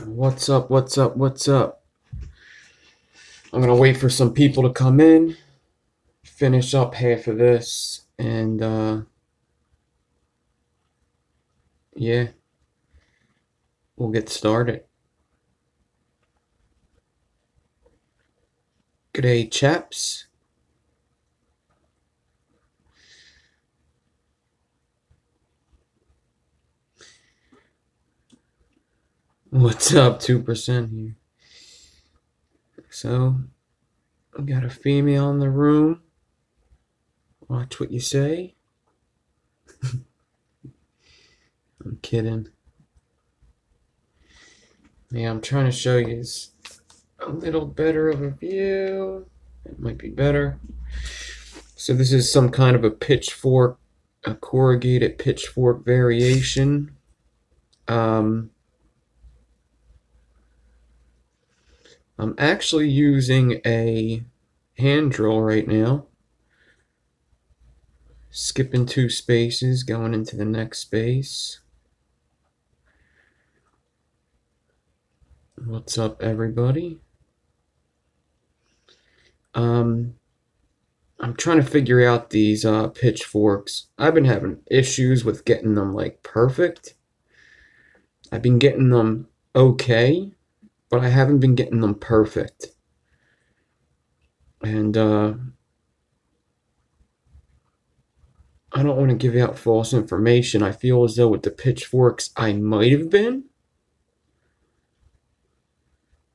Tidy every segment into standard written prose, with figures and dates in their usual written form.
What's up? What's up? What's up? I'm gonna wait for some people to come in, finish up half of this, and yeah, we'll get started. G'day, chaps. What's up? 2% here. So, we got a female in the room. Watch what you say. I'm kidding. Yeah, I'm trying to show you a little better of a view. It might be better. So this is some kind of a pitchfork, a corrugated pitchfork variation. I'm actually using a hand drill right now. Skipping 2 spaces, going into the next space. What's up, everybody? I'm trying to figure out these pitchforks. I've been having issues with getting them like perfect. I've been getting them okay, but I haven't been getting them perfect. And I don't want to give out false information. I feel as though with the pitchforks I might have been.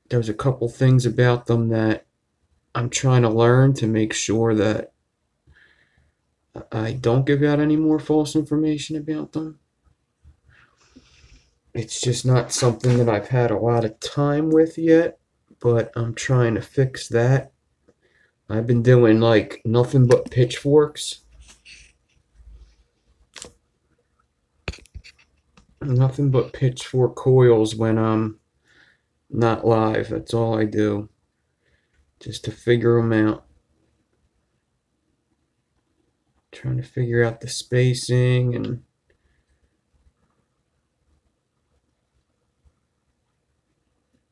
There's a couple things about them that I'm trying to learn to make sure that I don't give out any more false information about them. It's just not something that I've had a lot of time with yet, but I'm trying to fix that. I've been doing like nothing but pitchforks. Nothing but pitchfork coils when I'm not live. That's all I do. Just to figure them out. Trying to figure out the spacing and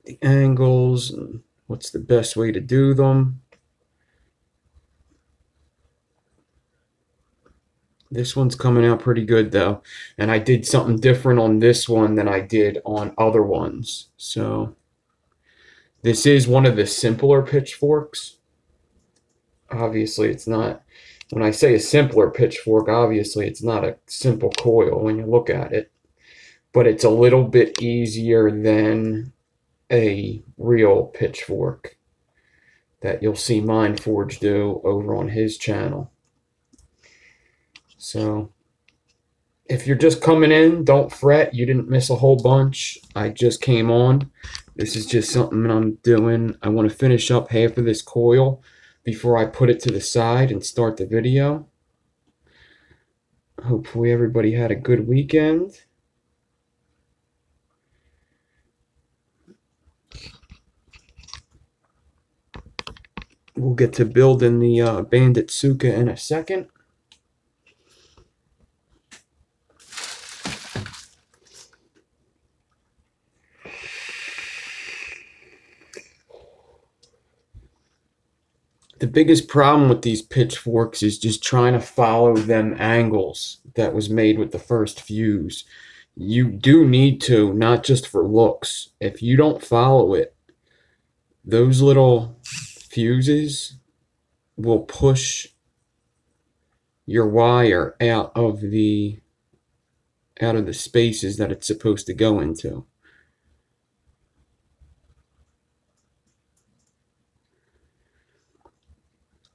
the angles and what's the best way to do them. This one's coming out pretty good though, and I did something different on this one than I did on other ones. So this is one of the simpler pitchforks. Obviously it's not, when I say a simpler pitchfork, obviously it's not a simple coil when you look at it, but it's a little bit easier than a real pitchfork that you'll see Mindforge do over on his channel. So if you're just coming in, don't fret. You didn't miss a whole bunch. I just came on. This is just something I'm doing. I want to finish up half of this coil before I put it to the side and start the video. Hopefully everybody had a good weekend. We'll get to building the Bandit Tsuka in a second. The biggest problem with these pitchforks is just trying to follow them angles that was made with the first fuse. You do need to, not just for looks. If you don't follow it, those little fuses will push your wire out of the spaces that it's supposed to go into.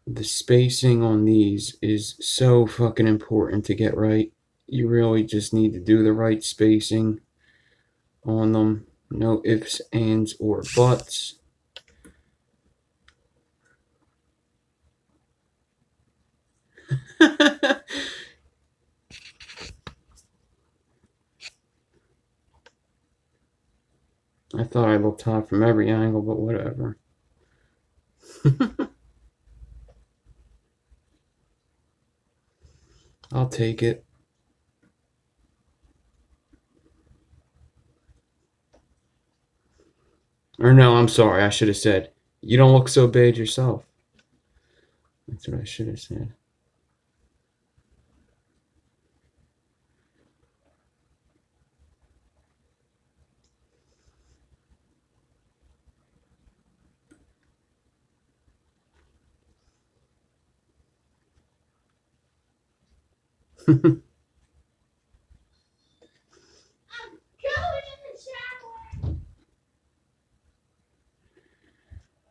The spacing on these is so fucking important to get right. You really just need to do the right spacing on them. No ifs, ands, or buts. I thought I looked hot from every angle, but whatever. I'll take it. Or no, I'm sorry. I should have said, you don't look so bad yourself. That's what I should have said.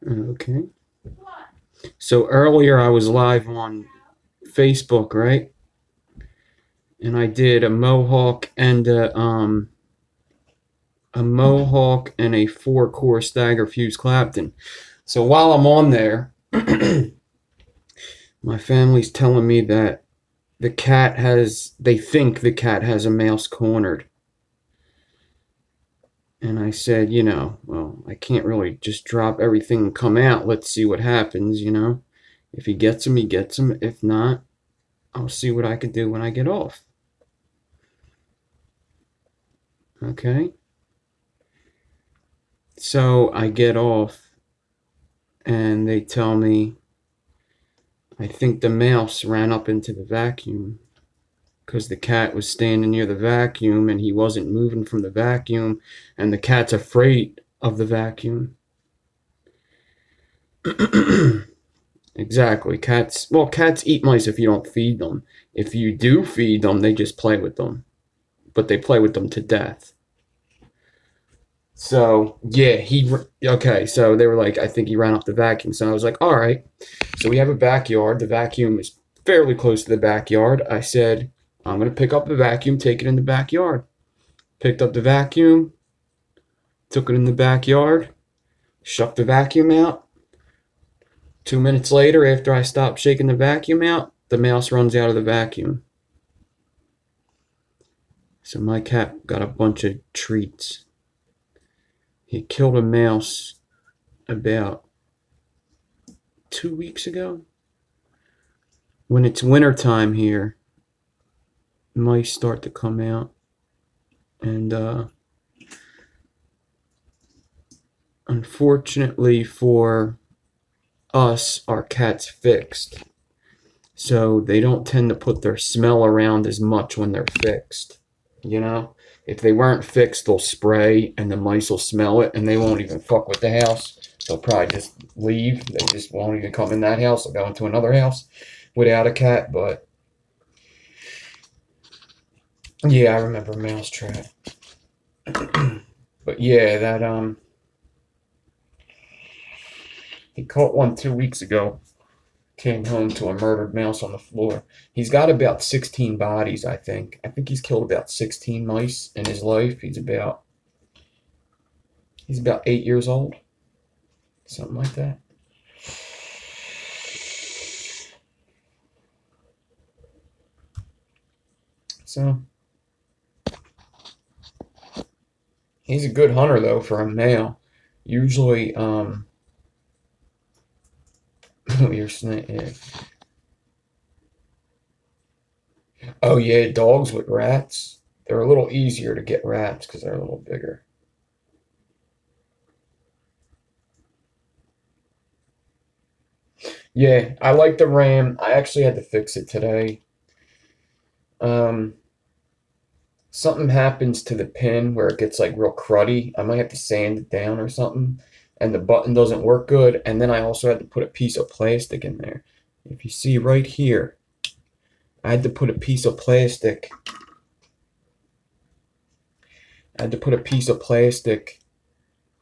Okay. So earlier I was live on Facebook, right? And I did a mohawk and a mohawk and a 4-core stagger fuse Clapton. So while I'm on there, my family's telling me that they think the cat has a mouse cornered. And I said, well, I can't really just drop everything and come out. Let's see what happens, If he gets him, he gets him. If not, I'll see what I can do when I get off. Okay? So I get off, and they tell me, I think the mouse ran up into the vacuum because the cat was standing near the vacuum and he wasn't moving from the vacuum, and the cat's afraid of the vacuum. Exactly. Cats eat mice if you don't feed them. If you do feed them, they just play with them. But they play with them to death. So, yeah, okay, so they were like, I think he ran off the vacuum. So I was like, all right. So we have a backyard. The vacuum is fairly close to the backyard. I said, I'm going to pick up the vacuum, take it in the backyard. Picked up the vacuum, took it in the backyard, shucked the vacuum out. 2 minutes later, after I stopped shaking the vacuum out, the mouse runs out of the vacuum. So my cat got a bunch of treats. He killed a mouse about 2 weeks ago. When it's winter time here, mice start to come out. And unfortunately for us, our cat's fixed. So they don't tend to put their smell around as much when they're fixed. If they weren't fixed, they'll spray and the mice will smell it and they won't even fuck with the house. They'll probably just leave. They just won't even come in that house. They'll go into another house without a cat. But yeah, I remember Mousetrap. But yeah, that he caught one 2 weeks ago. Came home to a murdered mouse on the floor. He's got about 16 bodies, I think. I think he's killed about 16 mice in his life. He's about 8 years old. Something like that. So he's a good hunter though for a male. Usually your snake, yeah. Oh yeah, dogs with rats. They're a little easier to get rats because they're a little bigger. Yeah, I like the ram. I actually had to fix it today. Something happens to the pin where it gets like real cruddy. I might have to sand it down or something. And the button doesn't work good. And then I also had to put a piece of plastic in there. If you see right here, I had to put a piece of plastic.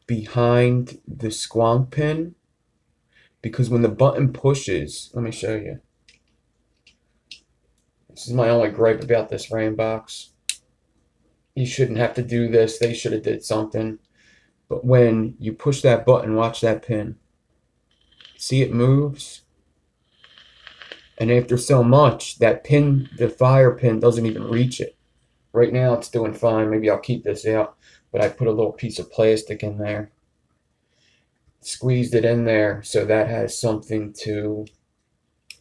Behind the squonk pin, because when the button pushes, let me show you. This is my only gripe about this RAM box. You shouldn't have to do this. They should have did something. But when you push that button, watch that pin. See, it moves. And after so much, that pin, the fire pin, doesn't even reach it. Right now, it's doing fine. Maybe I'll keep this out. But I put a little piece of plastic in there. Squeezed it in there so that has something to,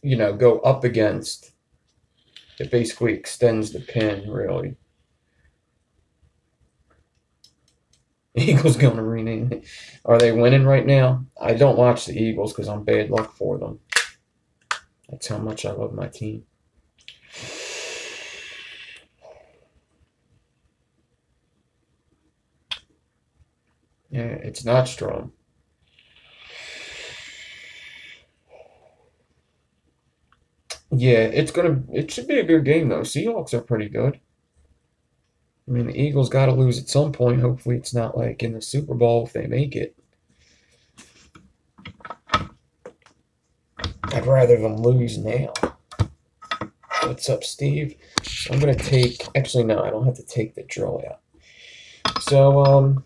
go up against. It basically extends the pin, really. Eagles going to rename it. Are they winning right now? I don't watch the Eagles because I'm bad luck for them. That's how much I love my team. Yeah, it's not strong. Yeah, it should be a good game though. Seahawks are pretty good. I mean, the Eagles got to lose at some point. Hopefully, it's not like in the Super Bowl if they make it. I'd rather them lose now. What's up, Steve? So I'm going to take... Actually, no, I don't have to take the drill out. So,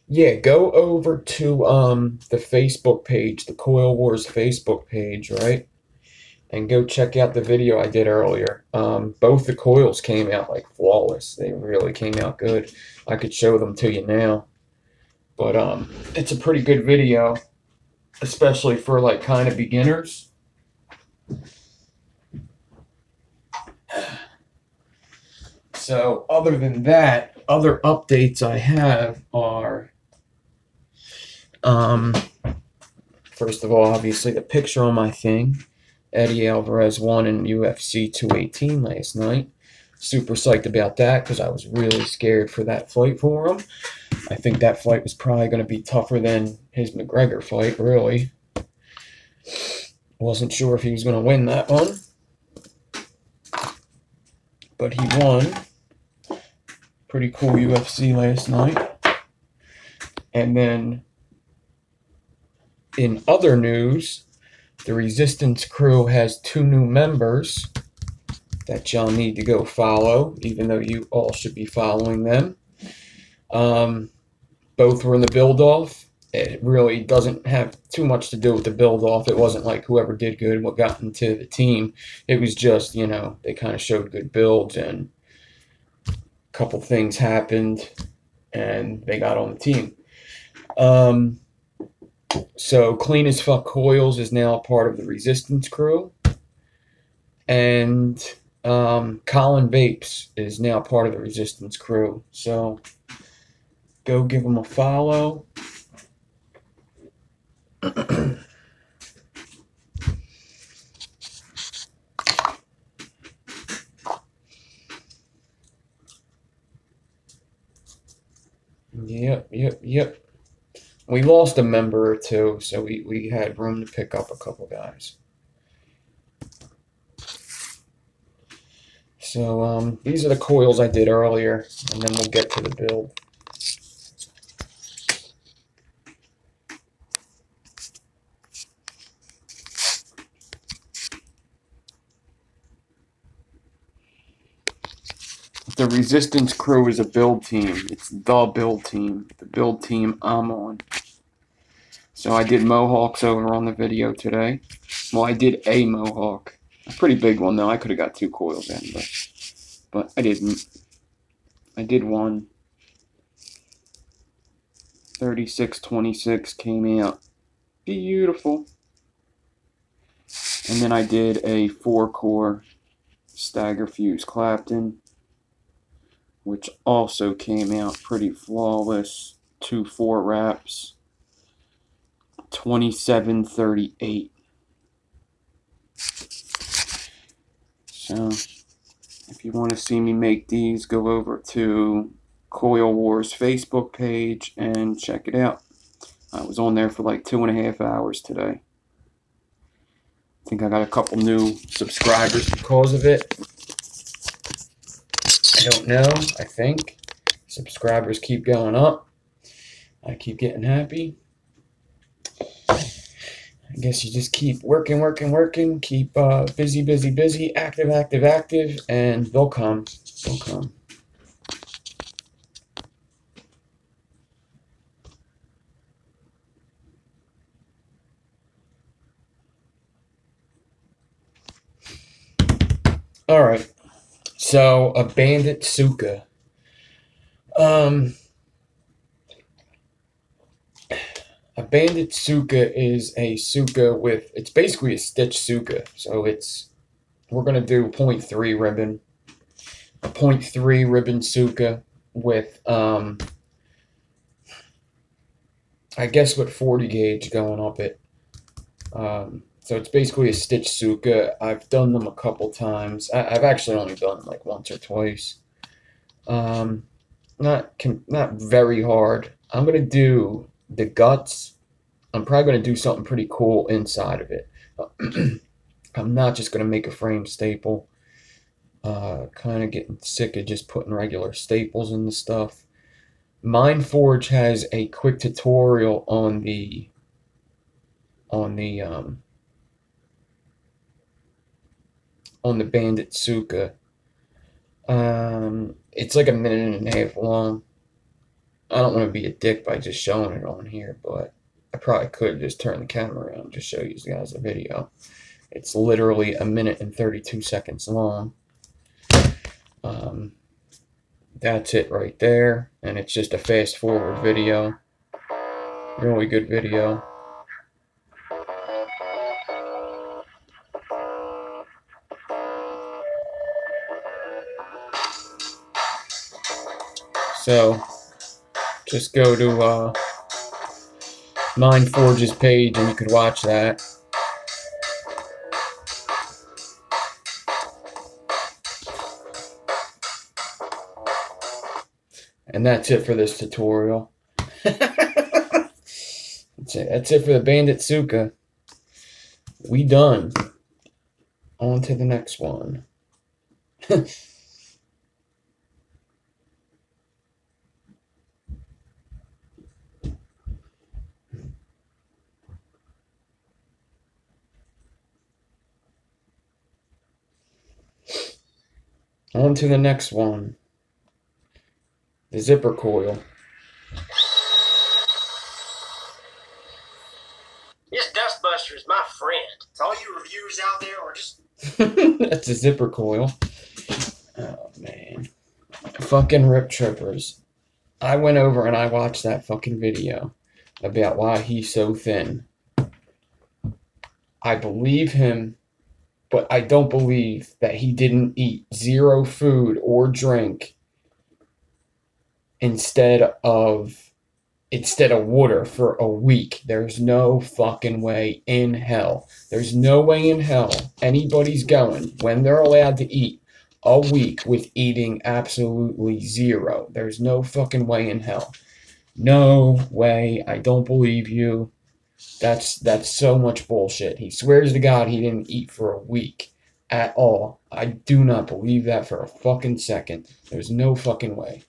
yeah, go over to the Facebook page, the Coil Wars Facebook page, right? And go check out the video I did earlier. Both the coils came out like flawless. They really came out good. I could show them to you now. But it's a pretty good video, especially for like kind of beginners. So other than that, other updates I have are, first of all, obviously the picture on my thing. Eddie Alvarez won in UFC 218 last night. Super psyched about that because I was really scared for that fight for him. I think that fight was probably going to be tougher than his McGregor fight, really. Wasn't sure if he was going to win that one. But he won. Pretty cool UFC last night. And then, in other news, the Resistance crew has 2 new members that y'all need to go follow, even though you all should be following them. Both were in the build-off. It really doesn't have too much to do with the build-off. It wasn't like whoever did good what got into the team. It was just, you know, they kind of showed good builds and a couple things happened and they got on the team. So Clean as Fuck Coils is now a part of the Resistance crew. And Colin Vapes is now part of the Resistance crew. So go give them a follow. Yep. We lost a member or two, so we had room to pick up a couple guys. So these are the coils I did earlier, and then we'll get to the build. The Resistance crew is a build team. It's the build team. The build team I'm on. So I did Mohawks over on the video today. Well, I did a Mohawk. A pretty big one, though. I could have got 2 coils in, but I didn't. I did one. 3626 came out beautiful. And then I did a 4-core Stagger Fuse Clapton, which also came out pretty flawless. 2 4 wraps. 2738. So if you want to see me make these, go over to Coil Wars Facebook page and check it out. I was on there for like 2.5 hours today. I think I got a couple new subscribers because of it. I don't know. I think subscribers keep going up. I keep getting happy. I guess you just keep working, keep busy, active, and they'll come. They'll come. All right. So a Bandit Tsuka. A Bandit Tsuka is a Tsuka with, it's basically a stitch Tsuka. So we're going to do 0.3 ribbon. a .3 ribbon Tsuka with, I guess with 40 gauge going up it. So it's basically a stitch Tsuka. I've done them a couple times. I've actually only done them like once or twice. Not very hard. I'm gonna do the guts. I'm probably gonna do something pretty cool inside of it. I'm not just gonna make a frame staple. Kind of getting sick of just putting regular staples in the stuff. Mindforge has a quick tutorial on the Bandit Tsuka. It's like a minute and a half long. I don't want to be a dick by just showing it on here, but I probably could just turn the camera around and just show you guys the video. It's literally a minute and 32 seconds long. That's it right there, and it's just a fast forward video. Really good video. So just go to Mindforge's page and you could watch that. And that's it for this tutorial. That's it for the Bandit Tsuka. We done. On to the next one. On to the next one. The zipper coil. This dustbuster is my friend. It's all you reviewers out there are just... That's a zipper coil. Oh, man. Fucking Rip Trippers. I went over and I watched that fucking video about why he's so thin. I believe him, but I don't believe that he didn't eat zero food or drink instead of water for a week. There's no fucking way in hell. There's no way in hell anybody's going, when they're allowed to eat, a week with eating absolutely zero. There's no fucking way in hell. No way. I don't believe you. That's so much bullshit. He swears to God he didn't eat for a week at all. I do not believe that for a fucking second. There's no fucking way.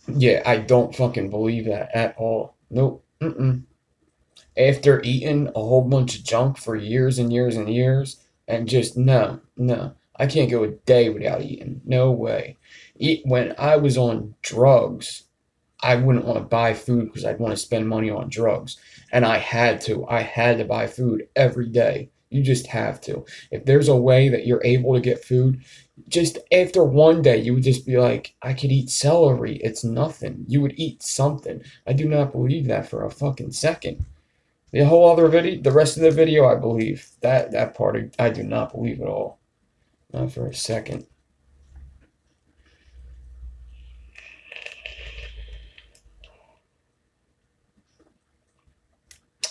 Yeah, I don't fucking believe that at all. Nope. After eating a whole bunch of junk for years and years and years, and just no. I can't go a day without eating. No way. When I was on drugs, I wouldn't want to buy food because I'd want to spend money on drugs. And I had to. I had to buy food every day. You just have to. If there's a way that you're able to get food, just after one day, you would just be like, I could eat celery. It's nothing. You would eat something. I do not believe that for a fucking second. The whole other video, the rest of the video, I believe. That part, I do not believe at all. Not for a second.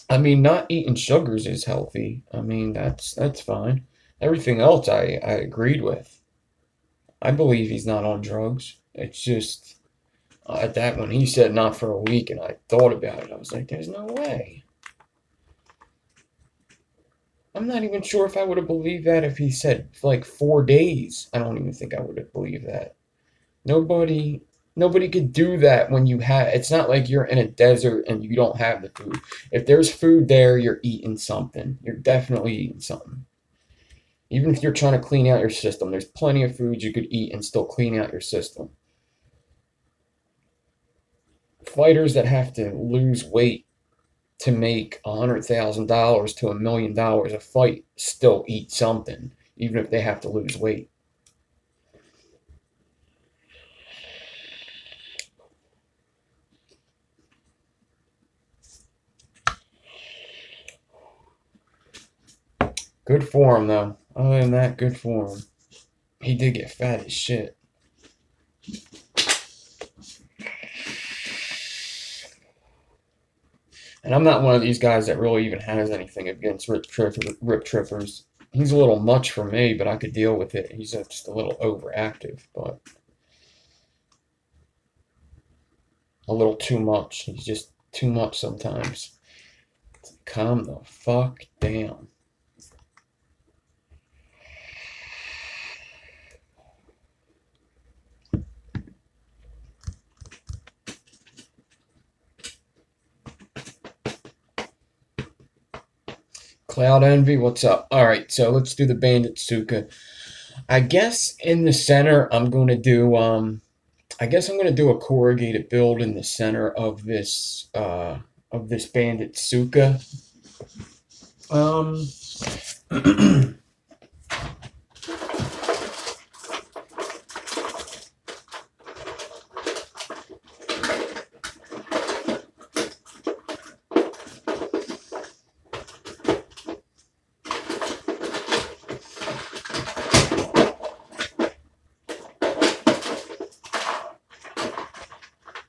I mean, not eating sugars is healthy. I mean, that's fine. Everything else I agreed with. I believe he's not on drugs. It's just that when he said not for a week and I thought about it, I was like, there's no way. I'm not even sure if I would have believed that if he said like 4 days. I don't even think I would have believed that. Nobody could do that when you have, it's not like you're in a desert and you don't have the food. If there's food there, you're eating something. You're definitely eating something. Even if you're trying to clean out your system, there's plenty of foods you could eat and still clean out your system. Fighters that have to lose weight to make $100,000 to $1 million a fight still eat something, even if they have to lose weight. Good for him, though. Other than that, good for him. He did get fat as shit. And I'm not one of these guys that really even has anything against rip trippers. He's a little much for me, but I could deal with it. He's just a little overactive, but a little too much. He's just too much sometimes. Calm the fuck down. Cloud Envy, what's up? Alright, so let's do the Bandit Tsuka. I guess in the center I'm gonna do I guess I'm gonna do a corrugated build in the center of this Bandit Tsuka.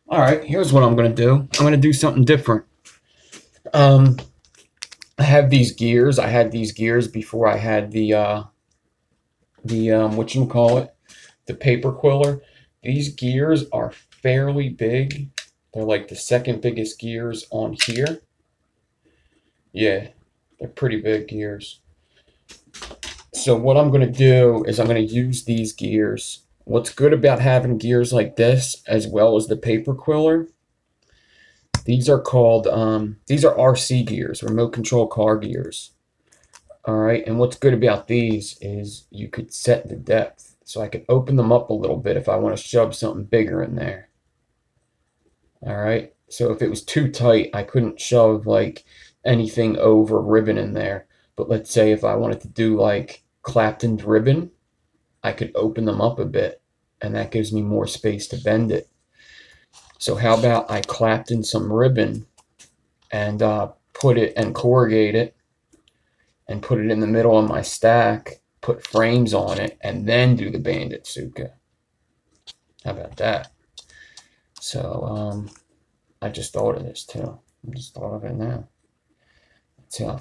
Alright, here's what I'm going to do. I'm going to do something different. I have these gears. I had these gears before I had the whatchamacallit, the paper quiller. These gears are fairly big. They're like the second biggest gears on here. Yeah, they're pretty big gears. So what I'm going to do is I'm going to use these gears. What's good about having gears like this, as well as the paper quiller, these are called, these are RC gears, remote control car gears. All right, and what's good about these is you could set the depth. So I could open them up a little bit if I want to shove something bigger in there. All right, so if it was too tight, I couldn't shove like anything over ribbon in there. But let's say if I wanted to do like Clapton's ribbon, I could open them up a bit, and that gives me more space to bend it. So how about I Clapton some ribbon and put it and corrugate it and put it in the middle of my stack, put frames on it, and then do the Bandit Tsuka. How about that? So I just thought of this too. I just thought of it now. That's how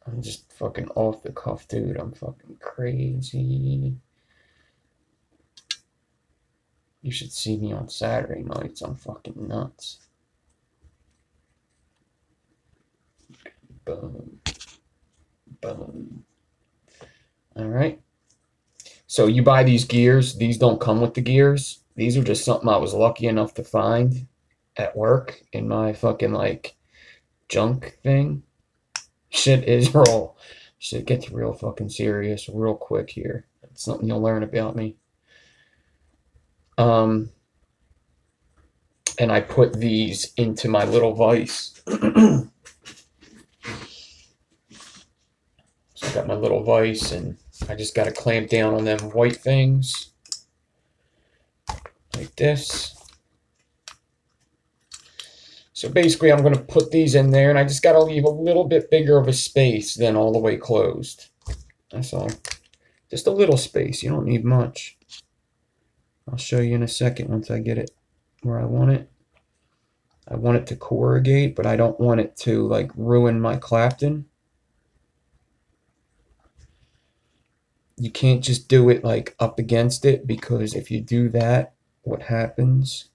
I'm just fucking off the cuff, dude. I'm fucking crazy. You should see me on Saturday nights. I'm fucking nuts. Boom. Boom. Alright. So you buy these gears. These don't come with the gears. These are just something I was lucky enough to find at work in my fucking like junk thing. Shit gets real fucking serious real quick here. That's something you'll learn about me. And I put these into my little vise. So I got my little vise, and I just got to clamp down on them white things like this. So basically I'm going to put these in there, and I just got to leave a little bit bigger of a space than all the way closed. That's all. Just a little space. You don't need much. I'll show you in a second once I get it where I want it. I want it to corrugate, but I don't want it to like ruin my Clapton. You can't just do it like up against it, because if you do that, what happens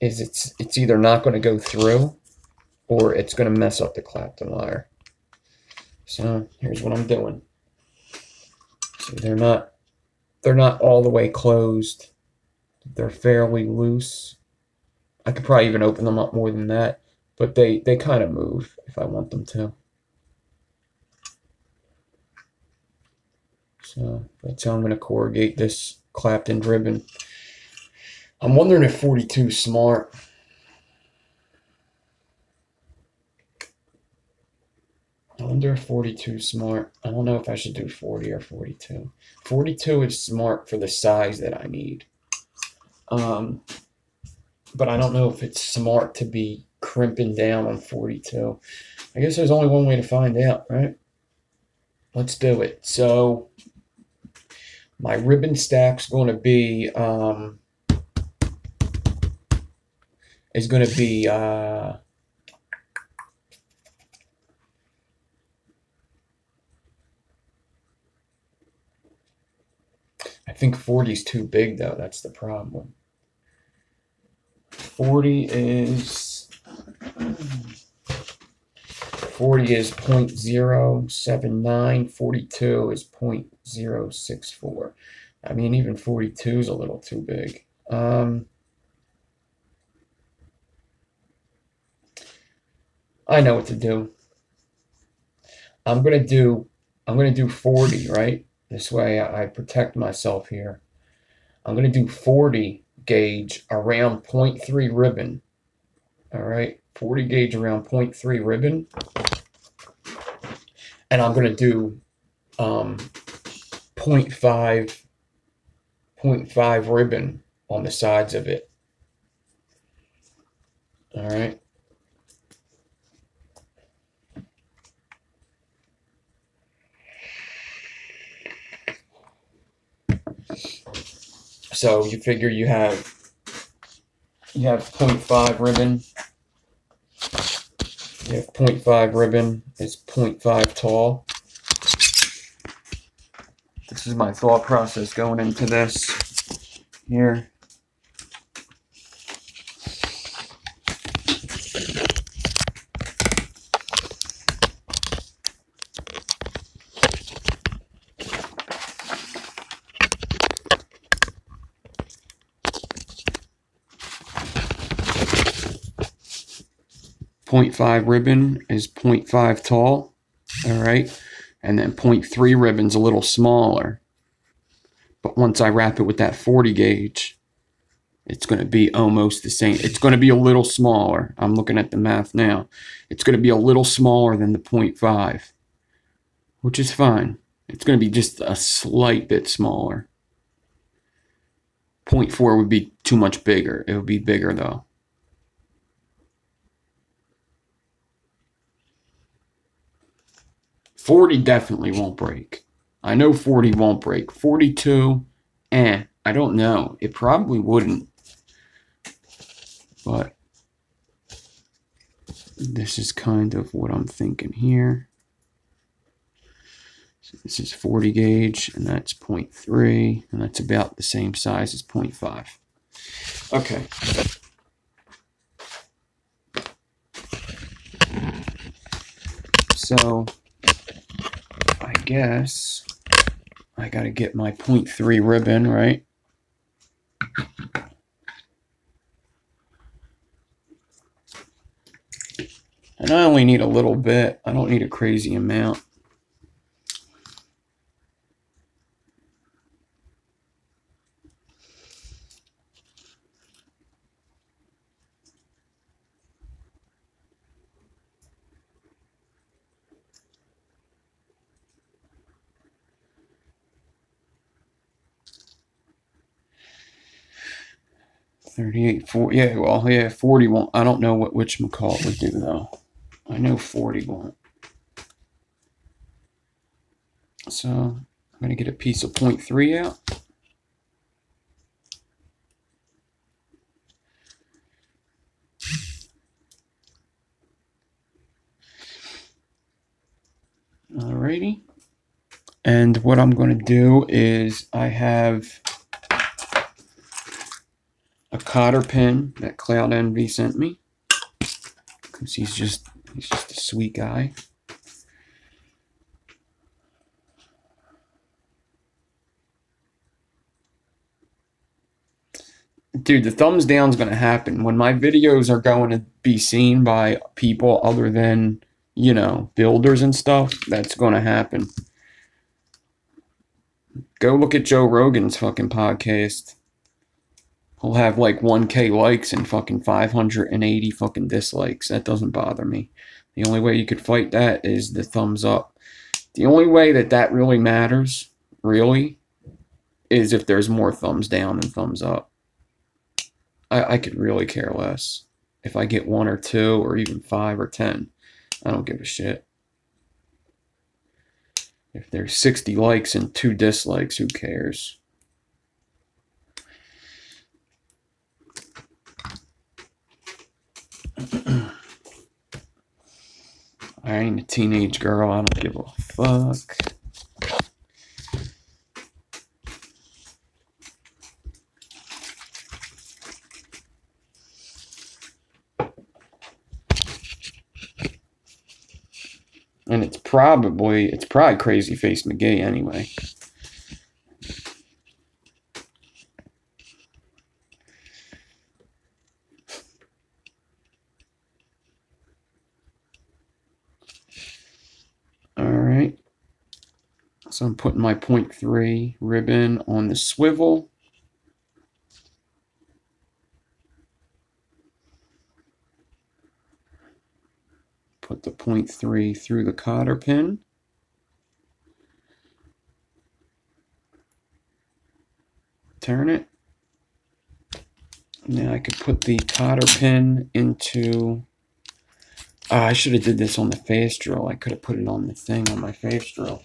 is it's either not going to go through or it's going to mess up the Clapton wire. So here's what I'm doing. So they're not all the way closed. They're fairly loose. I could probably even open them up more than that, but they kind of move if I want them to. So that's how I'm going to corrugate this Clapton ribbon. I'm wondering if 42 is smart. I wonder if 42 is smart. I don't know if I should do 40 or 42. 42 is smart for the size that I need. But I don't know if it's smart to be crimping down on 42. I guess there's only one way to find out, right? Let's do it. So my ribbon stack's going to be I think 40 is too big though. That's the problem. 40 is 0.079, 42 is 0.064. I mean, even 42 is a little too big. I know what to do. I'm gonna do 40, right? This way I protect myself here. I'm gonna do 40 gauge around 0.3 ribbon. All right, 40 gauge around 0.3 ribbon. And I'm gonna do 0.5 ribbon on the sides of it. All right. So you figure you have 0.5 ribbon. You have 0.5 ribbon. It's 0.5 tall. This is my thought process going into this here. .5 ribbon is 0.5 tall, all right, and then 0.3 ribbon's a little smaller. But once I wrap it with that 40 gauge, it's going to be almost the same. It's going to be a little smaller. I'm looking at the math now. It's going to be a little smaller than the 0.5, which is fine. It's going to be just a slight bit smaller. 0.4 would be too much bigger. It would be bigger though. .40 definitely won't break. I know 40 won't break. 42, I don't know. It probably wouldn't. But this is kind of what I'm thinking here. So this is 40 gauge, and that's 0.3, and that's about the same size as 0.5. Okay. So I guess I gotta get my 0.3 ribbon, right? And I only need a little bit. I don't need a crazy amount. $38, $40, yeah, well, yeah, 40 won't. I don't know what whatchamacallit would do though. I know 40 won't. So I'm gonna get a piece of 0.3 out. Alrighty. And what I'm going to do is I have a cotter pin that Cloud Envy sent me, because he's just a sweet guy. Dude, the thumbs down is going to happen when my videos are going to be seen by people other than, you know, builders and stuff. That's going to happen. Go look at Joe Rogan's fucking podcast. He'll have like 1K likes and fucking 580 fucking dislikes. That doesn't bother me. The only way you could fight that is the thumbs up. The only way that really matters, really, is if there's more thumbs down than thumbs up. I could really care less if I get 1 or 2 or even 5 or 10. I don't give a shit. If there's 60 likes and 2 dislikes, who cares? I ain't a teenage girl. I don't give a fuck. And it's probably Crazy Face McGee anyway. Alright. So I'm putting my 0.3 ribbon on the swivel. Put the 0.3 through the cotter pin. Turn it. Now I could put the cotter pin into... I should have did this on the face drill. I could have put it on the thing on my face drill.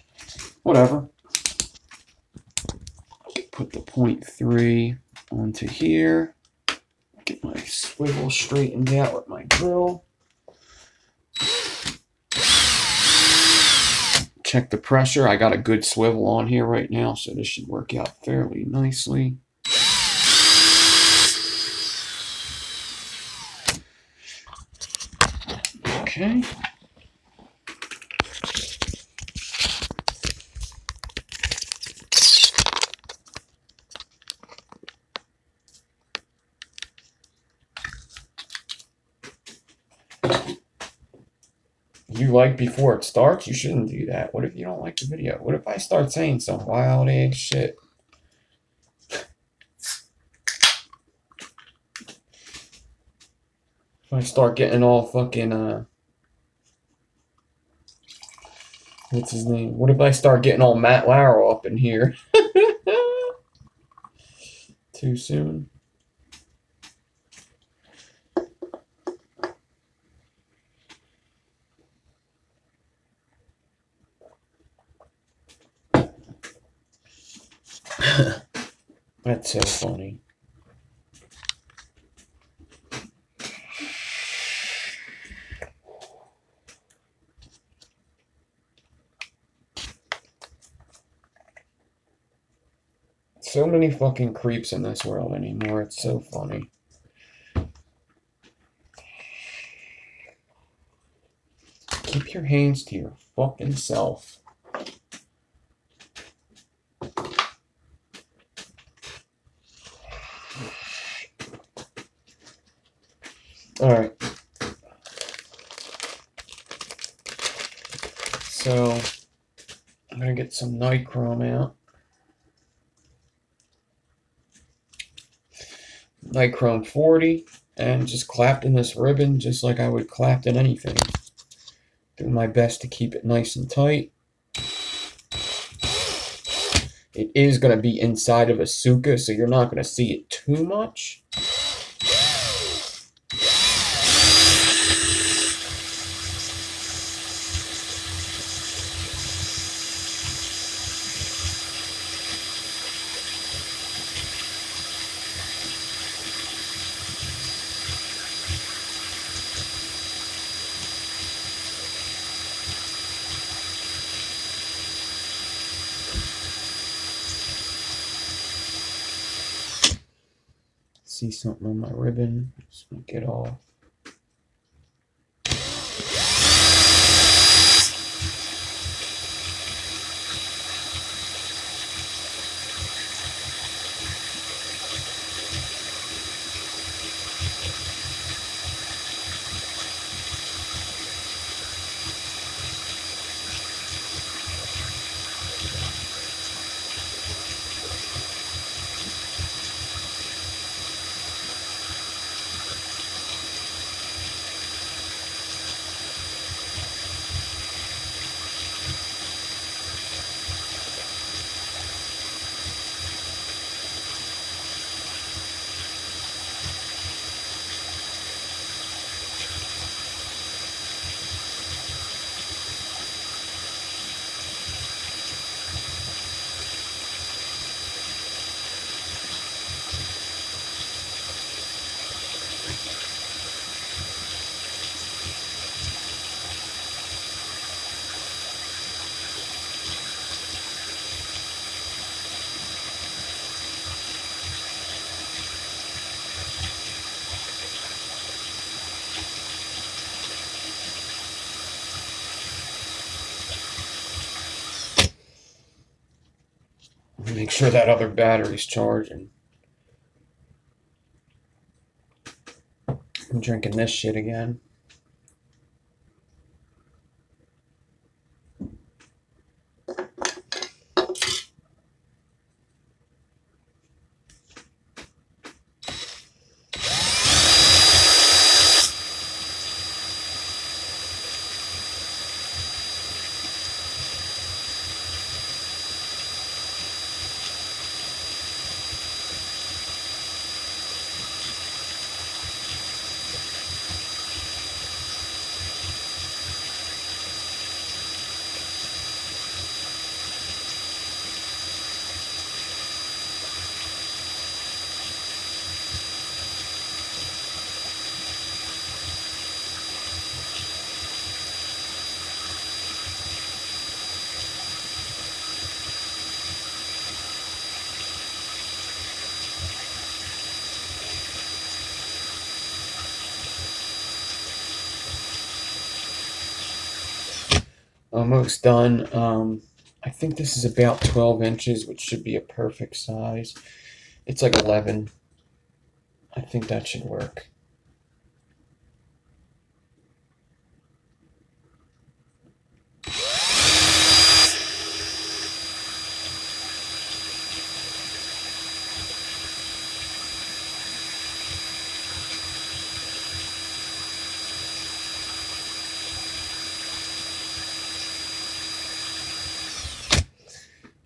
Whatever. Put the 0.3 onto here. Get my swivel straightened out with my drill. Check the pressure. I got a good swivel on here right now, so this should work out fairly nicely. Okay. You like before it starts? You shouldn't do that. What if you don't like the video? What if I start saying some wild ass shit? If I start getting all fucking, what's his name? What if I start getting all Matt Lauer up in here? Too soon? That's so funny. So many fucking creeps in this world anymore. It's so funny. Keep your hands to your fucking self. Alright. So, I'm going to get some nichrome out. Nichrome 40, and just clapped in this ribbon just like I would clap in anything. Do my best to keep it nice and tight. It is going to be inside of a SUKA, so you're not going to see it too much. See something on my ribbon, just gonna get off. Make sure that other battery's charging. I'm drinking this shit again. Almost done. I think this is about 12 inches, which should be a perfect size. It's like 11. I think that should work.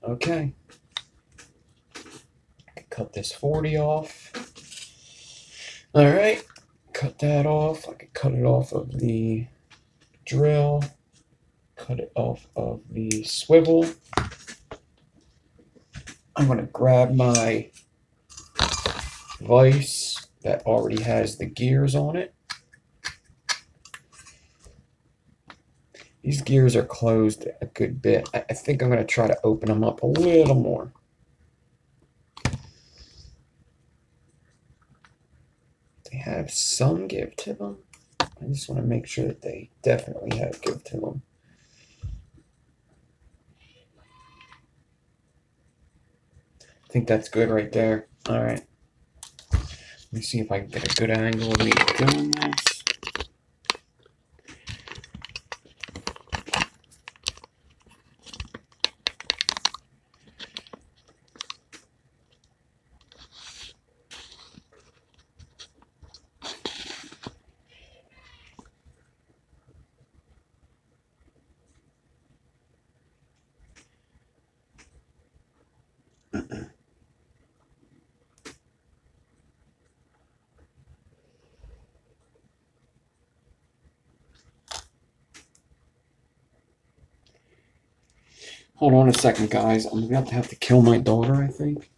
Okay. Cut this 40 off. All right, cut that off. I could cut it off of the drill, cut it off of the swivel. I'm gonna grab my vise that already has the gears on it. These gears are closed a good bit. I think I'm gonna try to open them up a little more. They have some give to them. I just want to make sure that they definitely have give to them. I think that's good right there. All right. Let me see if I can get a good angle of me doing this. Hold on a second, guys. I'm about to have to kill my daughter, I think.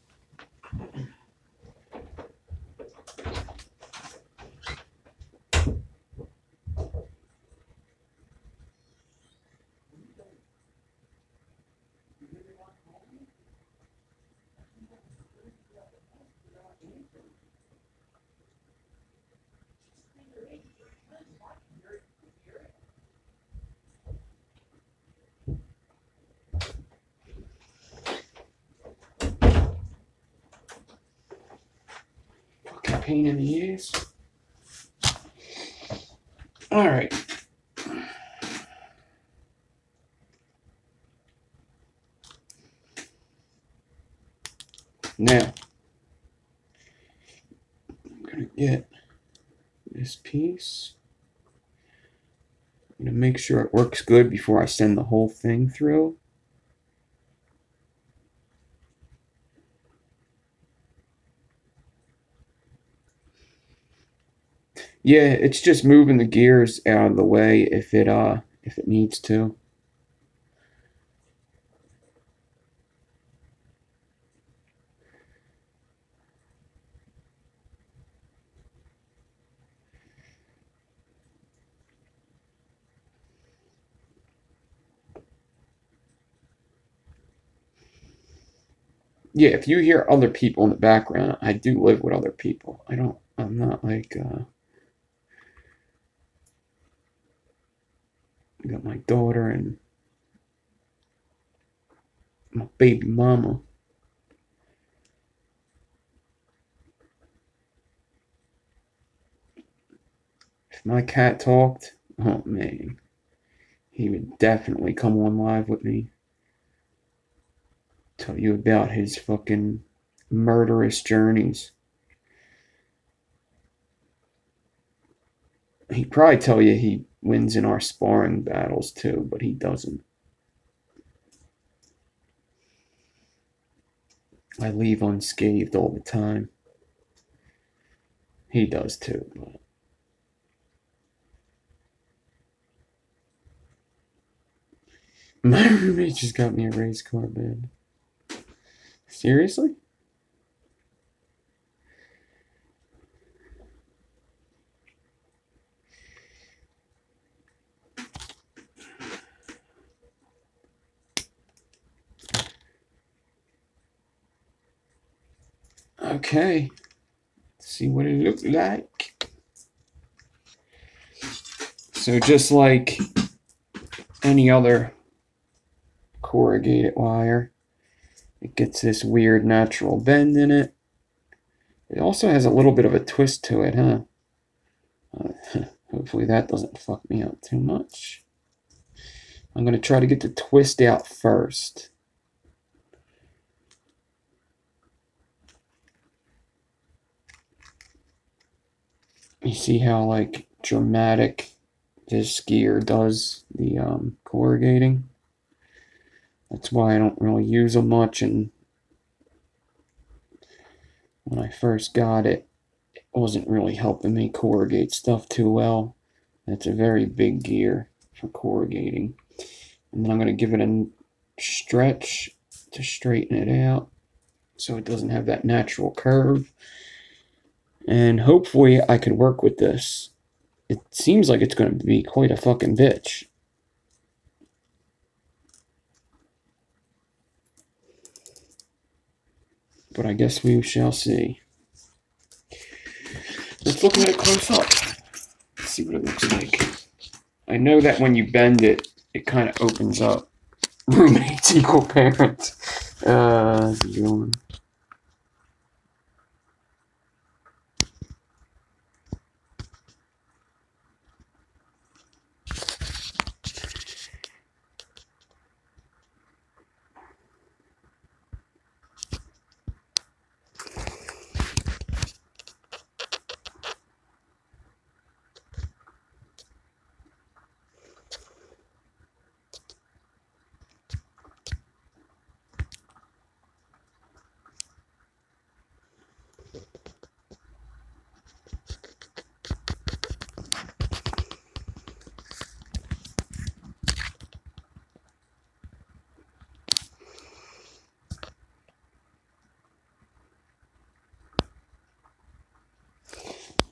Pain in the ears. All right. Now, I'm going to get this piece. I'm going to make sure it works good before I send the whole thing through. Yeah, it's just moving the gears out of the way if it needs to. Yeah, if you hear other people in the background, I do live with other people. I'm not like I got my daughter and my baby mama. If my cat talked, oh man, he would definitely come on live with me. Tell you about his fucking murderous journeys. He'd probably tell you he wins in our sparring battles too, but he doesn't. I leave unscathed all the time. He does too, but my roommate just got me a race car bed. Seriously? Okay. Let's see what it looks like. So just like any other corrugated wire, it gets this weird natural bend in it. It also has a little bit of a twist to it, huh? Hopefully that doesn't fuck me up too much. I'm going to try to get the twist out first. You see how like dramatic this gear does the corrugating? That's why I don't really use them much, and when I first got it, it wasn't really helping me corrugate stuff too well. That's a very big gear for corrugating. And then I'm going to give it a stretch to straighten it out so it doesn't have that natural curve. And hopefully I can work with this. It seems like it's going to be quite a fucking bitch. But I guess we shall see. Let's look at it close up. Let's see what it looks like. I know that when you bend it, it kind of opens up. Roommates equal parents. How's it going?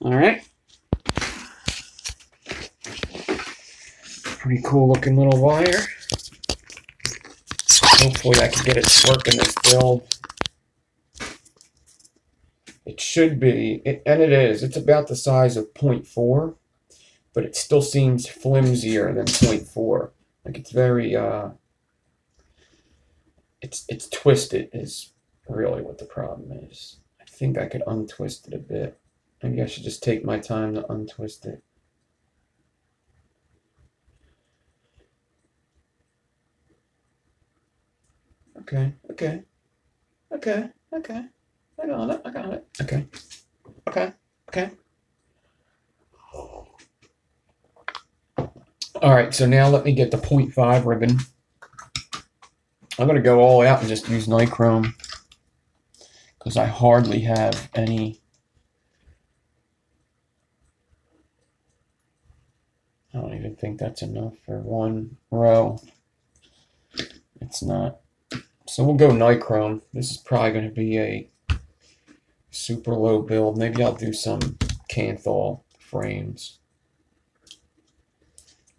All right. Pretty cool looking little wire. Hopefully I can get it to work in this build. It should be, and it is. It's about the size of 0.4, but it still seems flimsier than 0.4. Like it's very, it's twisted is really what the problem is. I think I could untwist it a bit. Maybe I should just take my time to untwist it. Okay. I got it. Okay. All right, so now let me get the 0.5 ribbon. I'm going to go all out and just use nichrome because I hardly have any. I don't even think that's enough for one row. It's not. So we'll go nichrome. This is probably going to be a super low build. Maybe I'll do some Kanthal frames.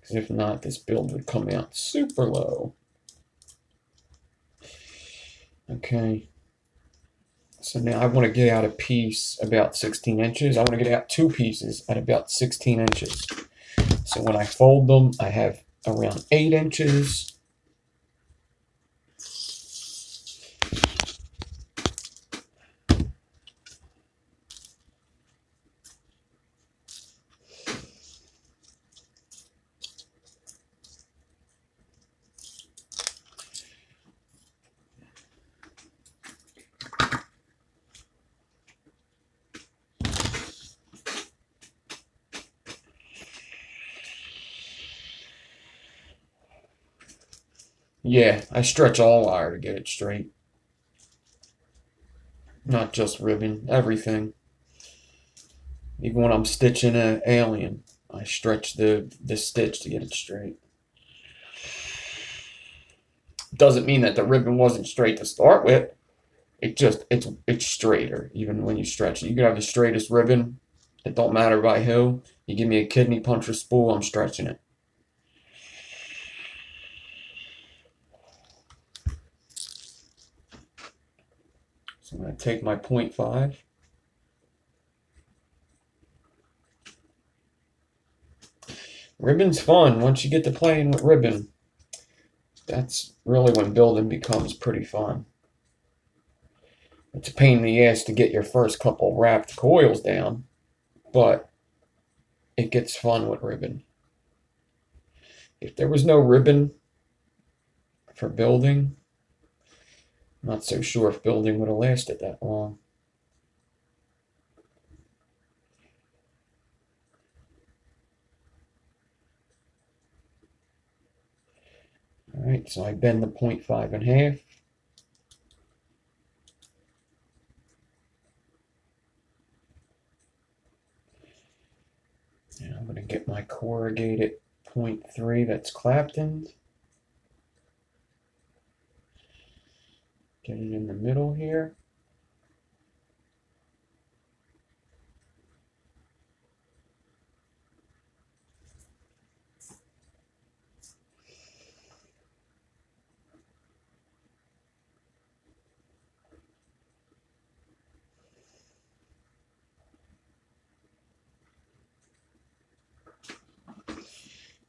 Because if not, this build would come out super low. Okay. So now I want to get out a piece about 16 inches. I want to get out two pieces at about 16 inches. So when I fold them, I have around 8 inches. Yeah, I stretch all wire to get it straight. Not just ribbon, everything. Even when I'm stitching an alien, I stretch the stitch to get it straight. Doesn't mean that the ribbon wasn't straight to start with. It's straighter even when you stretch it. You can have the straightest ribbon. It don't matter by who. You give me a kidney puncher spool, I'm stretching it. So I'm going to take my 0.5. Ribbon's fun. Once you get to playing with ribbon, that's really when building becomes pretty fun. It's a pain in the ass to get your first couple wrapped coils down, but it gets fun with ribbon. If there was no ribbon for building, I'm not so sure if building would have lasted that long. Alright, so I bend the 0.5 in half. And I'm going to get my corrugated 0.3 that's Claptoned. Get it in the middle here.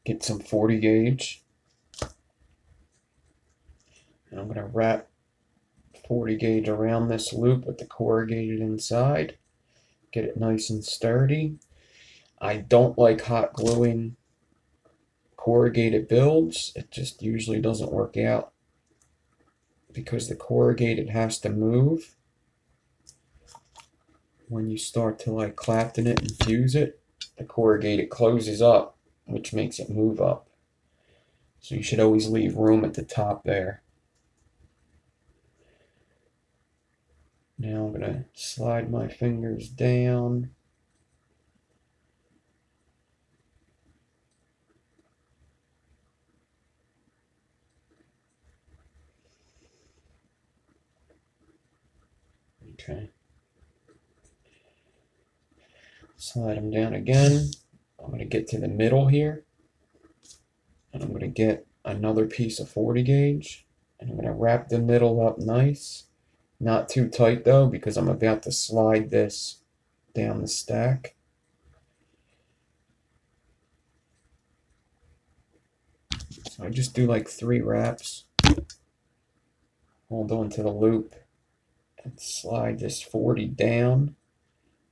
Get some 40 gauge. And I'm going to wrap 40 gauge around this loop with the corrugated inside. Get it nice and sturdy. I don't like hot gluing corrugated builds. It just usually doesn't work out because the corrugated has to move when you start to like Clapton it and fuse it. The corrugated closes up, which makes it move up. So you should always leave room at the top there. Now I'm going to slide my fingers down. Okay. Slide them down again. I'm going to get to the middle here. And I'm going to get another piece of 40 gauge. And I'm going to wrap the middle up nice. Not too tight though, because I'm about to slide this down the stack. So I just do like 3 wraps. Hold on to the loop and slide this 40 down.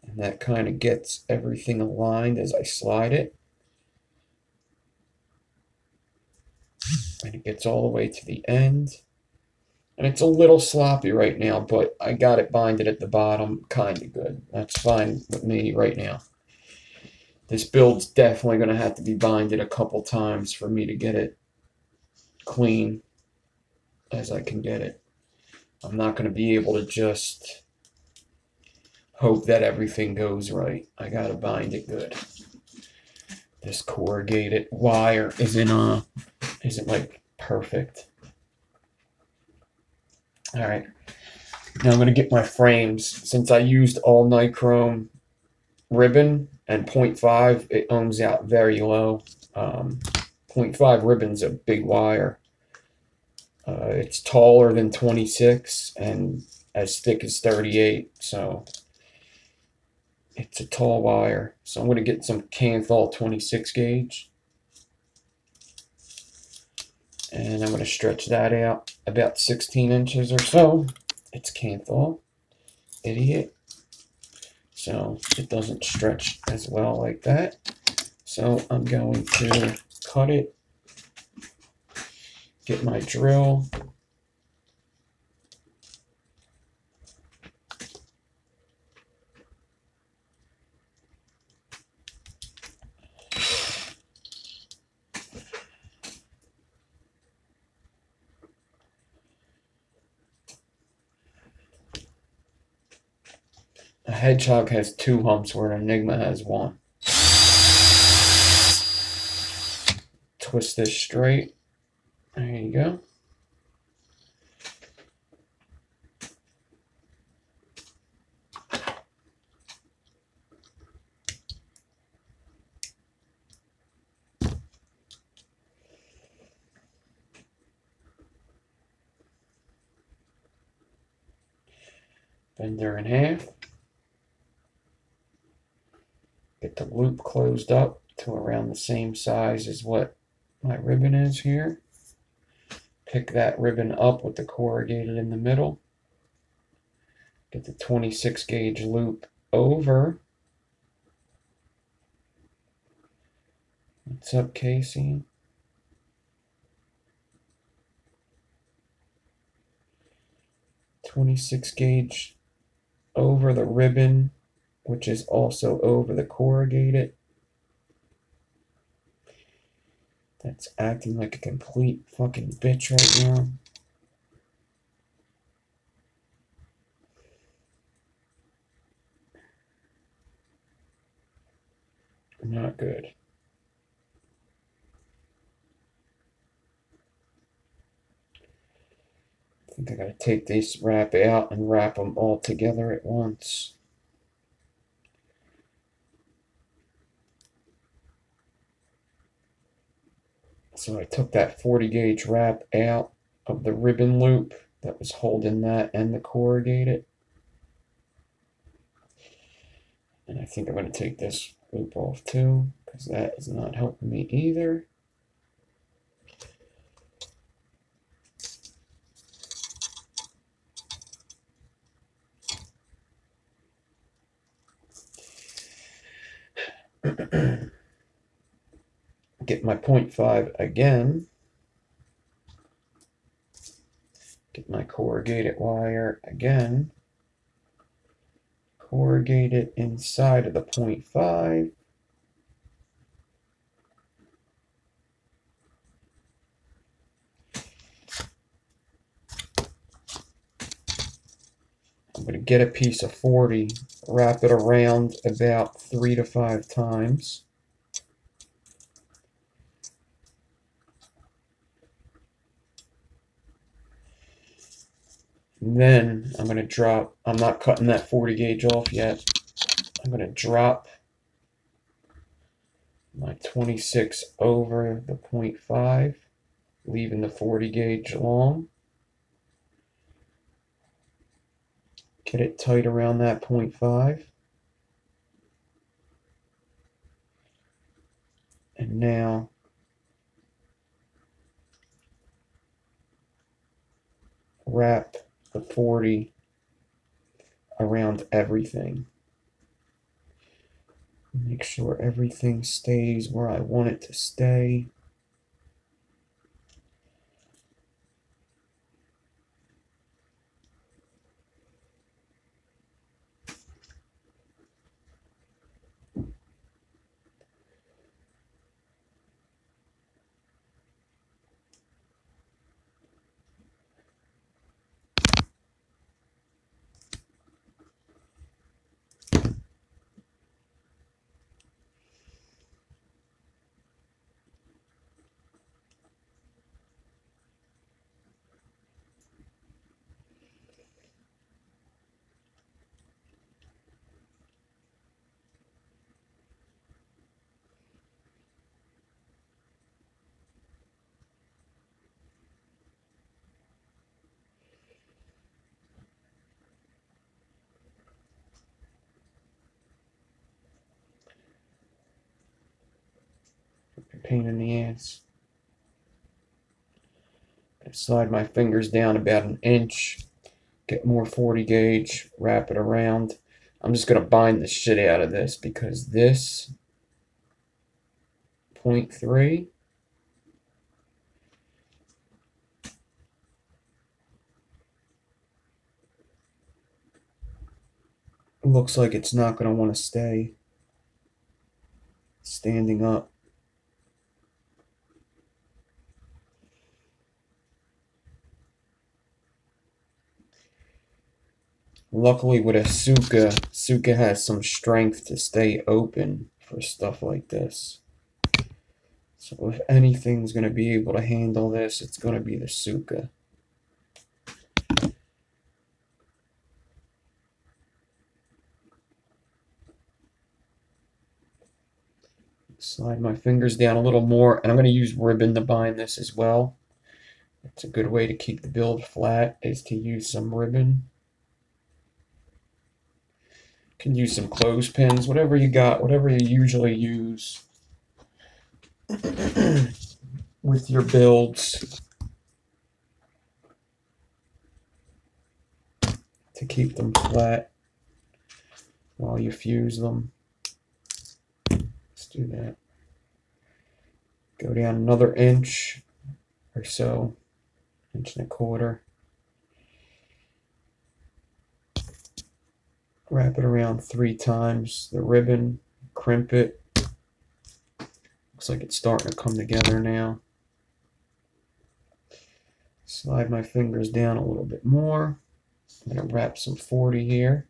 And that kind of gets everything aligned as I slide it. And it gets all the way to the end. And it's a little sloppy right now, but I got it binded at the bottom kind of good. That's fine with me right now. This build's definitely going to have to be binded a couple times for me to get it clean as I can get it. I'm not going to be able to just hope that everything goes right. I got to bind it good. This corrugated wire isn't like perfect. All right, now I'm going to get my frames. Since I used all nichrome ribbon and 0.5, it ohms out very low. 0.5 ribbon's a big wire. It's taller than 26 and as thick as 38, so it's a tall wire. So I'm going to get some Kanthal 26 gauge. And I'm going to stretch that out about 16 inches or so. It's Kanthal. Idiot. So it doesn't stretch as well like that. So I'm going to cut it. Get my drill. A hedgehog has 2 humps where an enigma has 1. Twist this straight. There you go. Bend her in half. Get the loop closed up to around the same size as what my ribbon is here. Pick that ribbon up with the corrugated in the middle. Get the 26 gauge loop over. What's up, Casey? .26 gauge over the ribbon, which is also over the corrugated. That's acting like a complete fucking bitch right now. Not good. I think I gotta take this wrap out and wrap them all together at once. So I took that 40 gauge wrap out of the ribbon loop that was holding that and the corrugated. And I think I'm going to take this loop off too, because that is not helping me either. Get my 0.5 again. Get my corrugated wire again. Corrugate it inside of the 0.5. I'm going to get a piece of 40, wrap it around about 3 to 5 times. And then I'm going to drop, I'm not cutting that 40 gauge off yet. I'm going to drop my 26 over the 0.5, leaving the 40 gauge long. Get it tight around that 0.5. And now wrap the 40 around everything. Make sure everything stays where I want it to stay. Pain in the ass. Slide my fingers down about an inch, get more 40 gauge, wrap it around. I'm just going to bind the shit out of this because this 0.3 looks like it's not going to want to stay standing up. Luckily with a SUKA has some strength to stay open for stuff like this. So if anything's going to be able to handle this, it's going to be the SUKA. Slide my fingers down a little more, and I'm going to use ribbon to bind this as well. It's a good way to keep the build flat, is to use some ribbon. You can use some clothespins, whatever you got, whatever you usually use with your builds to keep them flat while you fuse them. Let's do that. Go down another inch or so, 1.25 inches. Wrap it around 3 times the ribbon, crimp it. Looks like it's starting to come together now. Slide my fingers down a little bit more. I'm going to wrap some 40 here.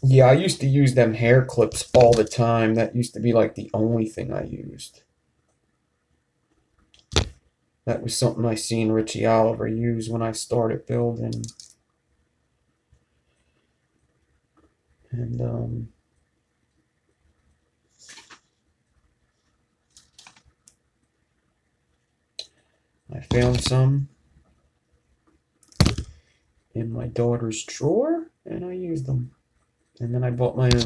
Yeah, I used to use them hair clips all the time. That used to be like the only thing I used. That was something I seen Richie Oliver use when I started building. And I found some in my daughter's drawer, and I used them. And then I bought my own.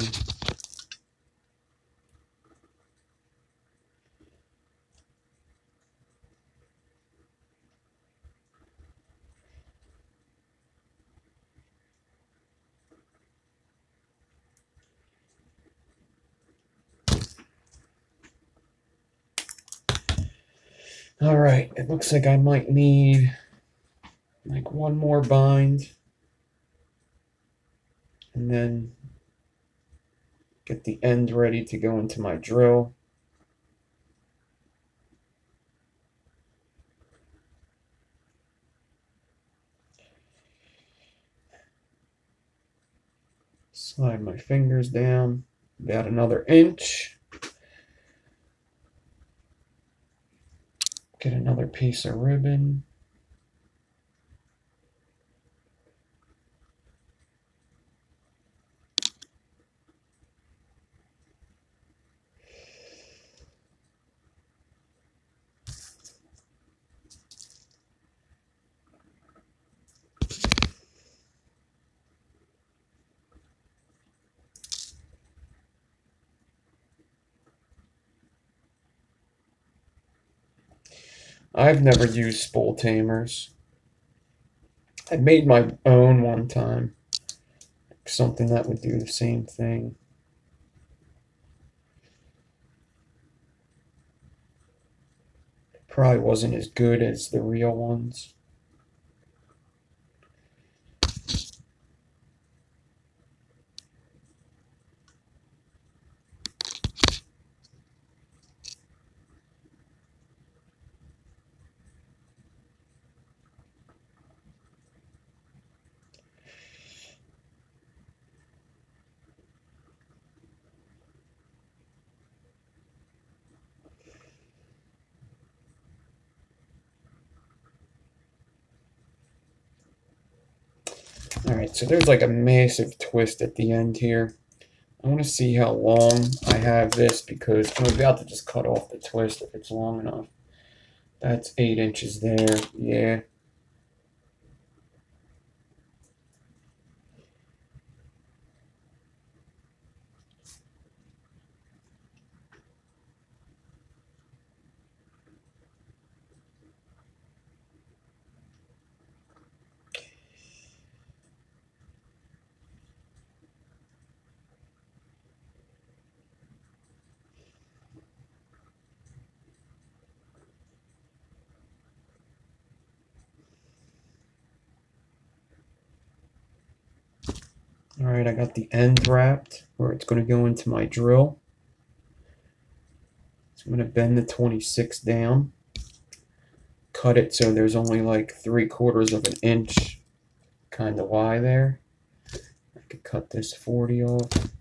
All right, it looks like I might need like one more bind, and then get the end ready to go into my drill. Slide my fingers down about another inch. Get another piece of ribbon. I've never used spool tamers. I made my own one time. Something that would do the same thing. Probably wasn't as good as the real ones. Alright, so there's like a massive twist at the end here. I want to see how long I have this because I'm about to just cut off the twist if it's long enough. That's 8 inches there, yeah. Alright, I got the end wrapped where it's going to go into my drill. So I'm going to bend the 26 down, cut it so there's only like 3/4 of an inch kind of Y there. I could cut this 40 off.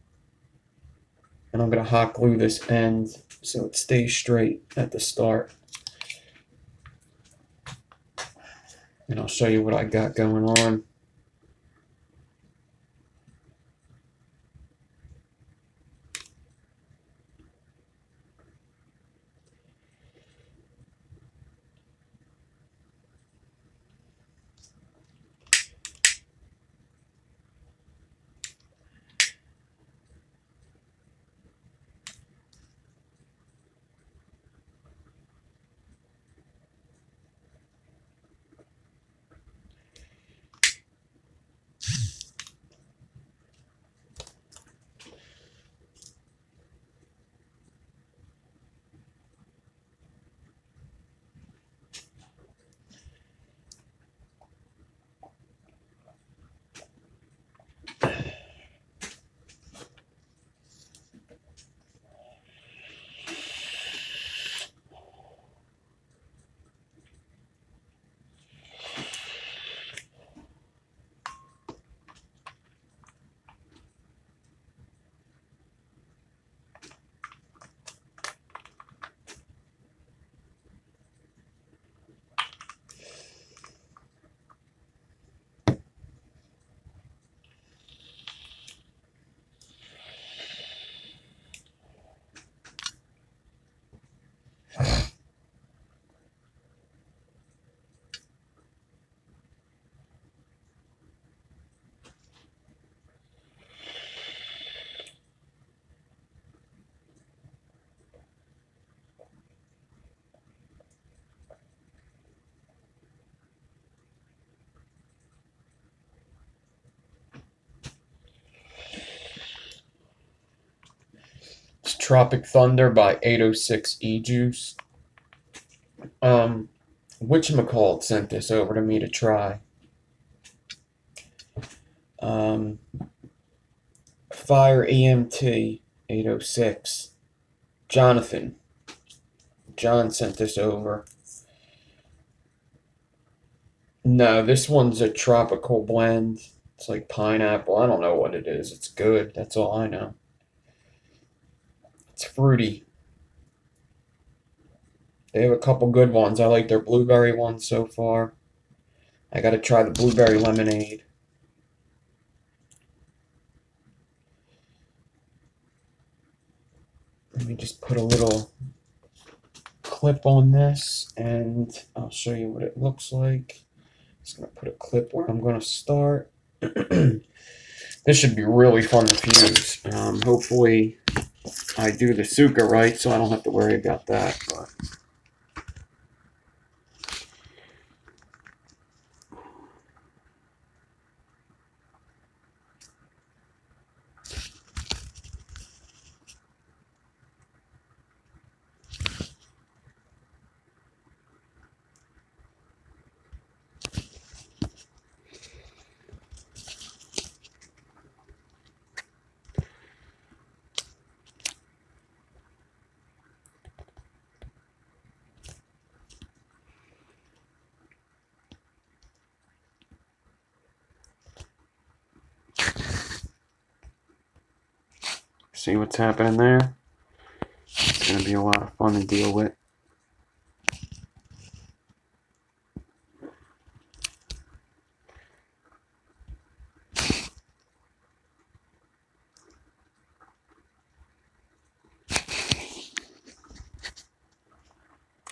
And I'm going to hot glue this end so it stays straight at the start. And I'll show you what I got going on. It's Tropic Thunder by 806 E-Juice. Whatchamacallit sent this over to me to try. Fire EMT 806. Jonathan. John sent this over. No, this one's a tropical blend. It's like pineapple. I don't know what it is. It's good. That's all I know. It's fruity. They have a couple good ones. I like their blueberry one so far. I gotta try the blueberry lemonade. Let me just put a little clip on this and I'll show you what it looks like. Just gonna put a clip where I'm gonna start. This should be really fun to fuse. Hopefully I do the SUKA right so I don't have to worry about that. But see what's happening there? It's going to be a lot of fun to deal with.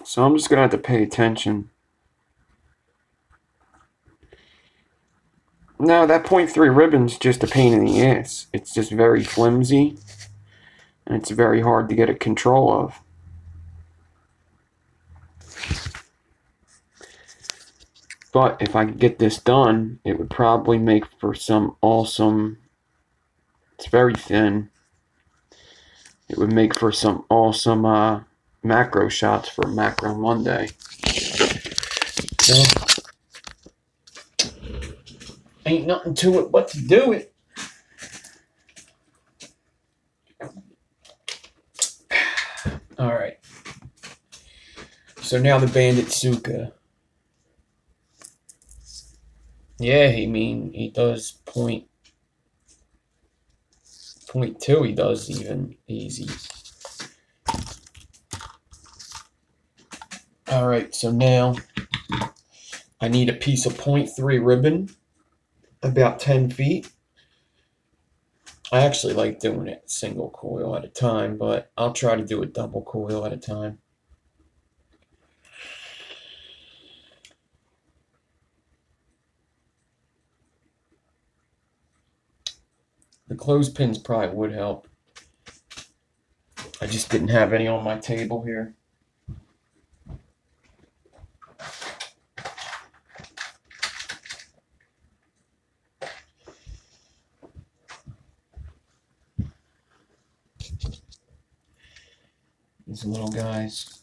So I'm just going to have to pay attention. No, that 0.3 ribbon's just a pain in the ass. It's just very flimsy. And it's very hard to get a control of. But if I could get this done, it would probably make for some awesome... It's very thin. It would make for some awesome macro shots for Macro Monday. So, ain't nothing to it but to do it. So now the bandit Tsuka. Yeah, he does point 2, he does even easy. Alright, so now I need a piece of 0.3 ribbon, about 10 feet. I actually like doing it single coil at a time, but I'll try to do it double coil at a time. The clothespins probably would help. I just didn't have any on my table here. These little guys.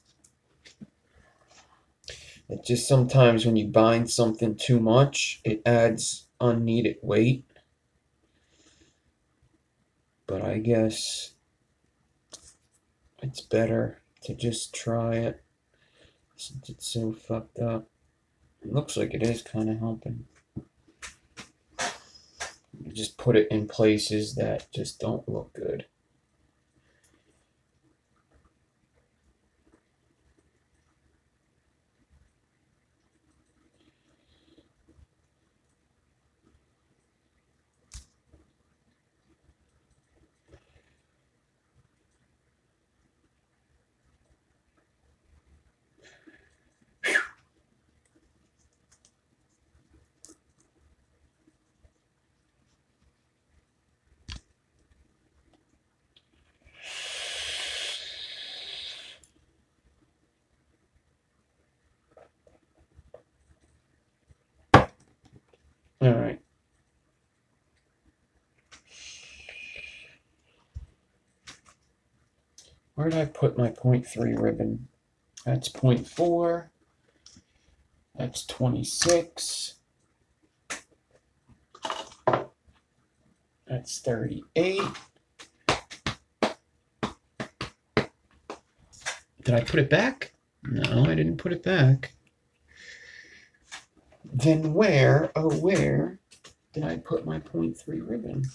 It just sometimes when you bind something too much, it adds unneeded weight. But I guess it's better to just try it since it's so fucked up. It looks like it is kind of helping. You just put it in places that just don't look good. All right. Where did I put my 0.3 ribbon? That's 0.4. That's 26. That's 38. Did I put it back? No, I didn't put it back. Then where, oh where, did I put my 0.3 ribbon?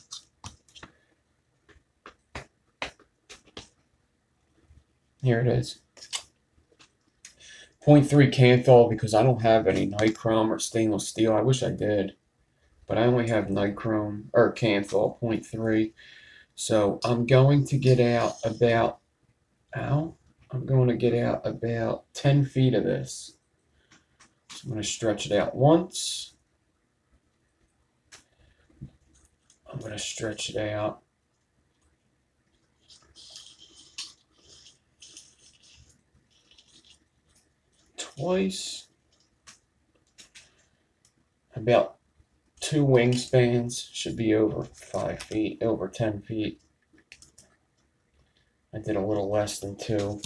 Here it is. 0.3 Kanthal because I don't have any nichrome or stainless steel. I wish I did, but I only have nichrome or Kanthal 0.3. So I'm going to get out about, I'm going to get out about 10 feet of this. So I'm going to stretch it out once. I'm going to stretch it out twice. About 2 wingspans, should be over 5 feet, over 10 feet. I did a little less than 2.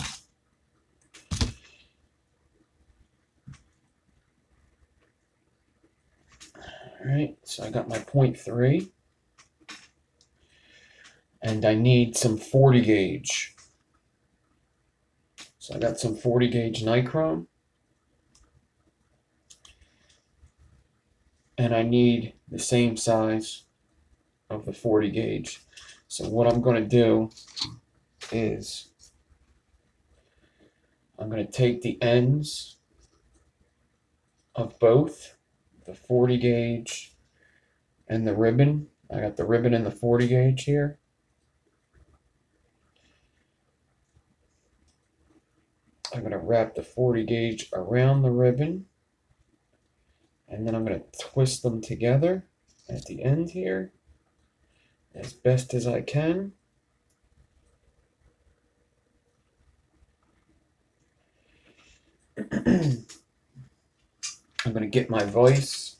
Alright, so I got my 0.3. And I need some 40 gauge. So I got some 40 gauge nichrome. And I need the same size of the 40 gauge. So what I'm going to do is I'm going to take the ends of both the 40 gauge and the ribbon. I got the ribbon and the 40 gauge here. I'm going to wrap the 40 gauge around the ribbon, and then I'm going to twist them together at the end here as best as I can. I'm going to get my vise.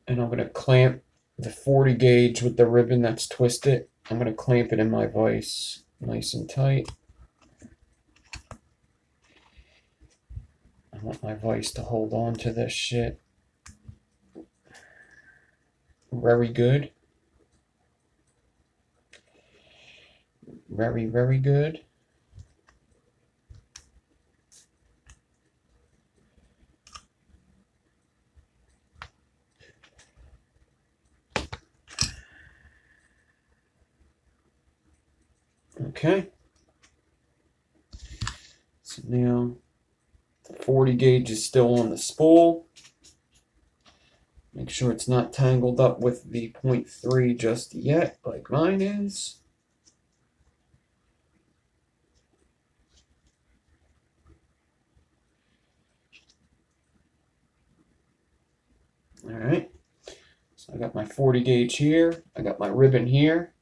And I'm going to clamp the 40 gauge with the ribbon that's twisted. I'm going to clamp it in my vise nice and tight. I want my vise to hold on to this shit very good. very, very good. Okay. So now the 40 gauge is still on the spool. Make sure it's not tangled up with the 0.3 just yet, like mine is. All right. So I got my 40 gauge here. I got my ribbon here.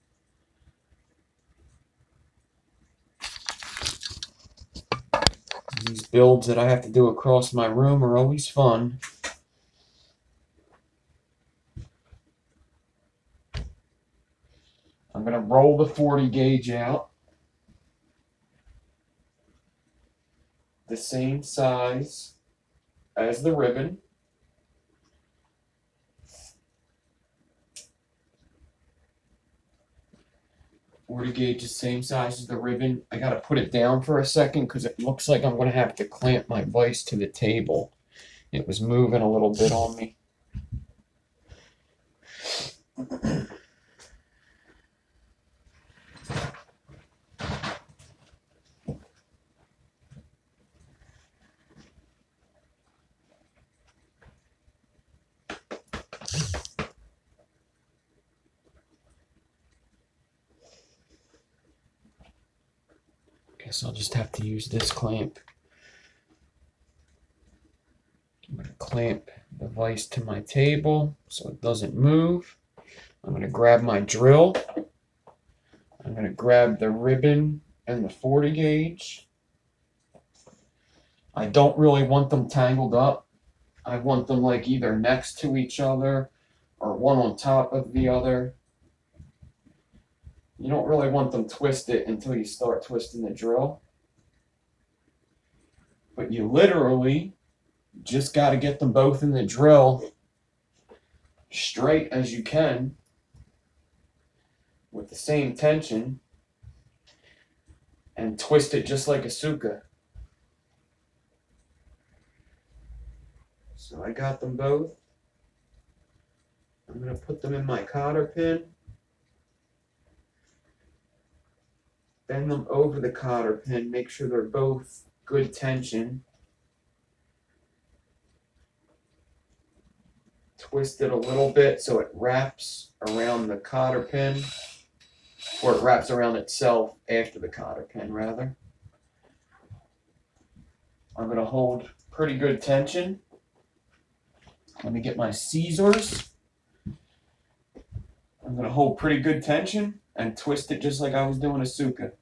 These builds that I have to do across my room are always fun. I'm going to roll the 40 gauge out the same size as the ribbon. Gauge is same size as the ribbon. I gotta put it down for a second because it looks like I'm gonna have to clamp my vise to the table. It was moving a little bit on me. Guess I'll just have to use this clamp. I'm going to clamp the vise to my table so it doesn't move. I'm going to grab my drill. I'm going to grab the ribbon and the 40 gauge. I don't really want them tangled up. I want them like either next to each other or one on top of the other. You don't really want them twisted until you start twisting the drill. But you literally just got to get them both in the drill straight as you can with the same tension and twist it just like a SUKA. So I got them both. I'm going to put them in my cotter pin. Bend them over the cotter pin, make sure they're both good tension. Twist it a little bit so it wraps around the cotter pin, or it wraps around itself after the cotter pin, rather. I'm going to hold pretty good tension. Let me get my scissors. I'm going to hold pretty good tension and twist it just like I was doing a SUKA.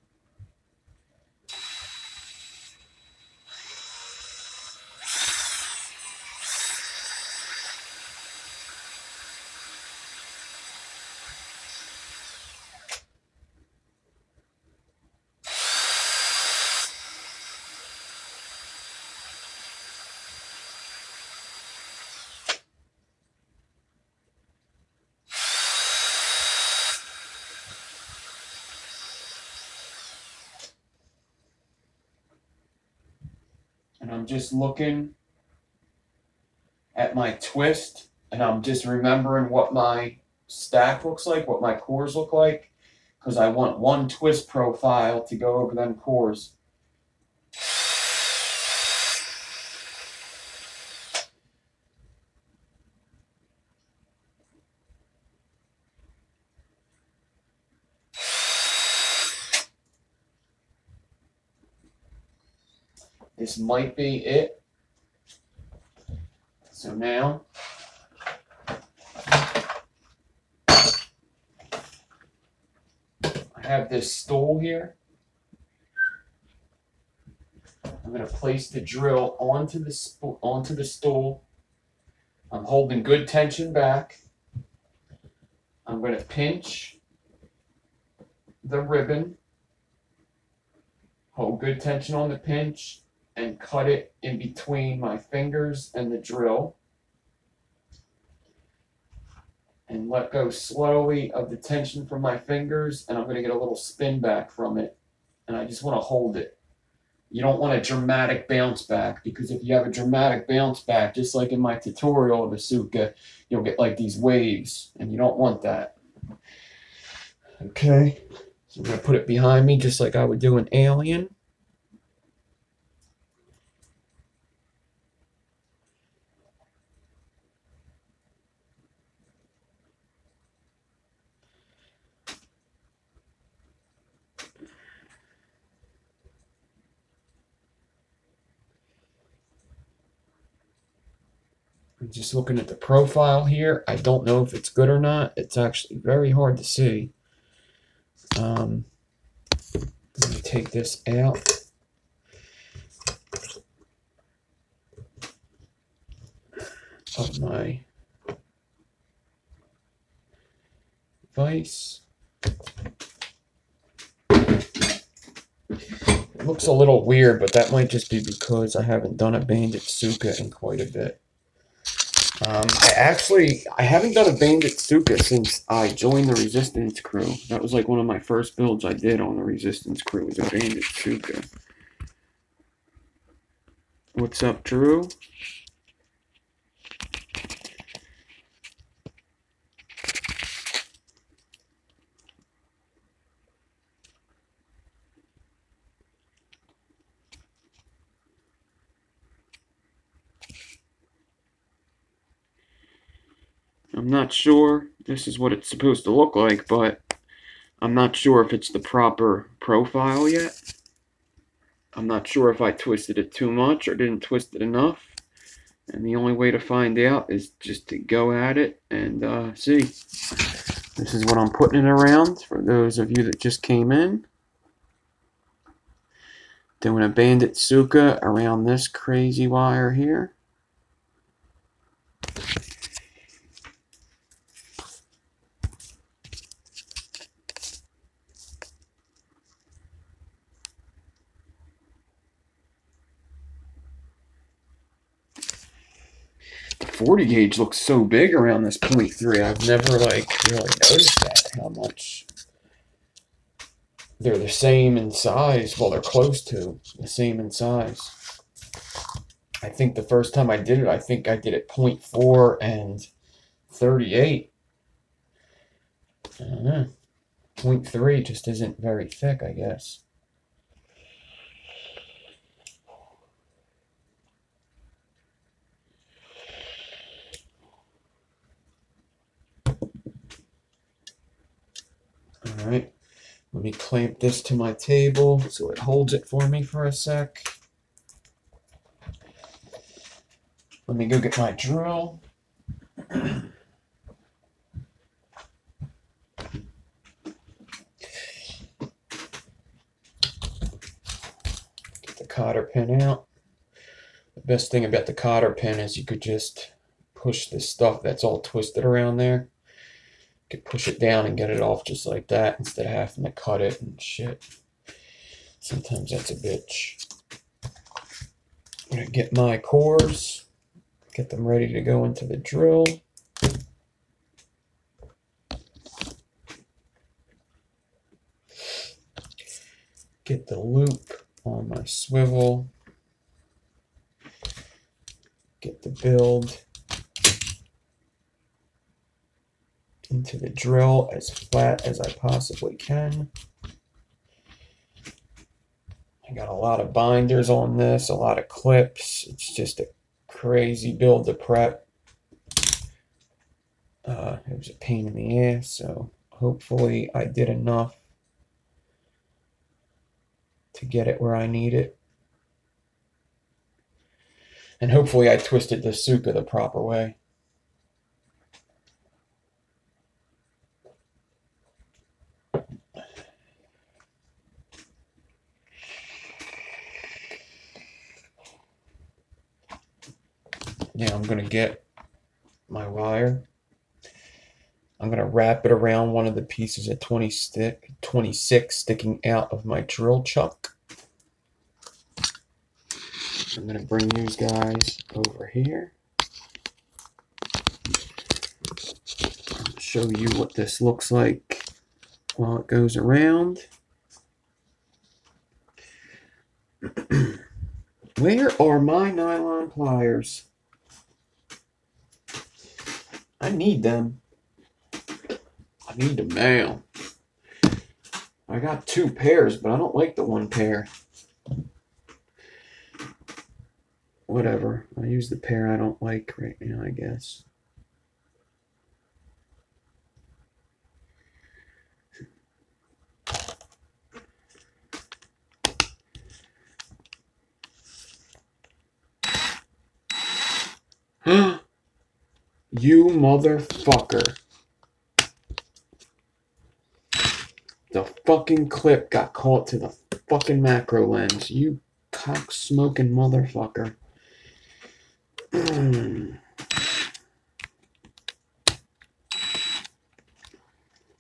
And I'm just looking at my twist, and I'm just remembering what my stack looks like, what my cores look like, because I want one twist profile to go over them cores. This might be it. So now, I have this stool here. I'm going to place the drill onto the stool. I'm holding good tension back. I'm going to pinch the ribbon, hold good tension on the pinch, and cut it in between my fingers and the drill. and let go slowly of the tension from my fingers, and I'm going to get a little spin back from it. And I just want to hold it. You don't want a dramatic bounce back, because if you have a dramatic bounce back, just like in my tutorial of the SUKA, you'll get like these waves, and you don't want that. Okay, so I'm going to put it behind me just like I would do an Alien. I'm just looking at the profile here. I don't know if it's good or not. It's actually very hard to see. Let me take this out. Of my vise. It looks a little weird, but that might just be because I haven't done a banded SUKA in quite a bit. I haven't done a banded SUKA since I joined the Resistance crew. That was like one of my first builds I did on the Resistance crew, was a banded SUKA. What's up, Drew? I'm not sure. This is what it's supposed to look like, but I'm not sure if it's the proper profile yet. I'm not sure if I twisted it too much or didn't twist it enough. And the only way to find out is just to go at it and see. This is what I'm putting it around for those of you that just came in. Doing a banded SUKA around this crazy wire here. The 40 gauge looks so big around this 0.3. I've never like really noticed that, how much they're the same in size. Well, they're close to the same in size. I think the first time I did it, I think I did it 0.4 and 38. I don't know. 0.3 just isn't very thick, I guess. Alright, let me clamp this to my table so it holds it for me for a sec. Let me go get my drill. Get the cotter pin out. The best thing about the cotter pin is you could just push this stuff that's all twisted around there. You could push it down and get it off just like that instead of having to cut it and shit. Sometimes that's a bitch. I'm gonna get my cores, get them ready to go into the drill. Get the loop on my swivel. Get the build into the drill as flat as I possibly can. I got a lot of binders on this, a lot of clips. It's just a crazy build to prep. It was a pain in the ass, so hopefully I did enough to get it where I need it. And hopefully I twisted the SUKA the proper way. Now I'm going to get my wire. I'm going to wrap it around one of the pieces of 26 sticking out of my drill chuck. I'm going to bring these guys over here. show you what this looks like while it goes around. Where are my nylon pliers? I need them. I need them now. I got 2 pairs, but I don't like the 1 pair. Whatever. I'll use the pair I don't like right now, I guess. You motherfucker. The fucking clip got caught to the fucking macro lens. You cock-smoking motherfucker.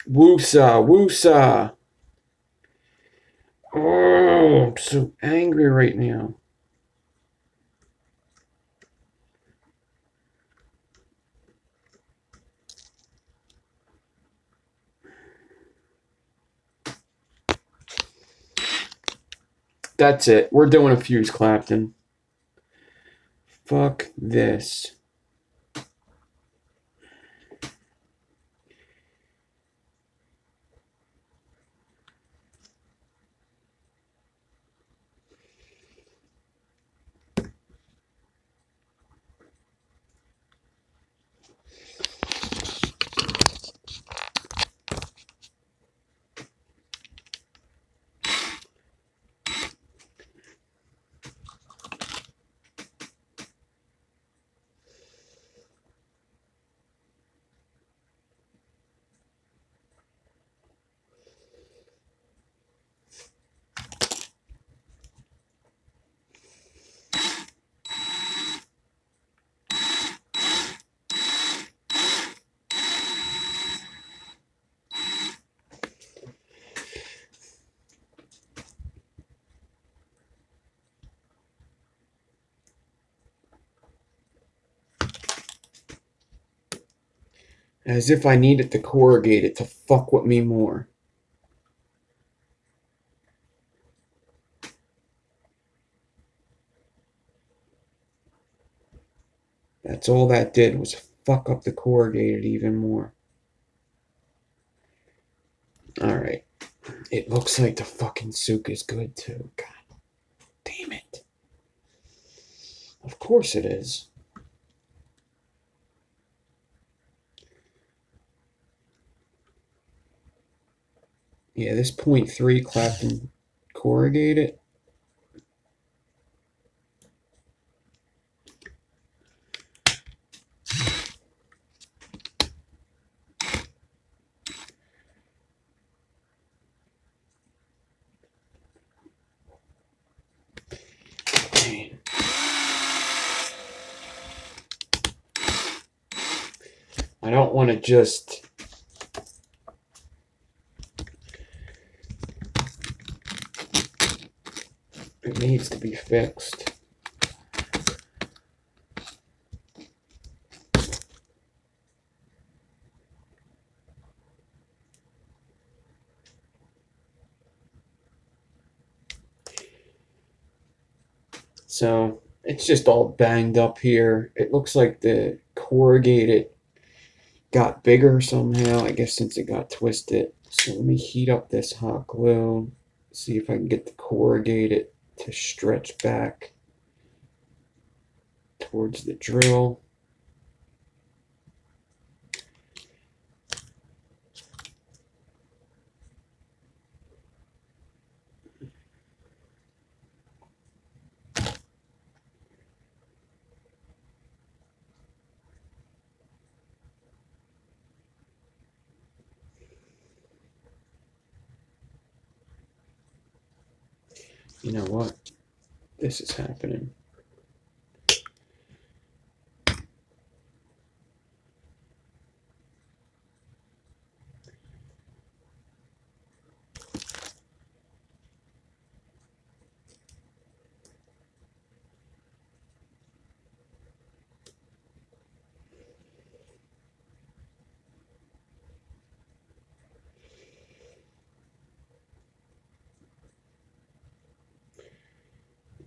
Woosa, woosa. Oh, I'm so angry right now. That's it. We're doing a fuse, Clapton. Fuck this. As if I needed to corrugate it to fuck with me more. That's all that did was fuck up the corrugated even more. Alright. It looks like the fucking SUKA is good too. God damn it. Of course it is. Yeah, this 0.3 Clapton corrugated. I don't want to just it needs to be fixed. So it's just all banged up here. It looks like the corrugated got bigger somehow, I guess, since it got twisted. So let me heat up this hot glue, see if I can get the corrugated to stretch back towards the drill. You know what? This is happening.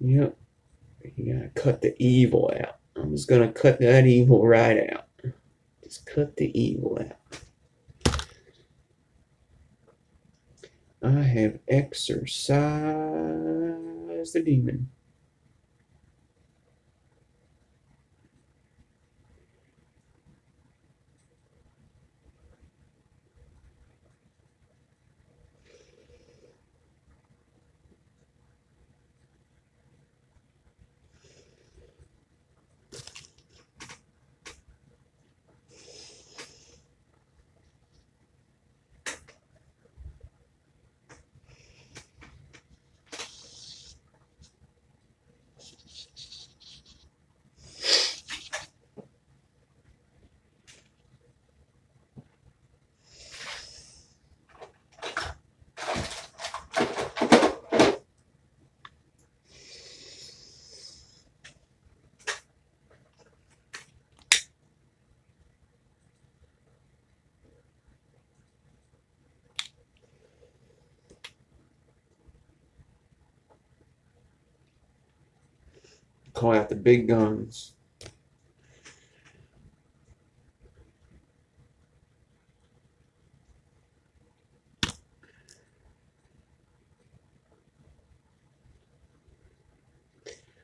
Yep. You gotta cut the evil out. I'm just gonna cut that evil right out. Just cut the evil out. I have exorcised the demon. Call out the big guns.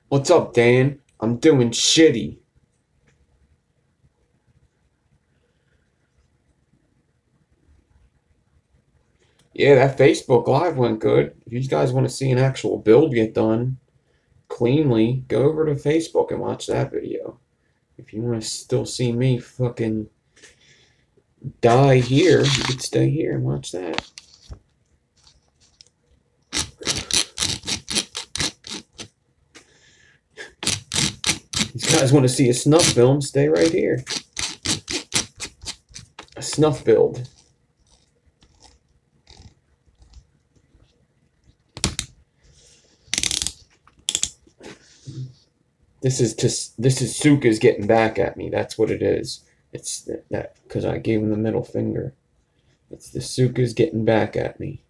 What's up, Dan? I'm doing shitty. Yeah, that Facebook Live went good. If you guys want to see an actual build get done cleanly, go over to Facebook and watch that video. If you want to still see me fucking die here, you can stay here and watch that. These guys want to see a snuff film, stay right here. A snuff build. This is Tsuka's getting back at me. That's what it is. It's that because I gave him the middle finger. It's the Tsuka's getting back at me.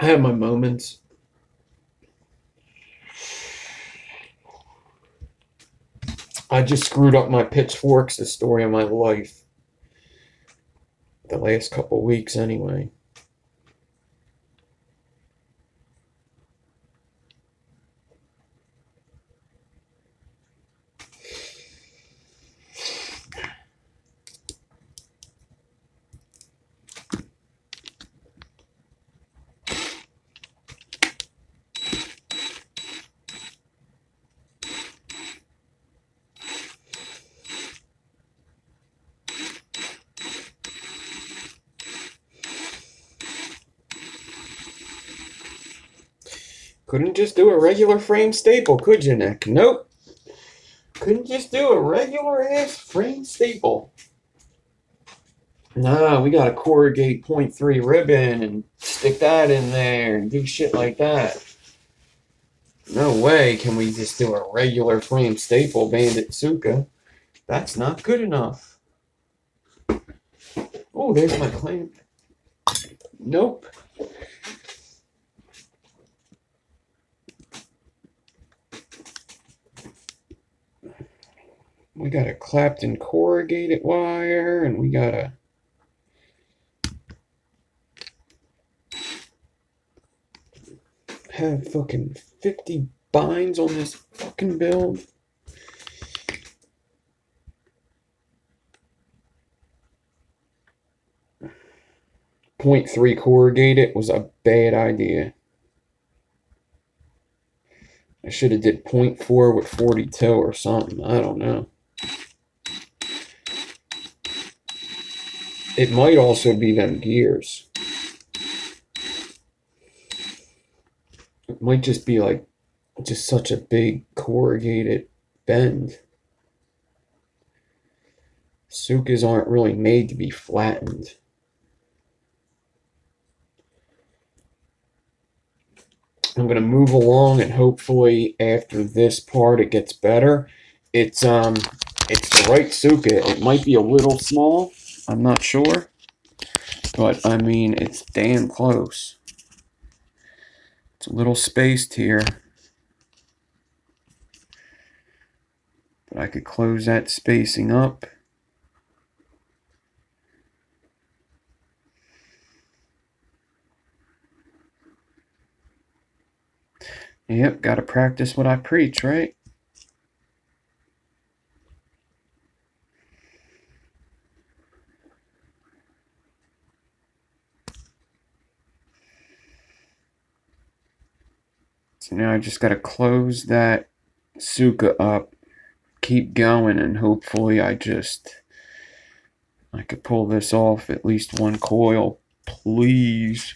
I have my moments. I just screwed up my pitchforks, the story of my life. The last couple weeks, anyway. Couldn't just do a regular frame staple, could you, Nick? Nope. Couldn't just do a regular ass frame staple. Nah, we gotta corrugate 0.3 ribbon and stick that in there and do shit like that. No way can we just do a regular frame staple Bandit Tsuka. That's not good enough. Oh, there's my clamp. Nope. We got a Clapton corrugated wire, and we got a have fucking 50 binds on this fucking build. .3 corrugated was a bad idea. I should have did 0.4 with 42 or something. I don't know. It might also be them gears. It might just be like just such a big corrugated bend. Tsukas aren't really made to be flattened. I'm going to move along, and hopefully after this part it gets better. It's the right Tsuka. It might be a little small, I'm not sure, but I mean it's damn close. It's a little spaced here, but I could close that spacing up. Yep, gotta practice what I preach, right? So now I just gotta close that Tsuka up, keep going, and hopefully I could pull this off at least one coil, please.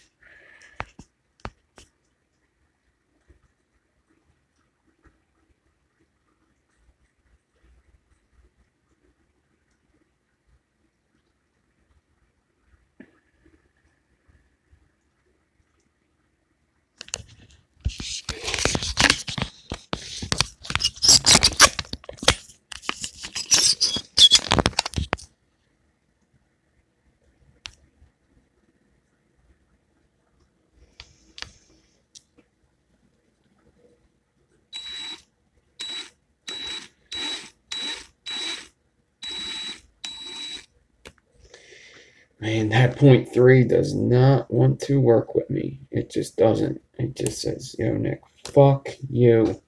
Man, that 0.3 does not want to work with me. It just doesn't. It just says, yo, Nick, fuck you.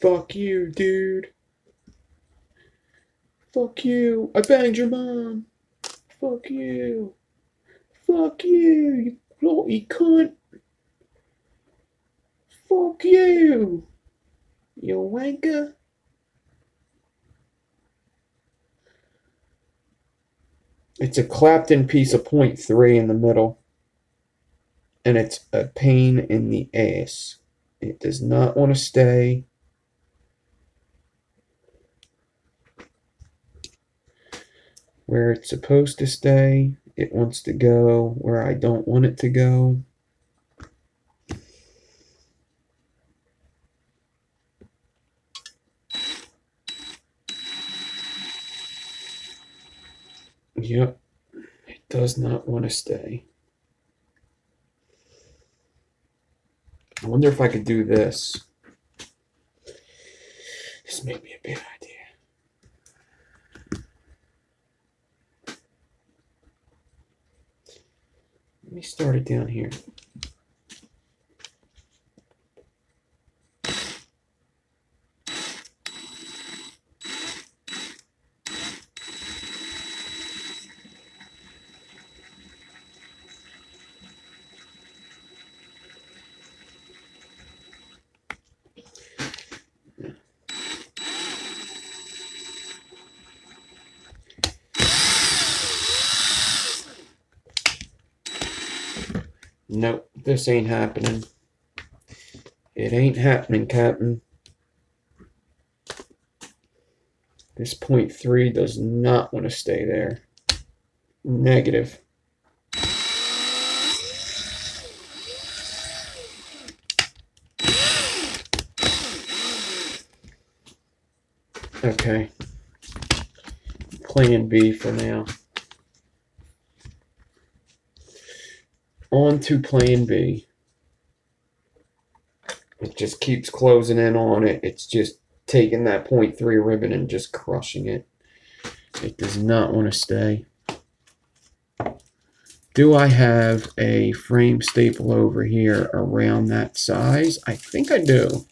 Fuck you, dude. Fuck you. I banged your mom. Fuck you. Fuck you, you bloody cunt. Fuck you. You wanker. It's a clapped-in piece of 0.3 in the middle, and it's a pain in the ass. It does not want to stay. Where it's supposed to stay. It wants to go where I don't want it to go. Yep, it does not want to stay. I wonder if I could do this. This may be a bad idea. Let me start it down here. Nope, this ain't happening. It ain't happening, Captain. This 0.3 does not want to stay there. Negative. Okay. Plan B for now. On to plan B. It just keeps closing in on it. It's just taking that 0.3 ribbon and just crushing it. It does not want to stay. Do I have a frame staple over here around that size? I think I do.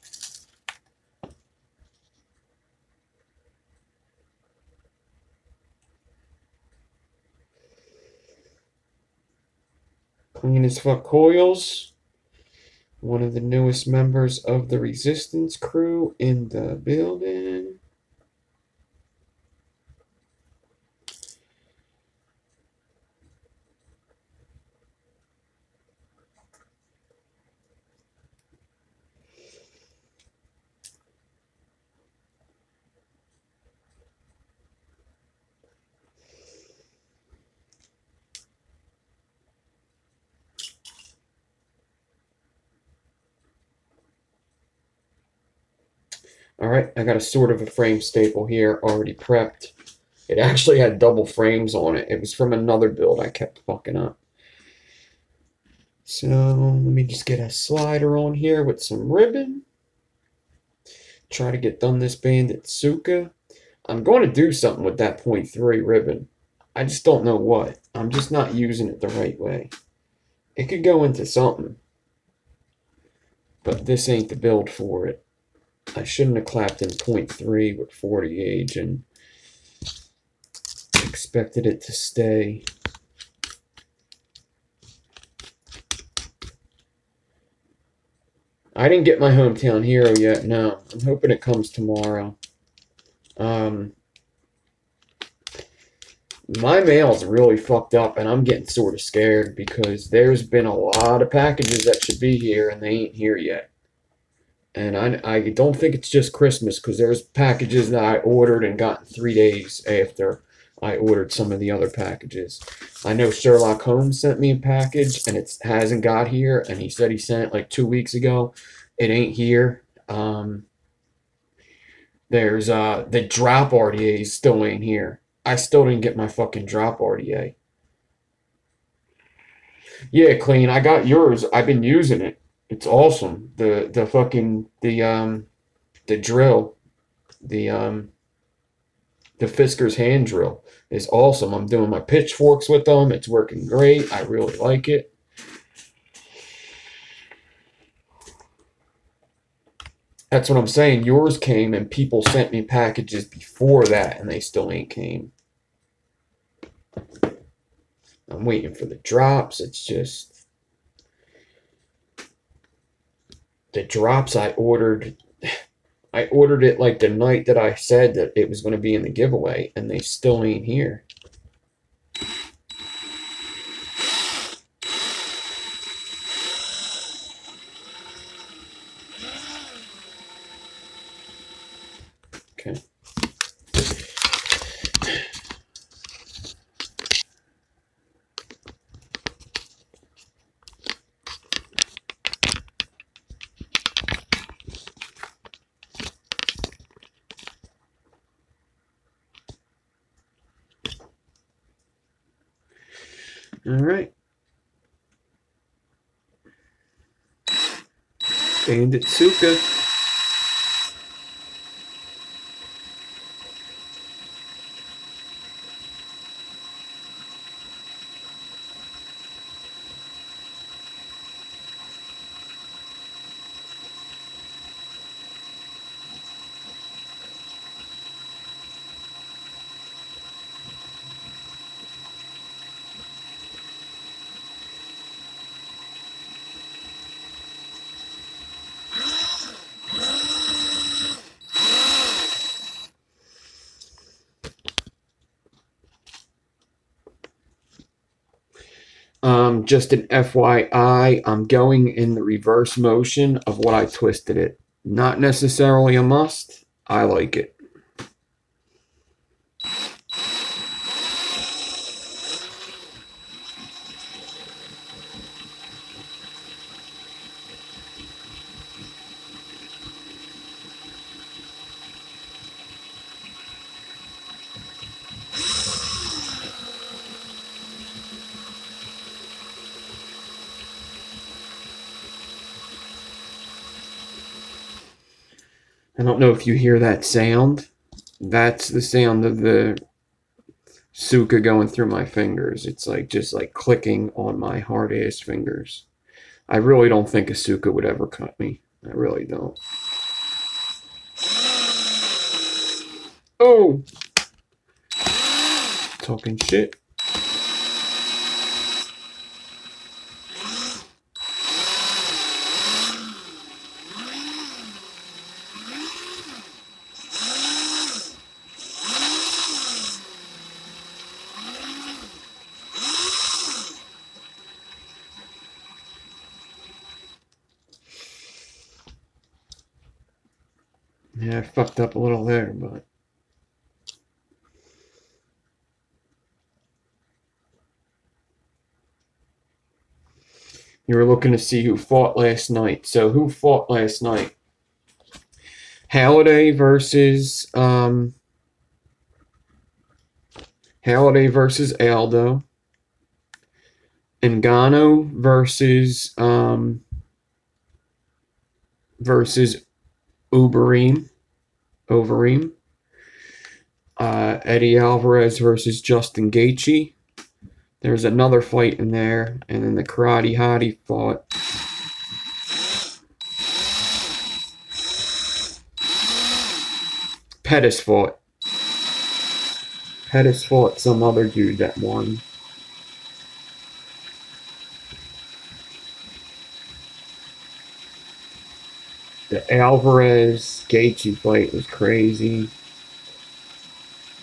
Clean as fuck coils. One of the newest members of the resistance crew in the building. All right, I got a sort of a frame staple here already prepped. It actually had double frames on it. It was from another build I kept fucking up. So let me just get a slider on here with some ribbon. Try to get done this band at Tsuka. I'm going to do something with that 0.3 ribbon. I just don't know what. I'm just not using it the right way. It could go into something. But this ain't the build for it. I shouldn't have clapped in 0.3 with 40 gauge and expected it to stay. I didn't get my hometown hero yet, no. I'm hoping it comes tomorrow. My mail's really fucked up, and I'm getting sort of scared because there's been a lot of packages that should be here, and they ain't here yet. And I don't think it's just Christmas, because there's packages that I ordered and got in 3 days after I ordered some of the other packages. I know Sherlock Holmes sent me a package, and it hasn't got here, and he said he sent it like 2 weeks ago. It ain't here. There's the drop RDAs still ain't here. I still didn't get my fucking drop RDA. Yeah, Clean, I got yours. I've been using it. It's awesome. The drill, the Fisker's hand drill is awesome. I'm doing my pitchforks with them. It's working great. I really like it. That's what I'm saying. Yours came and people sent me packages before that and they still ain't came. I'm waiting for the drops. It's just the drops I ordered it like the night that I said that it was going to be in the giveaway, and they still ain't here. Okay. All right. Bandit Tsuka. Just an FYI, I'm going in the reverse motion of what I twisted it. Not necessarily a must. I like it. I don't know if you hear that sound. That's the sound of the SUKA going through my fingers. It's like just like clicking on my hard ass fingers. I really don't think a SUKA would ever cut me. I really don't. Oh! Talking shit. Yeah, I fucked up a little there, but you were looking to see who fought last night. So who fought last night? Halliday versus Aldo. Ngannou versus Overeem. Eddie Alvarez versus Justin Gaethje. There's another fight in there, and then the Karate Hottie fought Pettis fought some other dude that won. The Alvarez Gaethje fight was crazy.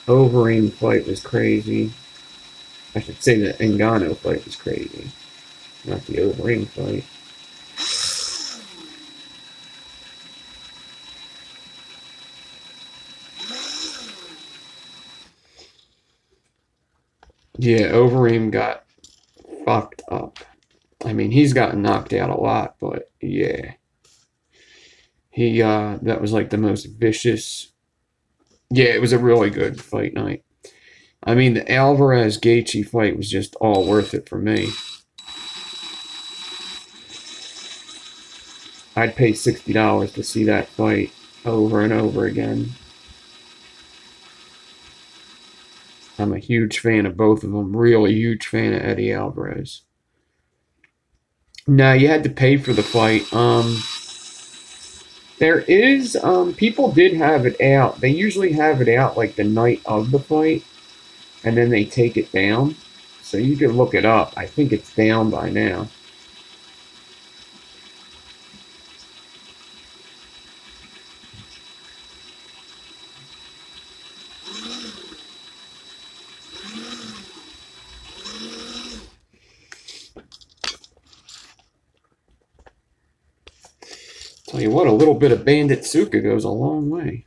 Overeem fight was crazy. I should say the Ngannou fight was crazy, not the Overeem fight. Yeah, Overeem got fucked up. I mean, he's gotten knocked out a lot, but yeah. He, that was like the most vicious. Yeah, it was a really good fight night. I mean, the Alvarez Gaethje fight was just all worth it for me. I'd pay $60 to see that fight over and over again. I'm a huge fan of both of them. Really huge fan of Eddie Alvarez. Now, you had to pay for the fight. There is, people did have it out. They usually have it out like the night of the fight, and then they take it down. So you can look it up. I think it's down by now. Tell you what, a little bit of Bandit Tsuka goes a long way.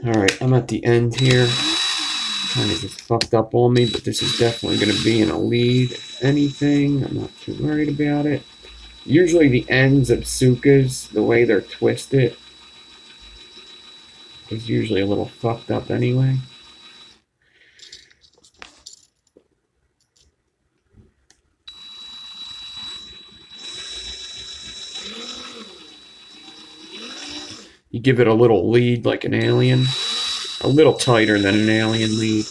Alright, I'm at the end here. Kind of just fucked up on me, but this is definitely going to be in a lead. If anything, I'm not too worried about it. Usually the ends of Tsukas, the way they're twisted, is usually a little fucked up anyway. You give it a little lead like an alien. A little tighter than an alien lead.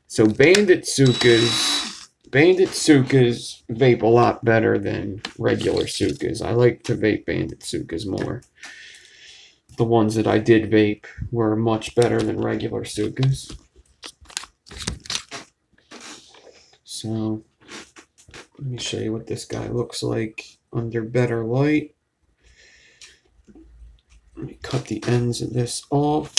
So Bandit Tsukas vape a lot better than regular Tsukas. I like to vape Bandit Tsukas more. The ones that I did vape were much better than regular Tsukas. So let me show you what this guy looks like under better light. Let me cut the ends of this off.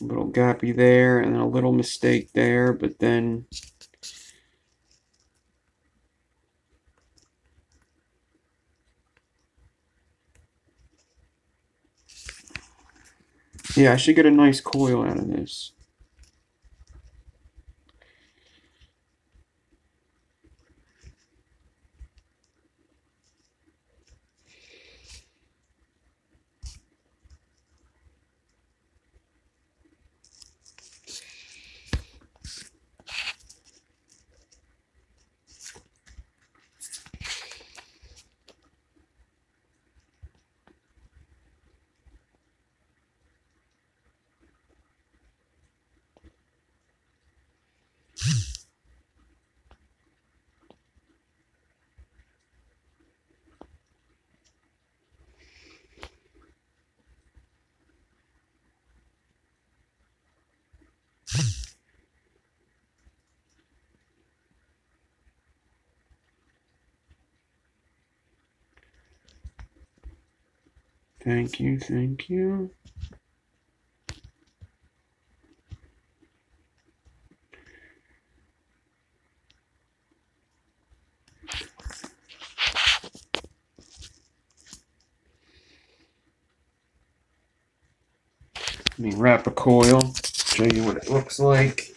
A little gappy there, and then a little mistake there, but then yeah, I should get a nice coil out of this. Thank you, thank you. Let me wrap a coil, show you what it looks like.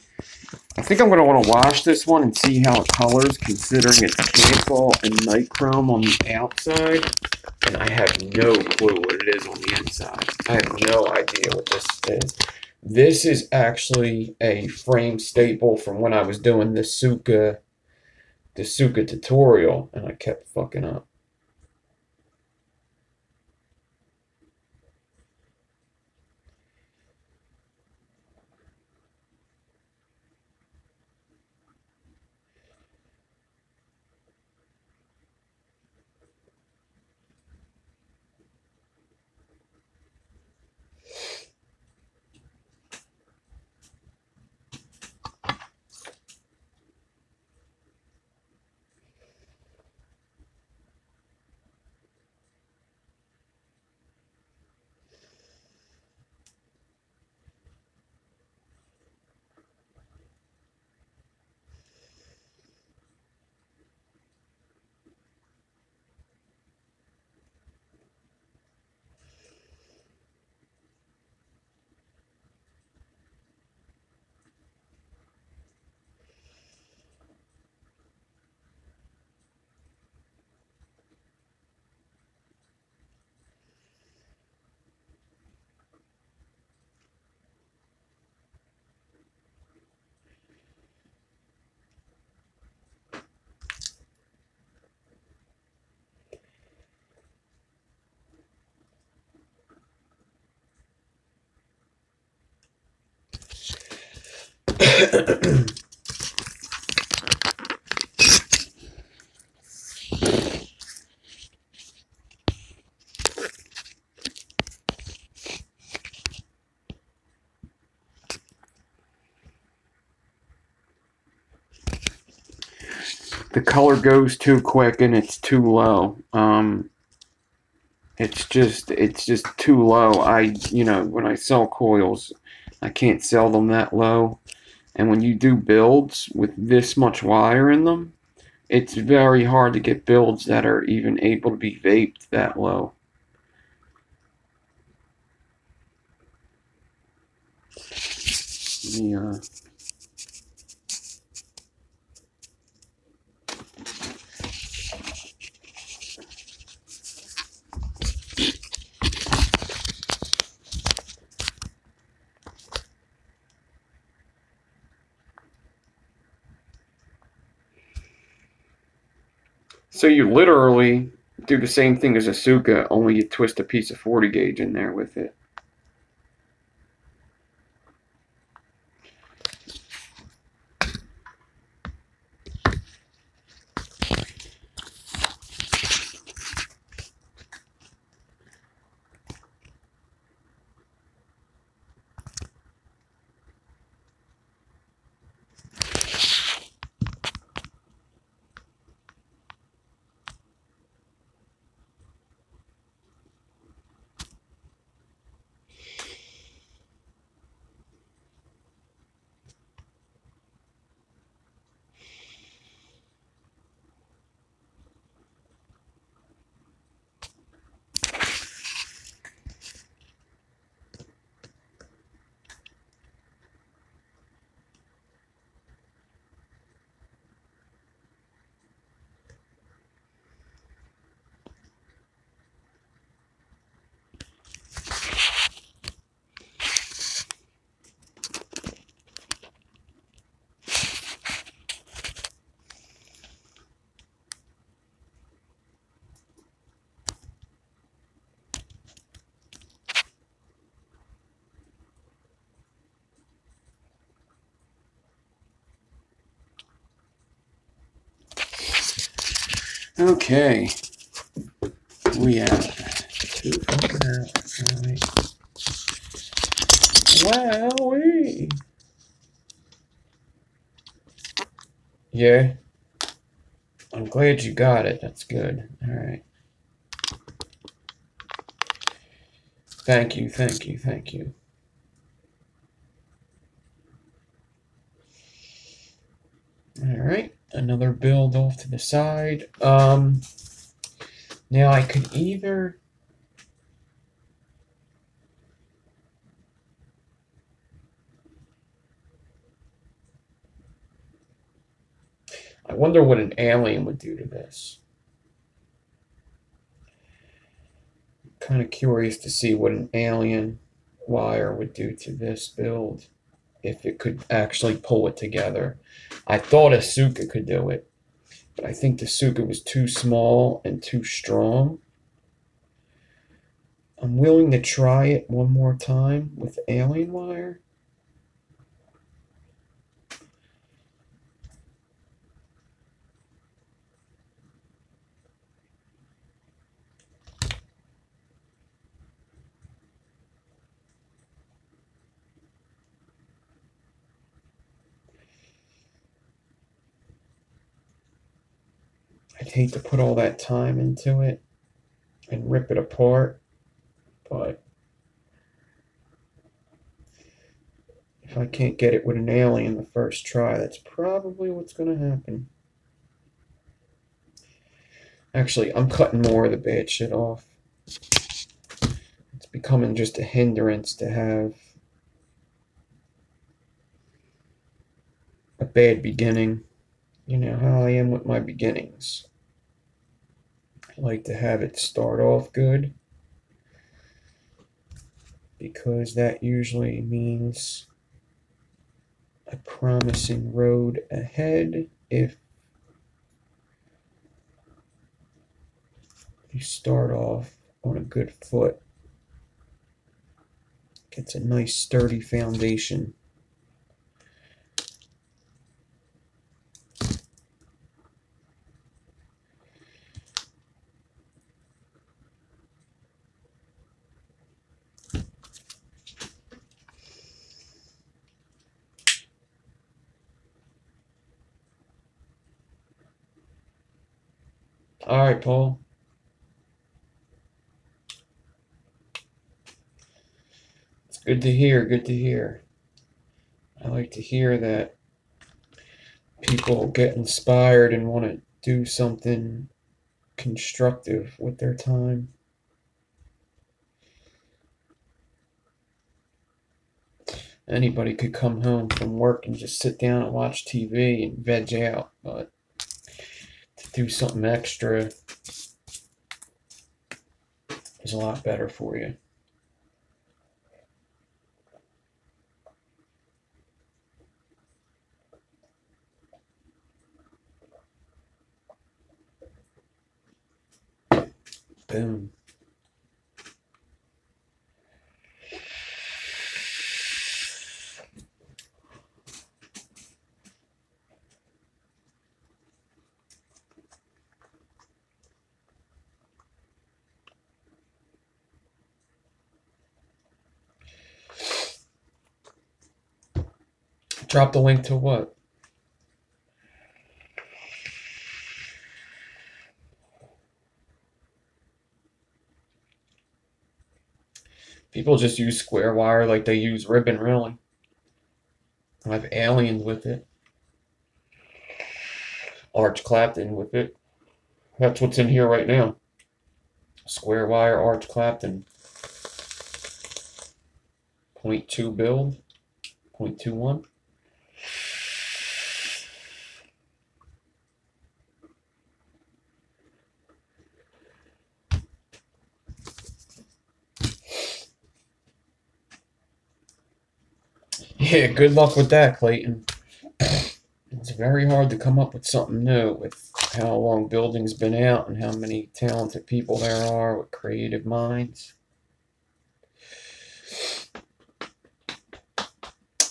I think I'm going to want to wash this one and see how it colors, considering it's cancel and nichrome on the outside. And I have no clue what it is on the inside. I have no idea what this is. This is actually a frame staple from when I was doing the SUKA tutorial, and I kept fucking up. The color goes too quick and it's too low. It's just too low. When I sell coils, I can't sell them that low. And when you do builds with this much wire in them, it's very hard to get builds that are even able to be vaped that low. Let me, So you literally do the same thing as a SUKA, only you twist a piece of 40 gauge in there with it. Okay. We have 2 fucking hours. Right. Wowee. Yeah. I'm glad you got it. That's good. Alright. Thank you, thank you, thank you. All right, another build off to the side. Now I could either I wonder what an alien would do to this. Kind of curious to see what an alien wire would do to this build, if it could actually pull it together. I thought a SUKA could do it, but I think the SUKA was too small and too strong. I'm willing to try it one more time with alien wire. I'd hate to put all that time into it and rip it apart, but if I can't get it with an alien the first try, that's probably what's going to happen. Actually, I'm cutting more of the bad shit off. It's becoming just a hindrance to have a bad beginning. You know how I am with my beginnings. I like to have it start off good, because that usually means a promising road ahead if you start off on a good foot. Gets a nice sturdy foundation. All right, Paul. It's good to hear, good to hear. I like to hear that people get inspired and want to do something constructive with their time. Anybody could come home from work and just sit down and watch TV and veg out, but to do something extra is a lot better for you. Boom. Drop the link to what? People just use square wire like they use ribbon, really. I have aliens with it. Arch Clapton with it. That's what's in here right now. Square wire Arch Clapton. 0.2 build. 0.21. Yeah, good luck with that, Clayton. It's very hard to come up with something new with how long building's been out and how many talented people there are with creative minds.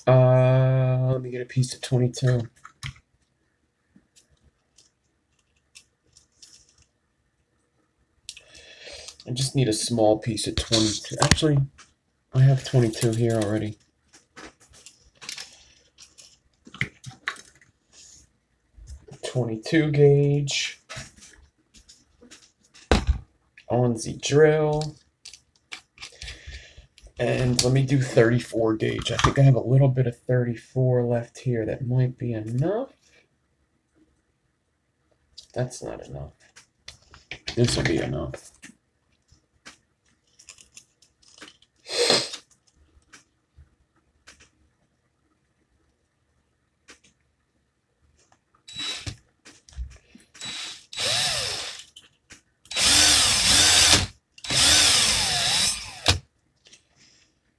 Let me get a piece of 22. I just need a small piece of 22. Actually, I have 22 here already. .22 gauge on the drill. And let me do 34 gauge. I think I have a little bit of 34 left here. That might be enough. That's not enough. This will be enough.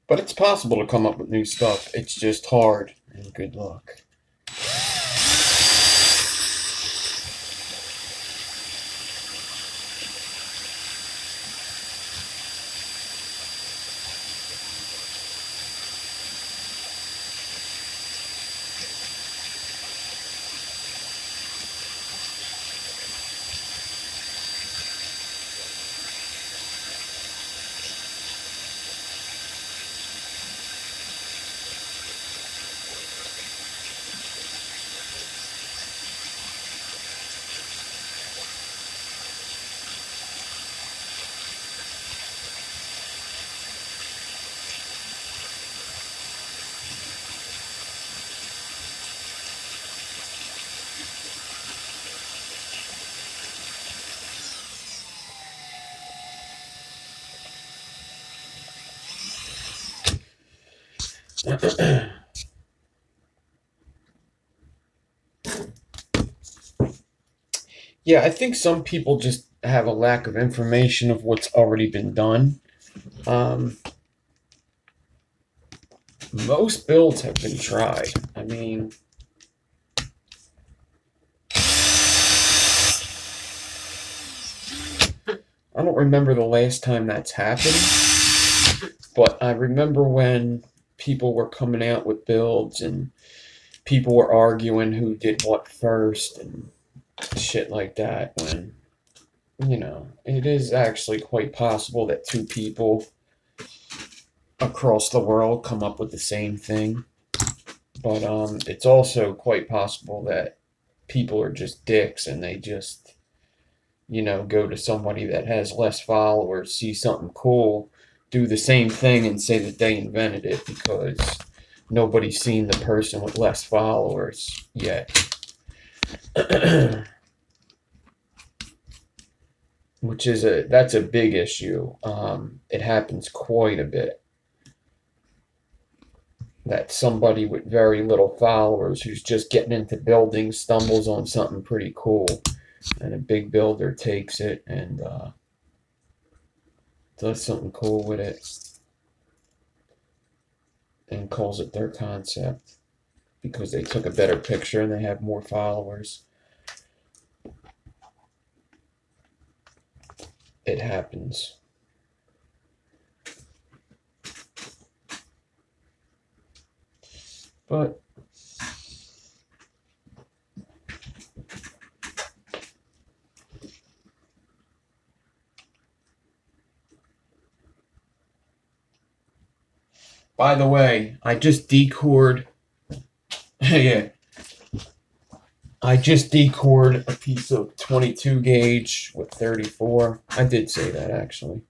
But it's possible to come up with new stuff. It's just hard. And good luck. Yeah, I think some people just have a lack of information of what's already been done. Most builds have been tried. I mean, I don't remember the last time that's happened, but I remember when people were coming out with builds and people were arguing who did what first and shit like that, when, you know, it is actually quite possible that two people across the world come up with the same thing. But it's also quite possible that people are just dicks and they just, you know, go to somebody that has less followers, see something cool, do the same thing and say that they invented it because nobody's seen the person with less followers yet. Which is that's a big issue. It happens quite a bit. That somebody with very little followers who's just getting into building stumbles on something pretty cool, and a big builder takes it and does something cool with it and calls it their concept because they took a better picture and they have more followers. It happens. But by the way, I just decored. Yeah, I just decored a piece of 22 gauge with 34. I did say that actually.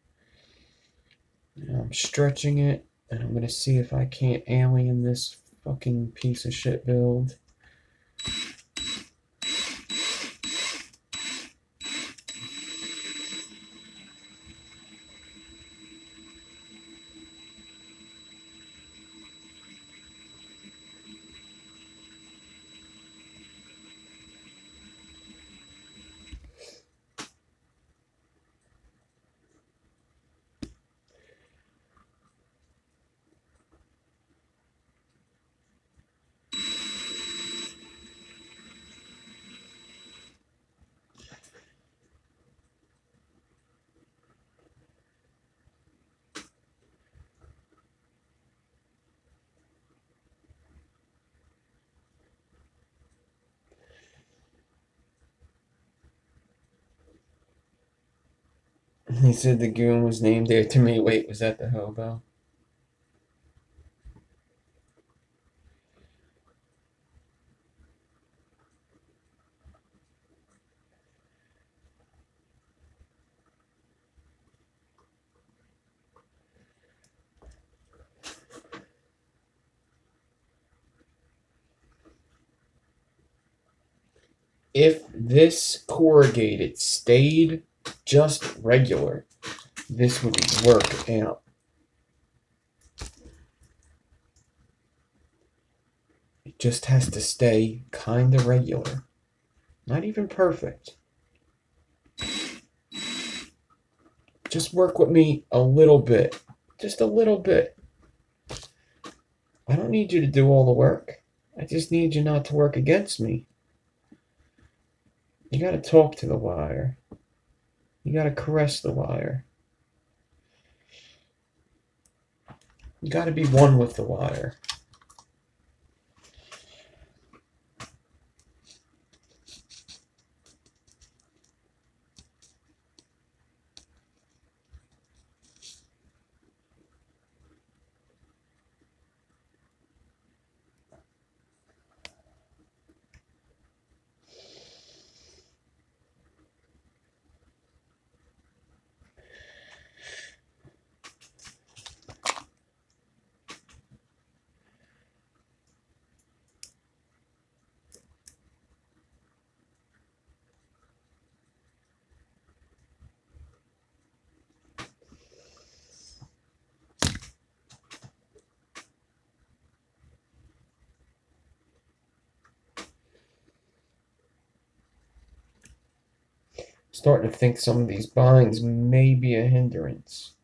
I'm stretching it, and I'm gonna see if I can't alien this fucking piece of shit build. He said the goon was named after me. Wait, was that the hobo? if this corrugated stayed just regular, this would work out. It just has to stay kind of regular. Not even perfect. Just work with me a little bit. Just a little bit. I don't need you to do all the work. I just need you not to work against me. You gotta talk to the wire. You gotta caress the wire. You gotta be one with the wire. Starting to think some of these binds may be a hindrance.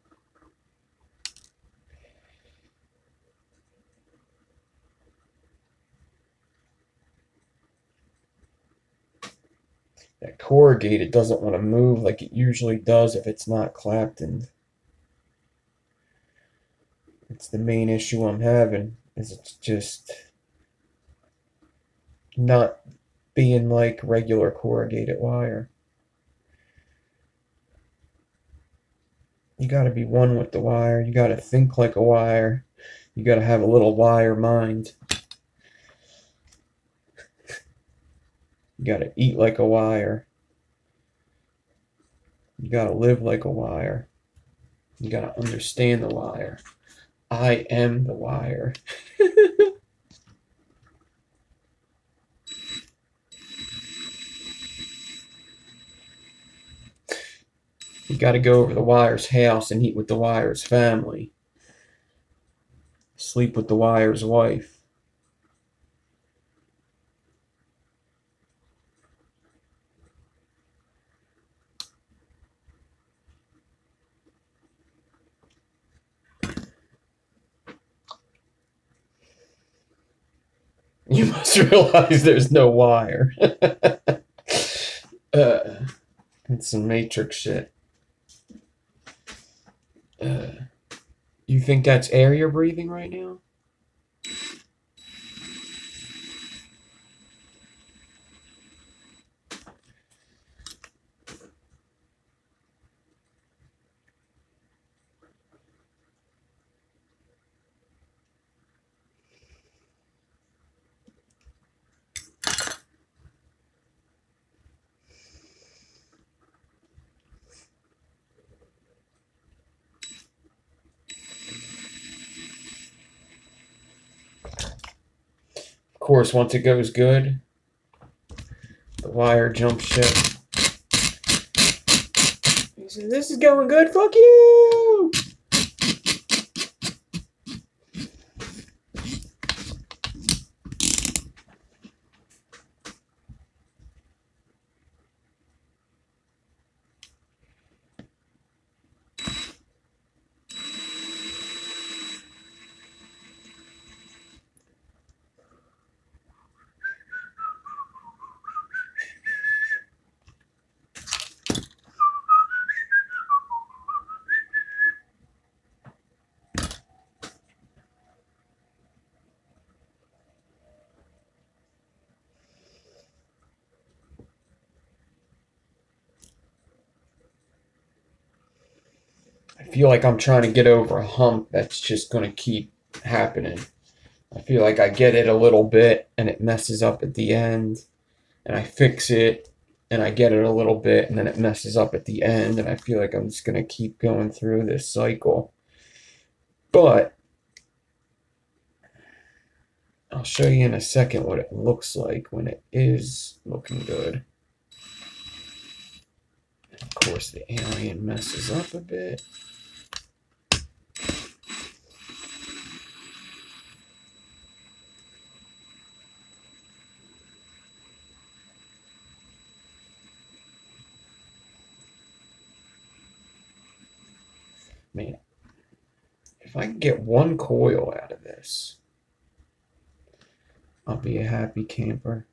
That corrugated doesn't want to move like it usually does if it's not clapped in. It's the main issue I'm having, is it's just not being like regular corrugated wire. You gotta be one with the wire. You gotta think like a wire. You gotta have a little wire mind. You gotta eat like a wire. You gotta live like a wire. You gotta understand the wire. I am the wire. You gotta go over the wire's house and eat with the wire's family. Sleep with the wire's wife. You must realize there's no wire. It's some Matrix shit. You think that's air you're breathing right now? Of course, once it goes good, the wire jumps ship. He says, "This is going good, fuck you!" I feel like I'm trying to get over a hump that's just going to keep happening. I feel like I get it a little bit and it messes up at the end, and I fix it and I get it a little bit and then it messes up at the end, and I feel like I'm just going to keep going through this cycle. But I'll show you in a second what it looks like when it is looking good. Of course, the alien messes up a bit. Man, if I can get one coil out of this, I'll be a happy camper.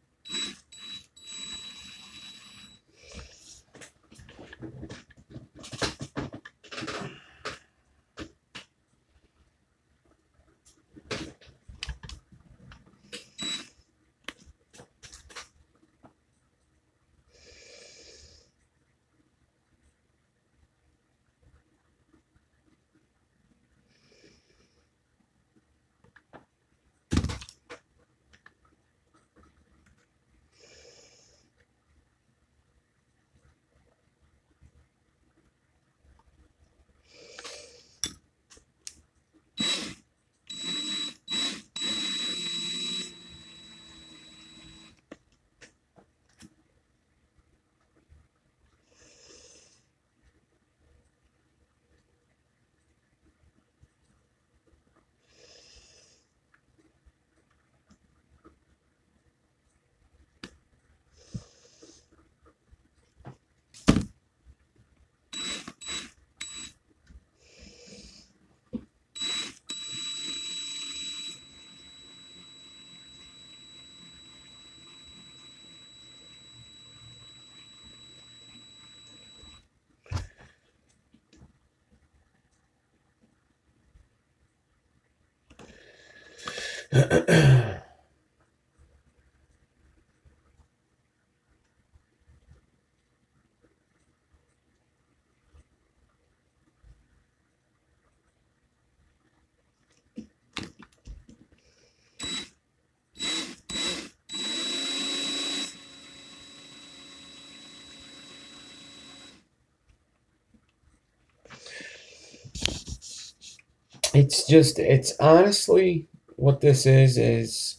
It's honestly, what this is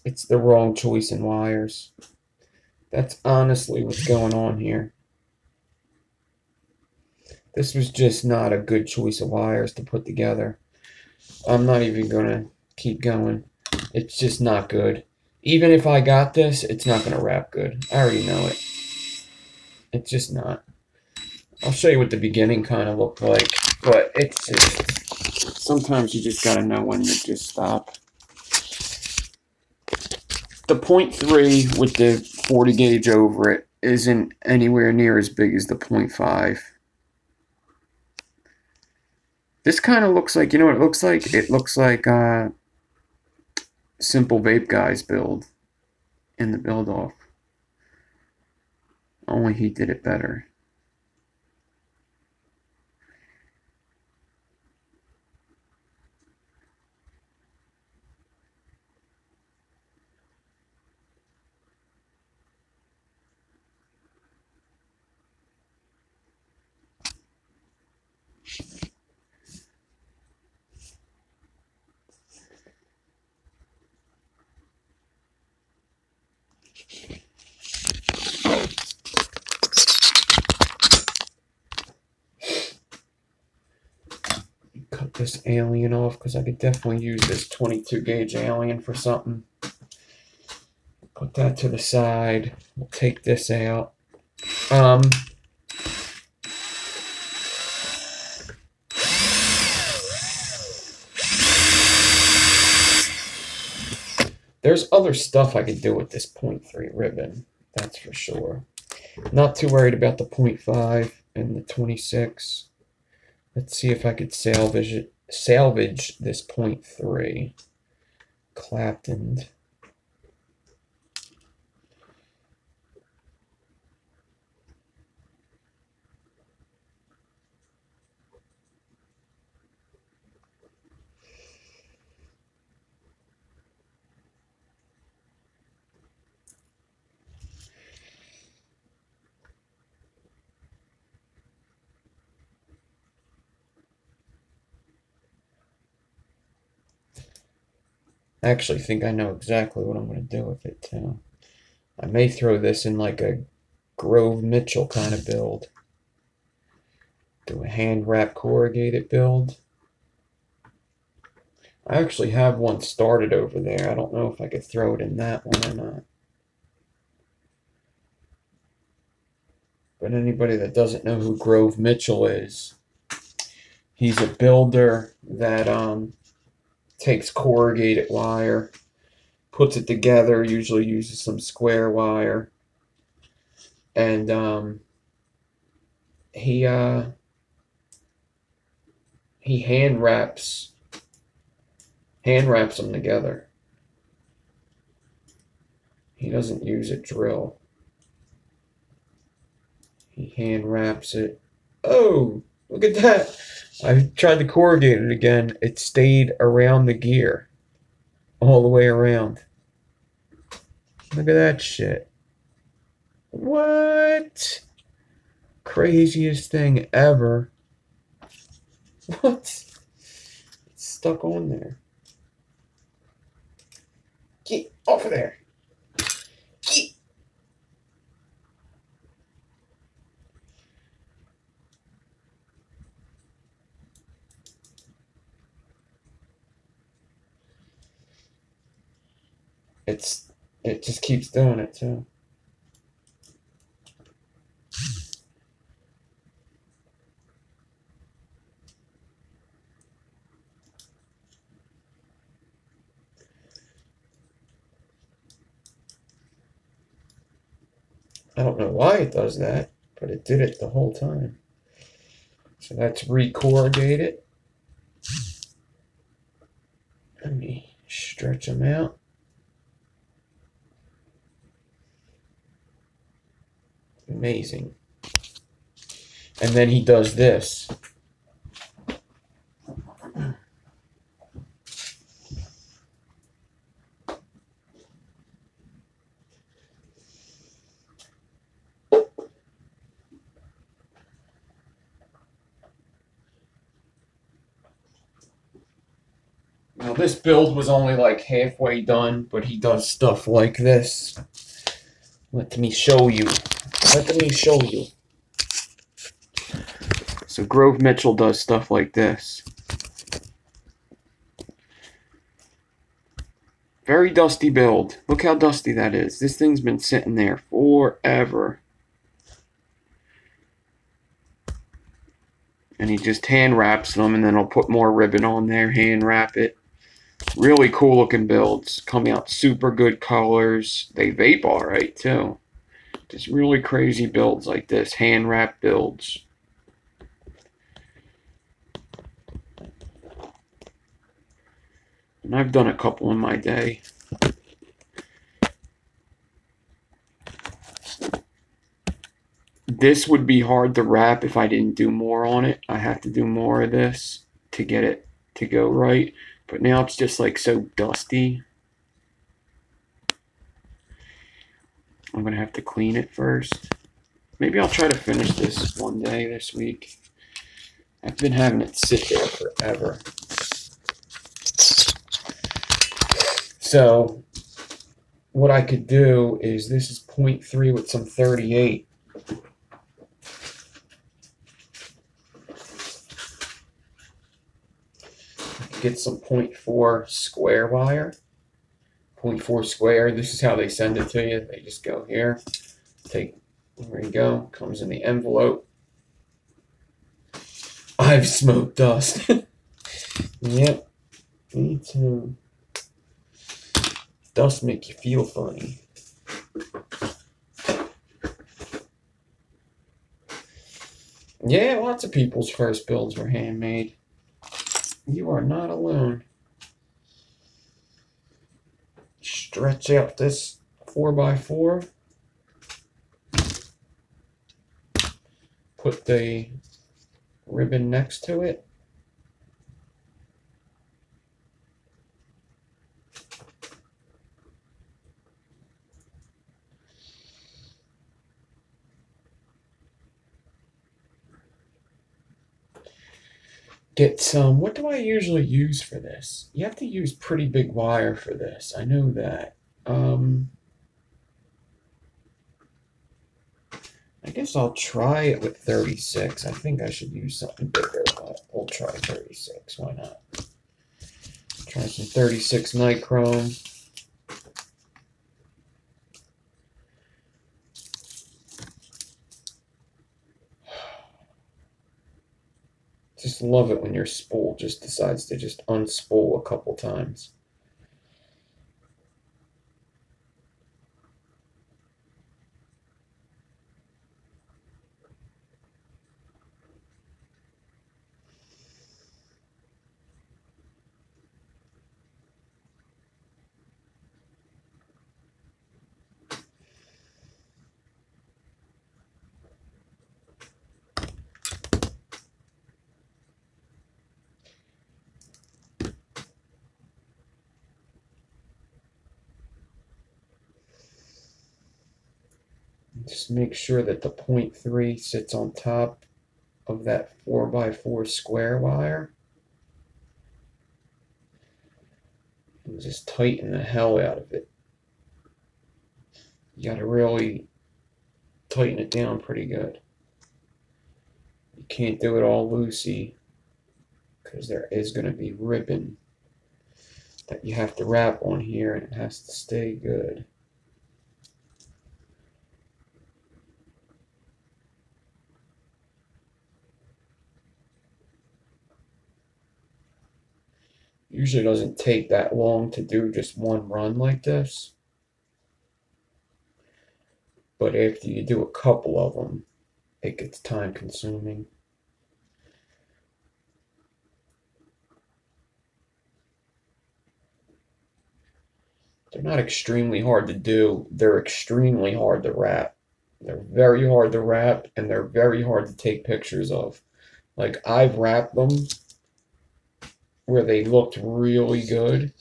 it's the wrong choice in wires. That's honestly what's going on here. This was just not a good choice of wires to put together. I'm not even gonna keep going. It's just not good. Even if I got this, it's not gonna wrap good. I already know it. It's just not. I'll show you what the beginning kind of looked like, but it's just, sometimes you just gotta know when to just stop. The 0.3 with the 40 gauge over it isn't anywhere near as big as the 0.5. This kind of looks like, you know what it looks like? It looks like Simple Vape Guy's build in the build off. Only he did it better. Cut this alien off because I could definitely use this 22 gauge alien for something. Put that to the side. We'll take this out. There's other stuff I could do with this 0.3 ribbon, that's for sure. Not too worried about the 0.5 and the 26. Let's see if I could salvage this 0.3. Clapton. I actually think I know exactly what I'm going to do with it too. I may throw this in like a Grove Mitchell kind of build. Do a hand wrap corrugated build. I actually have one started over there. I don't know if I could throw it in that one or not. But anybody that doesn't know who Grove Mitchell is, he's a builder that takes corrugated wire, puts it together, usually uses some square wire, and he hand wraps them together. He doesn't use a drill. He hand wraps it. Oh, look at that. I tried to corrugate it again. It stayed around the gear. All the way around. Look at that shit. What? Craziest thing ever. What? It's stuck on there. Get off of there. Get. It just keeps doing it too. I don't know why it does that, but it did it the whole time. So that's recorrugated. Let me stretch them out. Amazing. And then he does this. Now this build was only like halfway done, but he does stuff like this. Let me show you. Let me show you. So Grove Mitchell does stuff like this. Very dusty build. Look how dusty that is. This thing's been sitting there forever. And he just hand wraps them, and then he'll put more ribbon on there, hand wrap it. Really cool looking builds. Come out super good colors. They vape alright too. Just really crazy builds like this. Hand wrap builds. And I've done a couple in my day. This would be hard to wrap if I didn't do more on it. I have to do more of this to get it to go right. But now it's just like so dusty. I'm going to have to clean it first. Maybe I'll try to finish this one day this week. I've been having it sit there forever. So what I could do is, this is 0.3 with some 38. Get some 0.4 square wire. 0.4 square. This is how they send it to you. They just go here. There you go. Comes in the envelope. I've smoked dust. Yep. Me too. Dust make you feel funny. Yeah, lots of people's first builds were handmade. You are not alone. Stretch out this 4x4. Put the ribbon next to it. get some. What do I usually use for this? You have to use pretty big wire for this. I know that. I guess I'll try it with 36. I think I should use something bigger, but we'll try 36. Why not? Try some 36 nichrome. Just love it when your spool just decides to just unspool a couple times. Just make sure that the 0.3 sits on top of that 4x4 square wire. And just tighten the hell out of it. You gotta really tighten it down pretty good. You can't do it all loosey, because there is gonna be ribbon that you have to wrap on here, and it has to stay good. Usually doesn't take that long to do just one run like this. But after you do a couple of them, it gets time consuming. They're not extremely hard to do. They're extremely hard to wrap. They're very hard to wrap, and they're very hard to take pictures of. Like, I've wrapped them where they looked really good,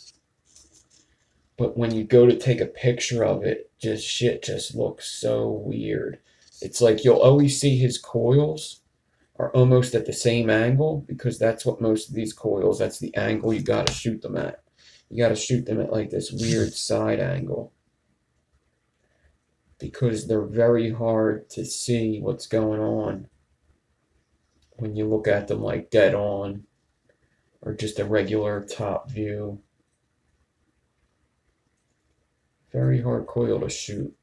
but when you go to take a picture of it, shit just looks so weird. It's like you'll always see his coils are almost at the same angle, because that's what most of these coils, that's the angle you gotta shoot them at. You gotta shoot them at like this weird side angle, because they're very hard to see what's going on when you look at them like dead on, or just a regular top view. Very hard coil to shoot.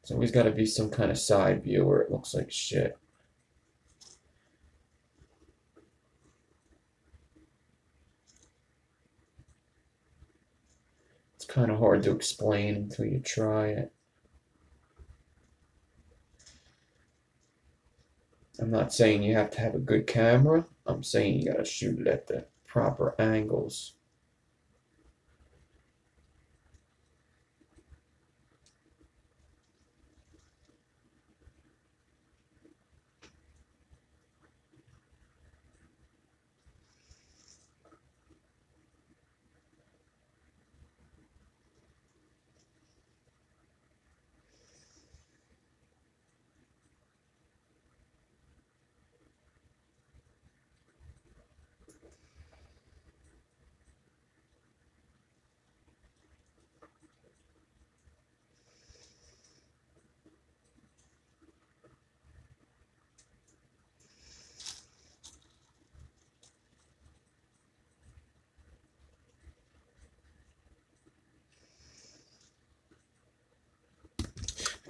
It's always got to be some kind of side view where it looks like shit. It's kind of hard to explain until you try it. I'm not saying you have to have a good camera. I'm saying you got to shoot it at the proper angles.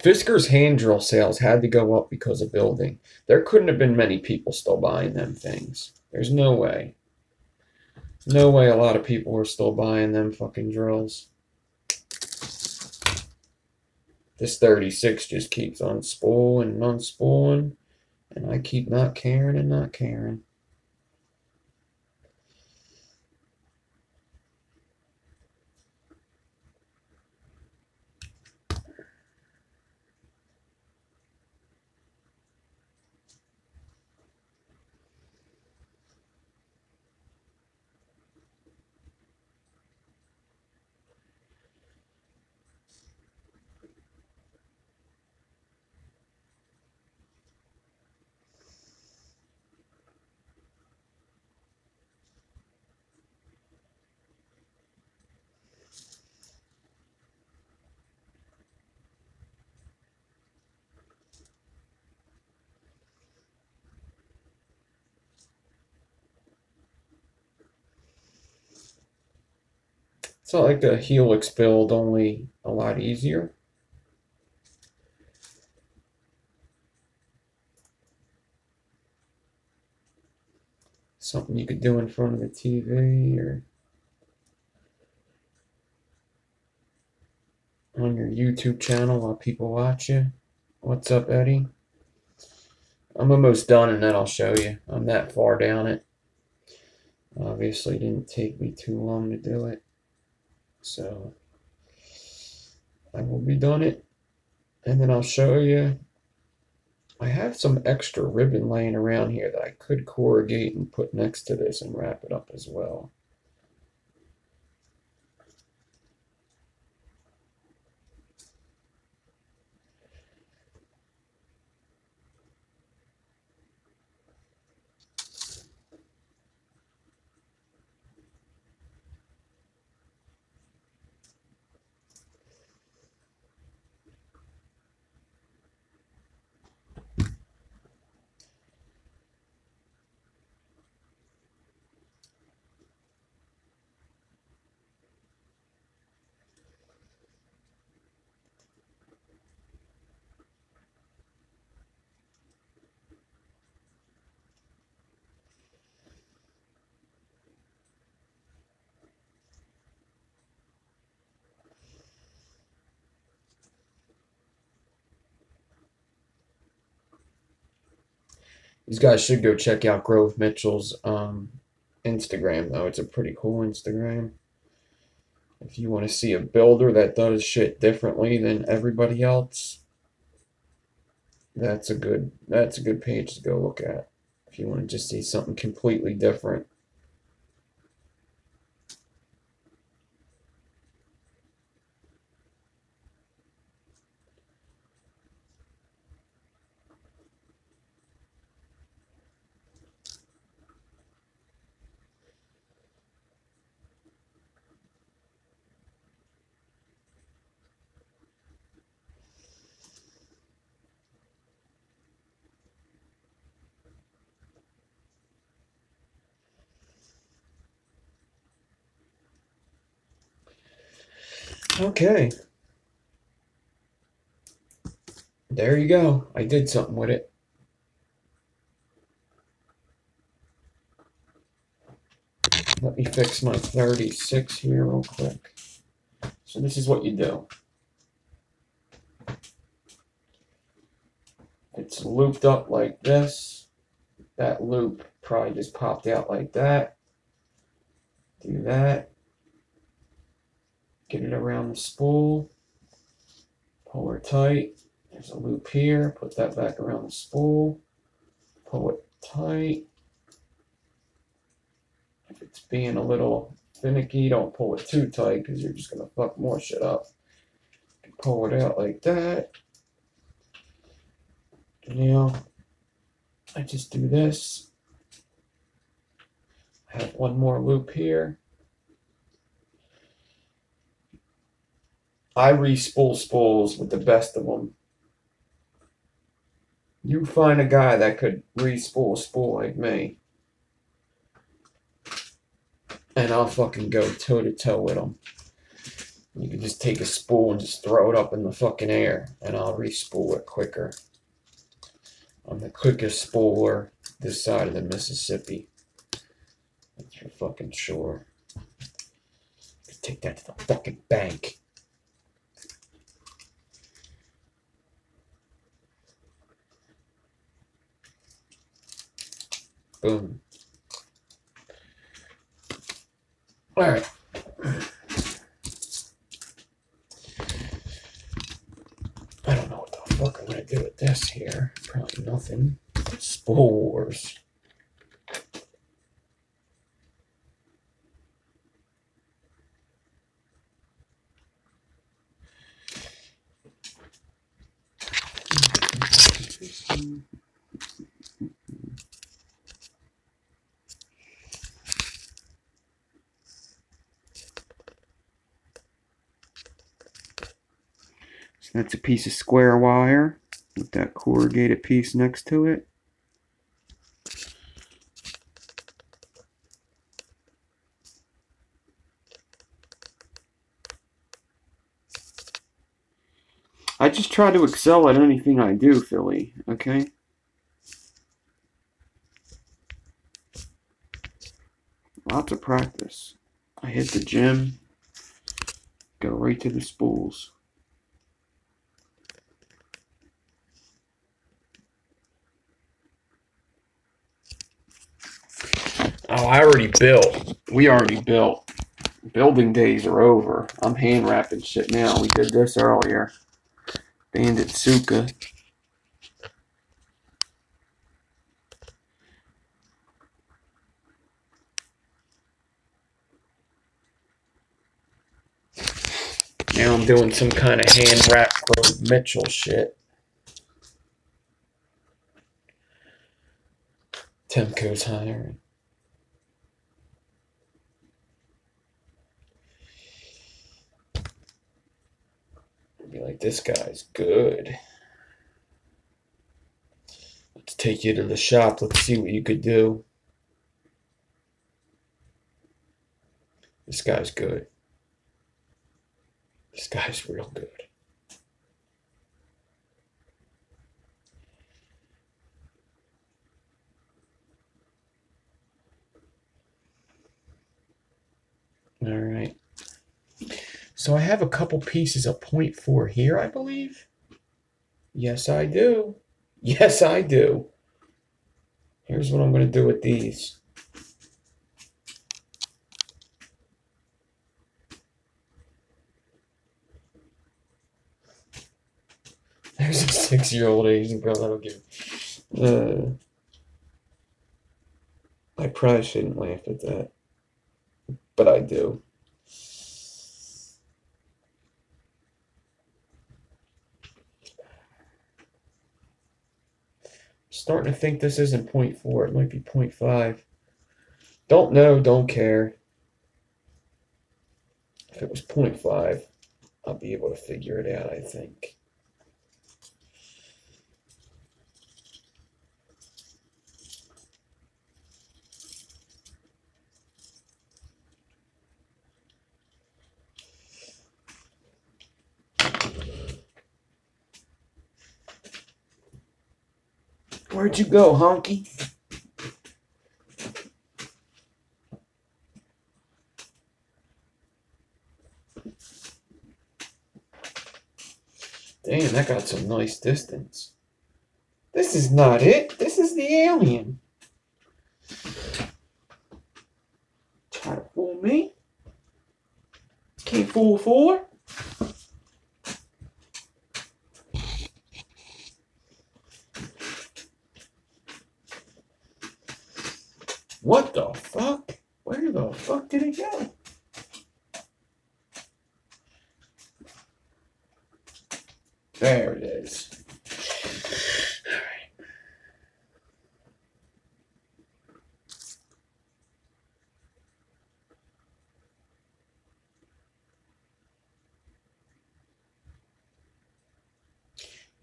Fisker's hand drill sales had to go up because of building. There couldn't have been many people still buying them things. There's no way. No way a lot of people were still buying them fucking drills. This 36 just keeps unspooling and unspooling, and I keep not caring and not caring. It's not like the Helix build, only a lot easier. Something you could do in front of the TV or on your YouTube channel while people watch you. What's up, Eddie? I'm almost done and then I'll show you. I'm that far down it. Obviously, it didn't take me too long to do it. So I will be done it. And then I'll show you. I have some extra ribbon laying around here that I could corrugate and put next to this and wrap it up as well. These guys should go check out Grove Mitchell's Instagram, though. It's a pretty cool Instagram. If you want to see a builder that does shit differently than everybody else, that's a good page to go look at. If you want to just see something completely different. Okay. There you go. I did something with it. Let me fix my 36 here real quick. So this is what you do. It's looped up like this. That loop probably just popped out like that. Do that. Get it around the spool. Pull her tight. There's a loop here. Put that back around the spool. Pull it tight. If it's being a little finicky, don't pull it too tight because you're just going to fuck more shit up. Pull it out like that. Now, I just do this. I have one more loop here. I re-spool spools with the best of them. You find a guy that could re-spool a spool like me, and I'll fucking go toe-to-toe with him. You can just take a spool and just throw it up in the fucking air, and I'll re-spool it quicker. I'm the quickest spooler this side of the Mississippi. That's for fucking sure. Take that to the fucking bank. Boom. All right. I don't know what the fuck I'm gonna do with this here. Probably nothing. Spool wars. That's a piece of square wire with that corrugated piece next to it. I just try to excel at anything I do, Philly, okay? Lots of practice. I hit the gym, go right to the spools. Oh, I already built. We already built. Building days are over. I'm hand wrapping shit now. We did this earlier. Bandit Tsuka. Now I'm doing some kind of hand wrap for Mitchell shit. Temco's hiring. Be like, this guy's good. Let's take you to the shop. Let's see what you could do. This guy's good. This guy's real good. All right. So I have a couple pieces of 0.4 here, I believe. Yes, I do. Yes, I do. Here's what I'm going to do with these. There's a 6-year-old Asian girl that'll give. I probably shouldn't laugh at that, but I do. Starting to think this isn't 0.4. It might be 0.5. Don't know, don't care. If it was 0.5, I'll be able to figure it out, I think. Where'd you go, honky? Damn, that got some nice distance. This is not it. This is the alien. Try to fool me. Can't fool four. What the fuck? Where the fuck did it go? There it is. All right.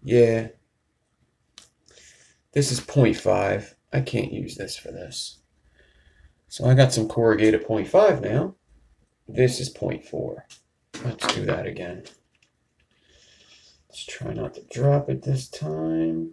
Yeah. This is 0.5. I can't use this for this. So I got some corrugated 0.5 now. This is 0.4. Let's do that again. Let's try not to drop it this time.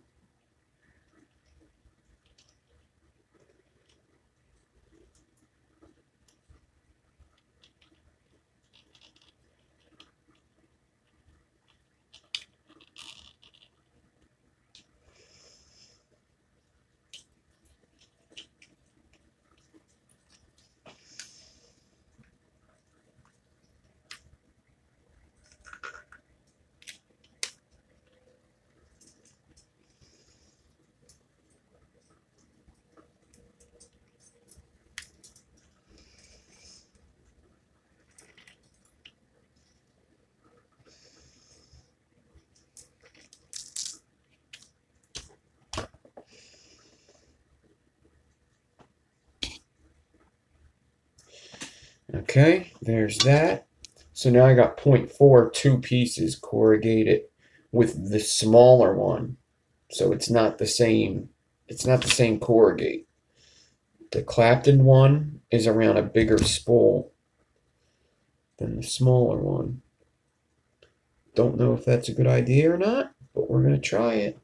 Okay, there's that. So now I got 0.4 two pieces corrugated with the smaller one. So it's not the same. It's not the same corrugate. The Clapton one is around a bigger spool than the smaller one. Don't know if that's a good idea or not, but we're going to try it.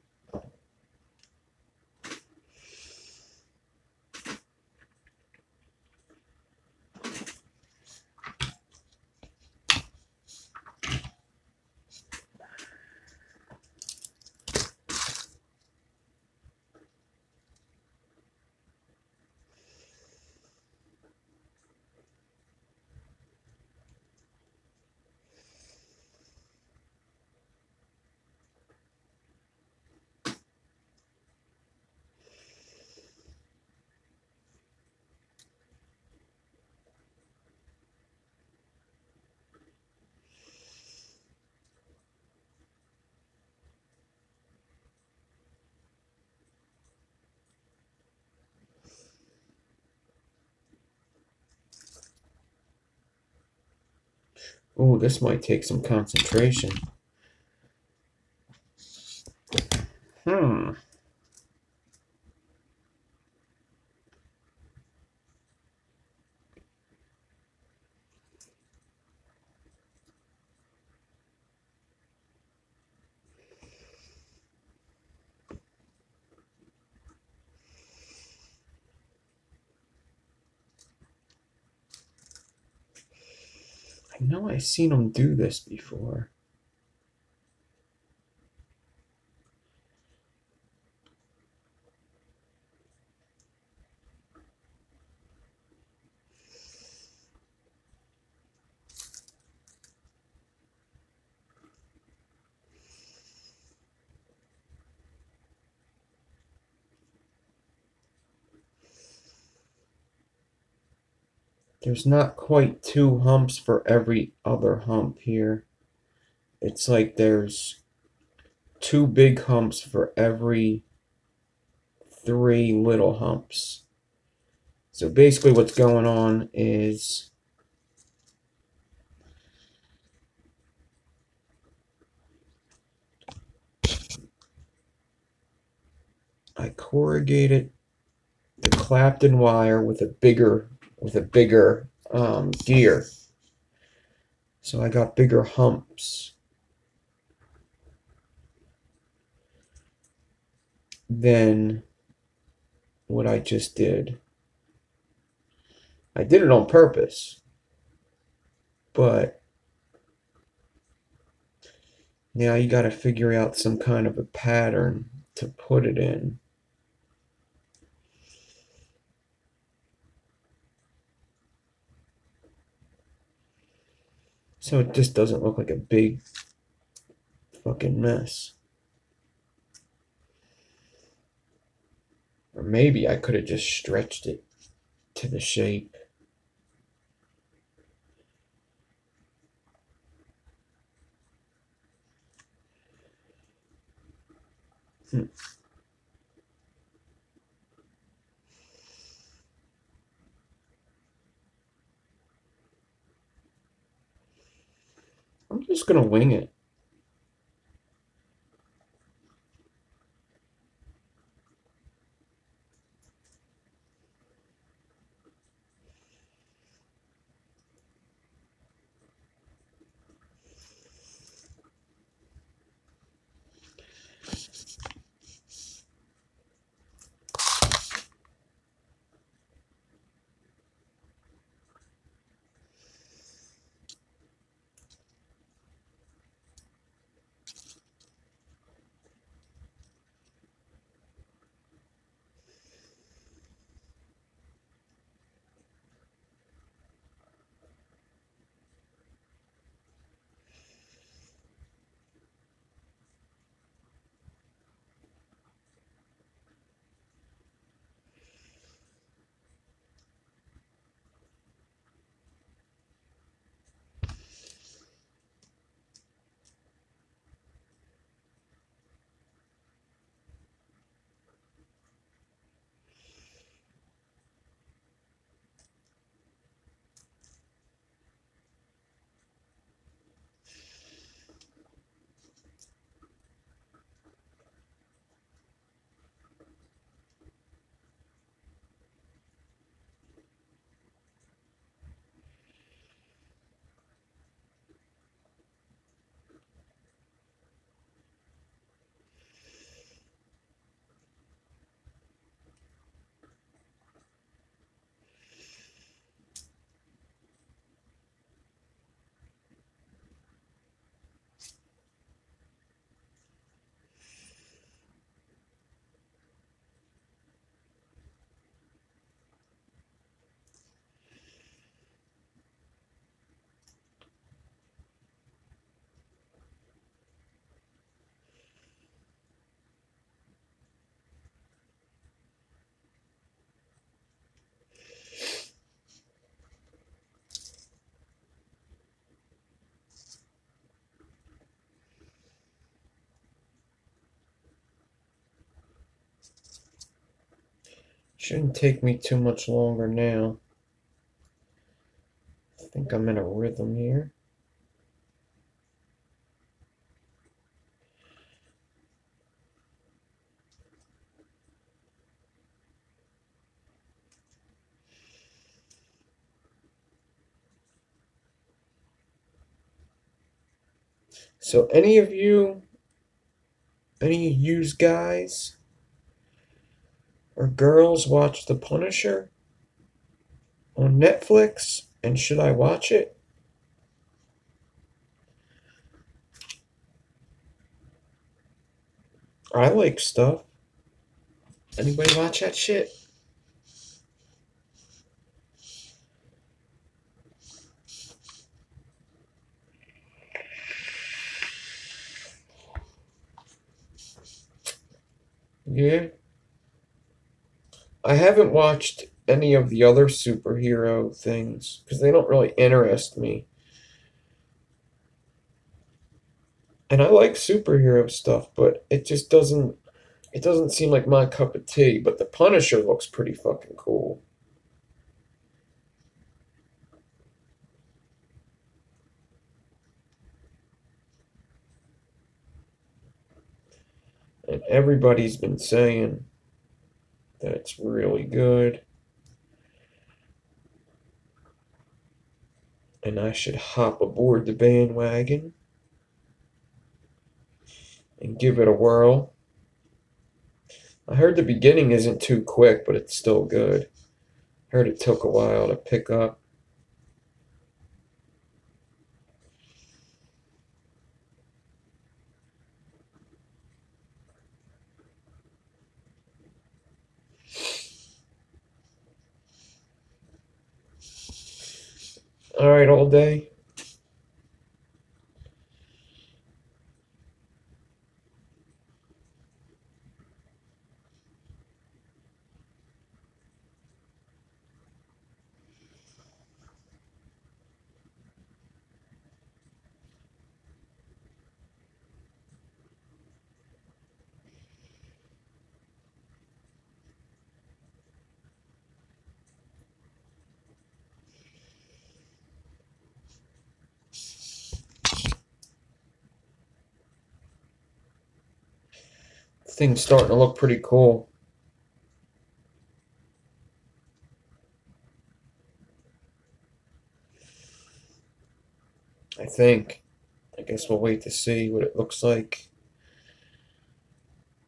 Oh, this might take some concentration. Hmm. I know I've seen them do this before. There's not quite 2 humps for every other hump here. It's like there's 2 big humps for every 3 little humps. So basically what's going on is I corrugated the Clapton wire with a bigger gear. So I got bigger humps than what I just did. I did it on purpose, but now you got to figure out some kind of a pattern to put it in. So it just doesn't look like a big fucking mess. Or maybe I could have just stretched it to the shape. I'm just gonna wing it. Shouldn't take me too much longer now. I think I'm in a rhythm here. So any of you guys or girls watch The Punisher on Netflix? And should I watch it? I like stuff. Anybody watch that shit? Yeah. I haven't watched any of the other superhero things because they don't really interest me. And I like superhero stuff, but it doesn't seem like my cup of tea, but the Punisher looks pretty fucking cool. And everybody's been saying that it's really good. And I should hop aboard the bandwagon and give it a whirl. I heard the beginning isn't too quick, but it's still good. Heard it took a while to pick up. Alright, all day. Thing's starting to look pretty cool. I think. I guess we'll wait to see what it looks like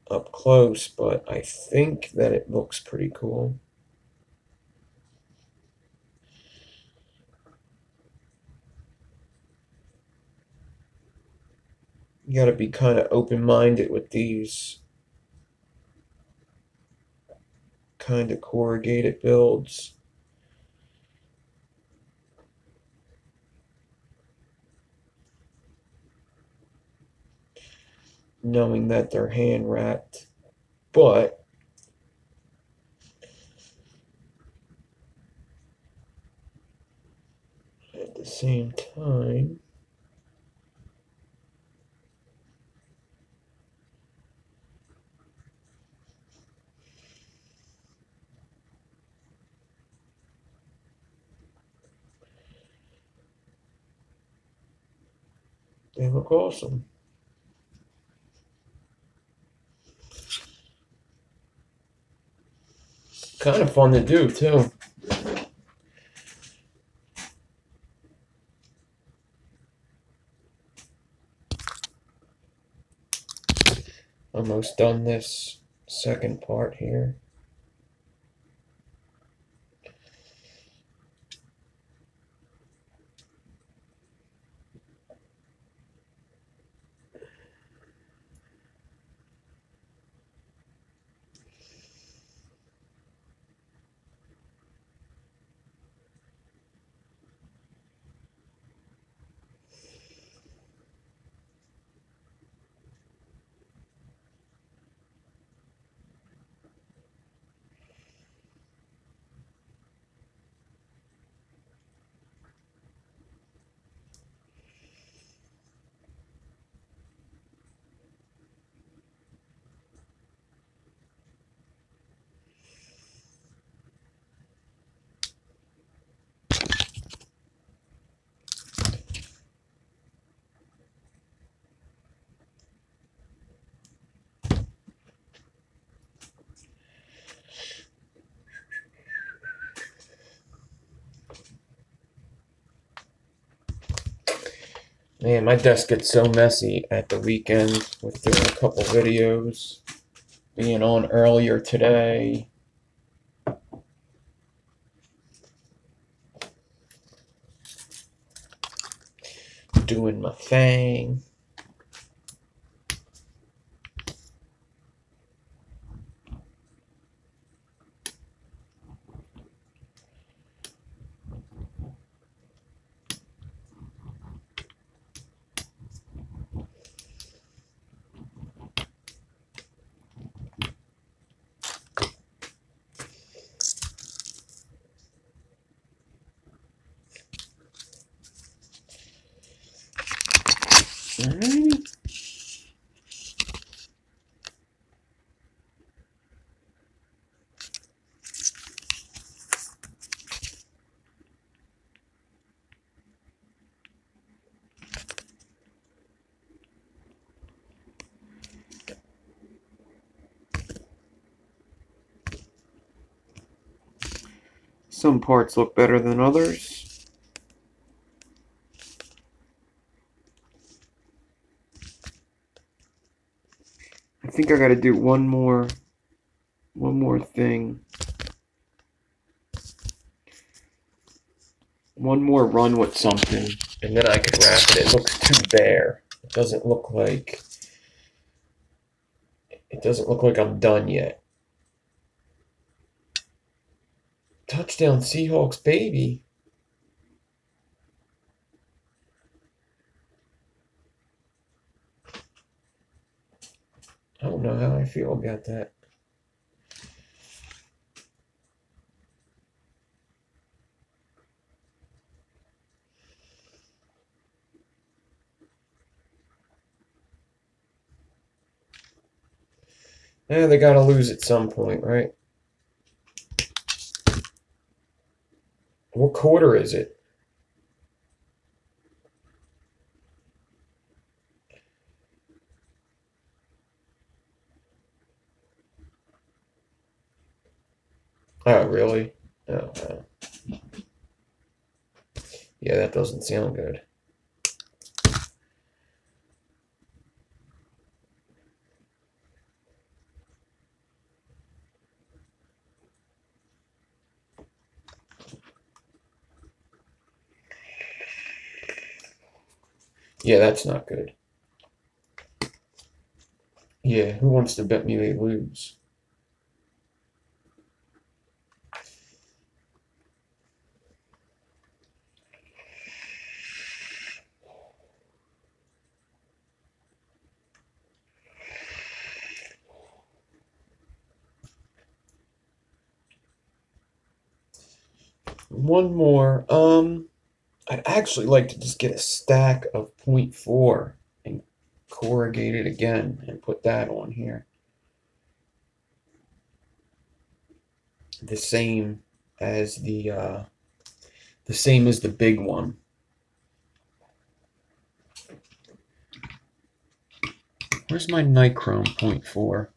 up close, but I think that it looks pretty cool. You gotta be kind of open-minded with these kind of corrugated builds. Knowing that they're hand wrapped, but at the same time, they look awesome. Kind of fun to do, too. Almost done this second part here. Man, my desk gets so messy at the weekend with doing a couple videos, being on earlier today. Doing my thing. Alright. Some parts look better than others. I think I gotta do one more thing. One more run with something, and then I can wrap it. It looks too bare. It doesn't look like I'm done yet. Touchdown Seahawks, baby. I don't know how I feel about that. Yeah, they gotta lose at some point, right? What quarter is it? Oh, really? Oh, wow. Yeah, that doesn't sound good. Yeah, that's not good. Yeah, who wants to bet me they lose? One more. I'd actually like to just get a stack of 0.4 and corrugate it again and put that on here. The same as the big one. Where's my nichrome 0.4?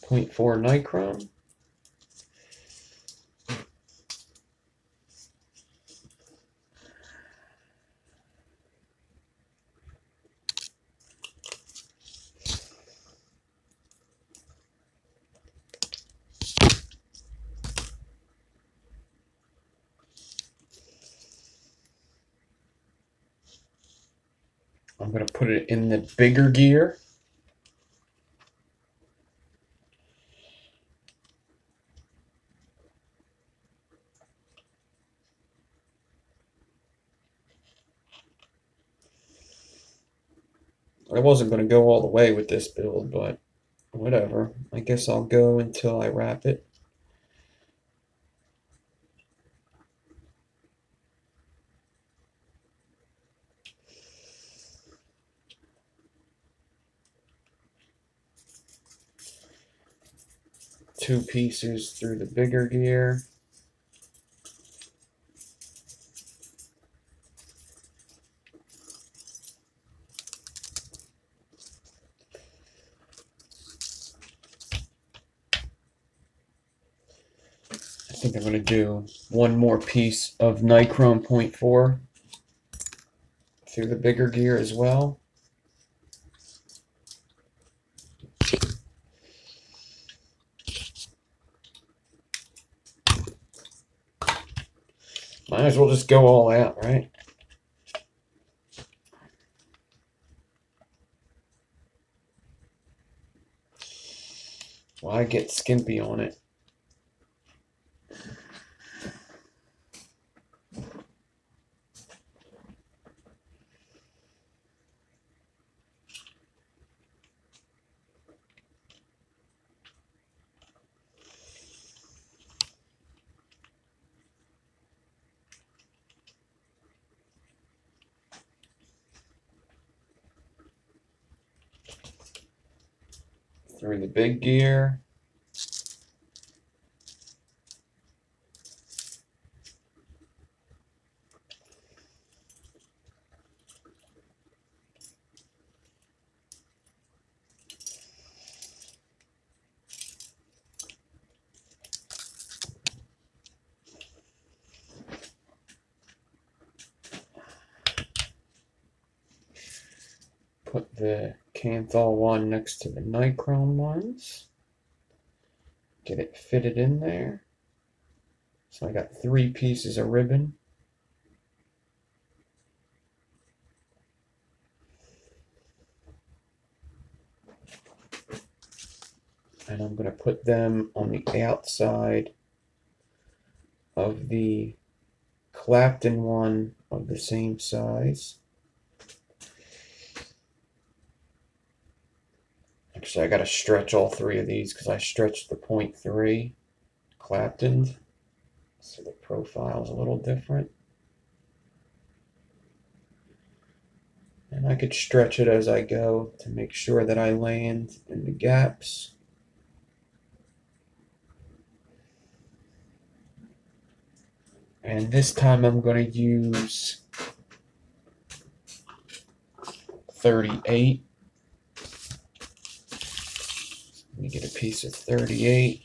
.4 nichrome. I'm going to put it in the bigger gear. I wasn't going to go all the way with this build, but whatever. I guess I'll go until I wrap it. Two pieces through the bigger gear. think I'm going to do one more piece of nichrome 0.4 through the bigger gear as well. Might as well just go all out, right? Why get skimpy on it? Through the big gear. Put the Kanthal one next to the nichrome ones. Get it fitted in there. So I got 3 pieces of ribbon. And I'm going to put them on the outside of the Clapton one of the same size. Actually, I got to stretch all 3 of these because I stretched the 0.3 Clapton. So the profile is a little different. And I could stretch it as I go to make sure that I land in the gaps. And this time I'm going to use 38. Let me get a piece of 38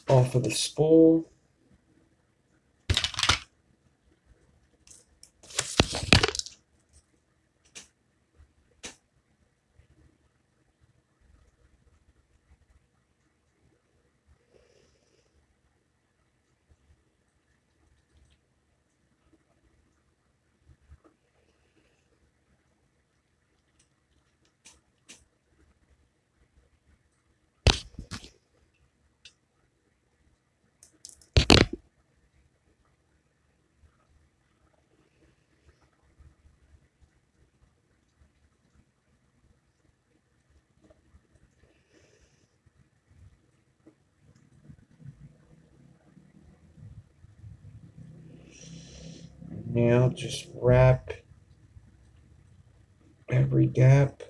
off of the spool. Now just wrap every gap.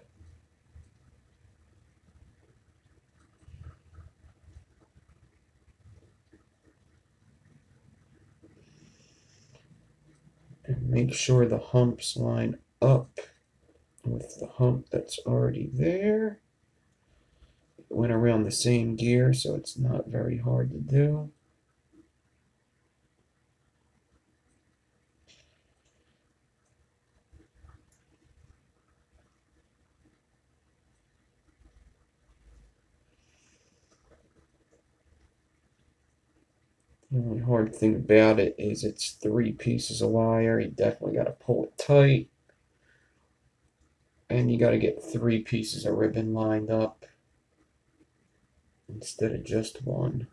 And make sure the humps line up with the hump that's already there. It went around the same gear, so it's not very hard to do. The only hard thing about it is it's 3 pieces of wire. You definitely got to pull it tight. And you got to get 3 pieces of ribbon lined up instead of just 1.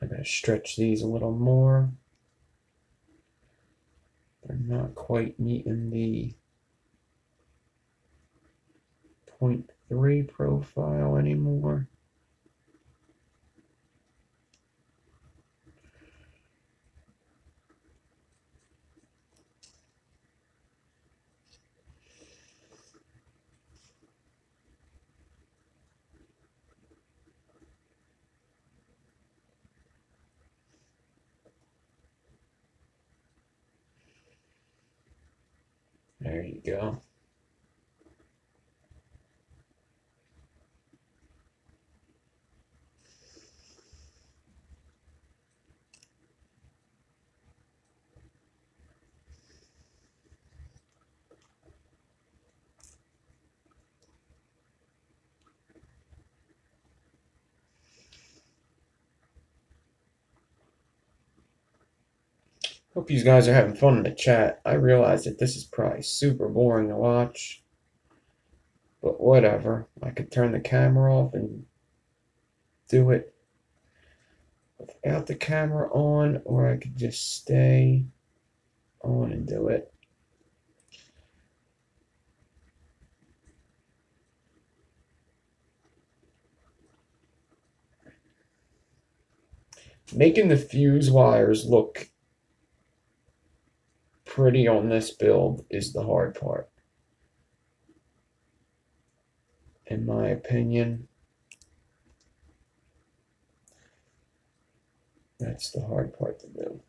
I'm going to stretch these a little more. They're not quite meeting the 0.3 profile anymore. There you go. Hope you guys are having fun in the chat. I realize that this is probably super boring to watch, but whatever. I could turn the camera off and do it without the camera on, or I could just stay on and do it. Making the fuse wires look pretty on this build is the hard part, in my opinion. That's the hard part to do.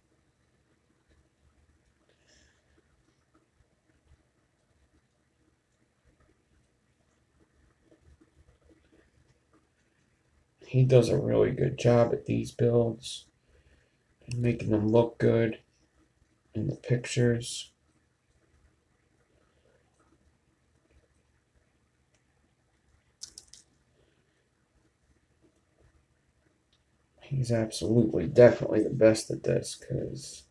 He does a really good job at these builds and making them look good in the pictures. He's absolutely, definitely the best at this, because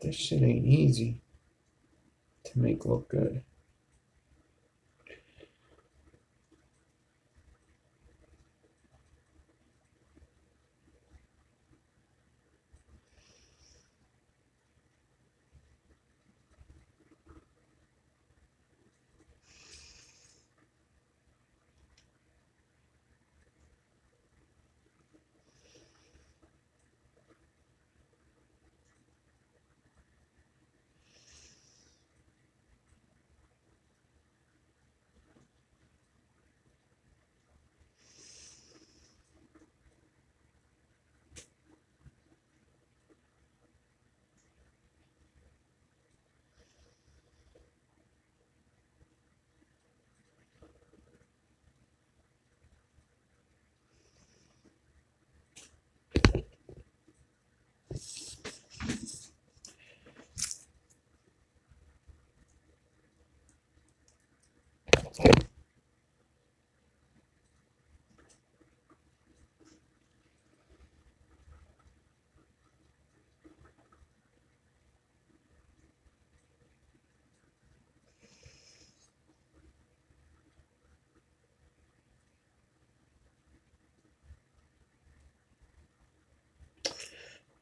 this shit ain't easy to make look good.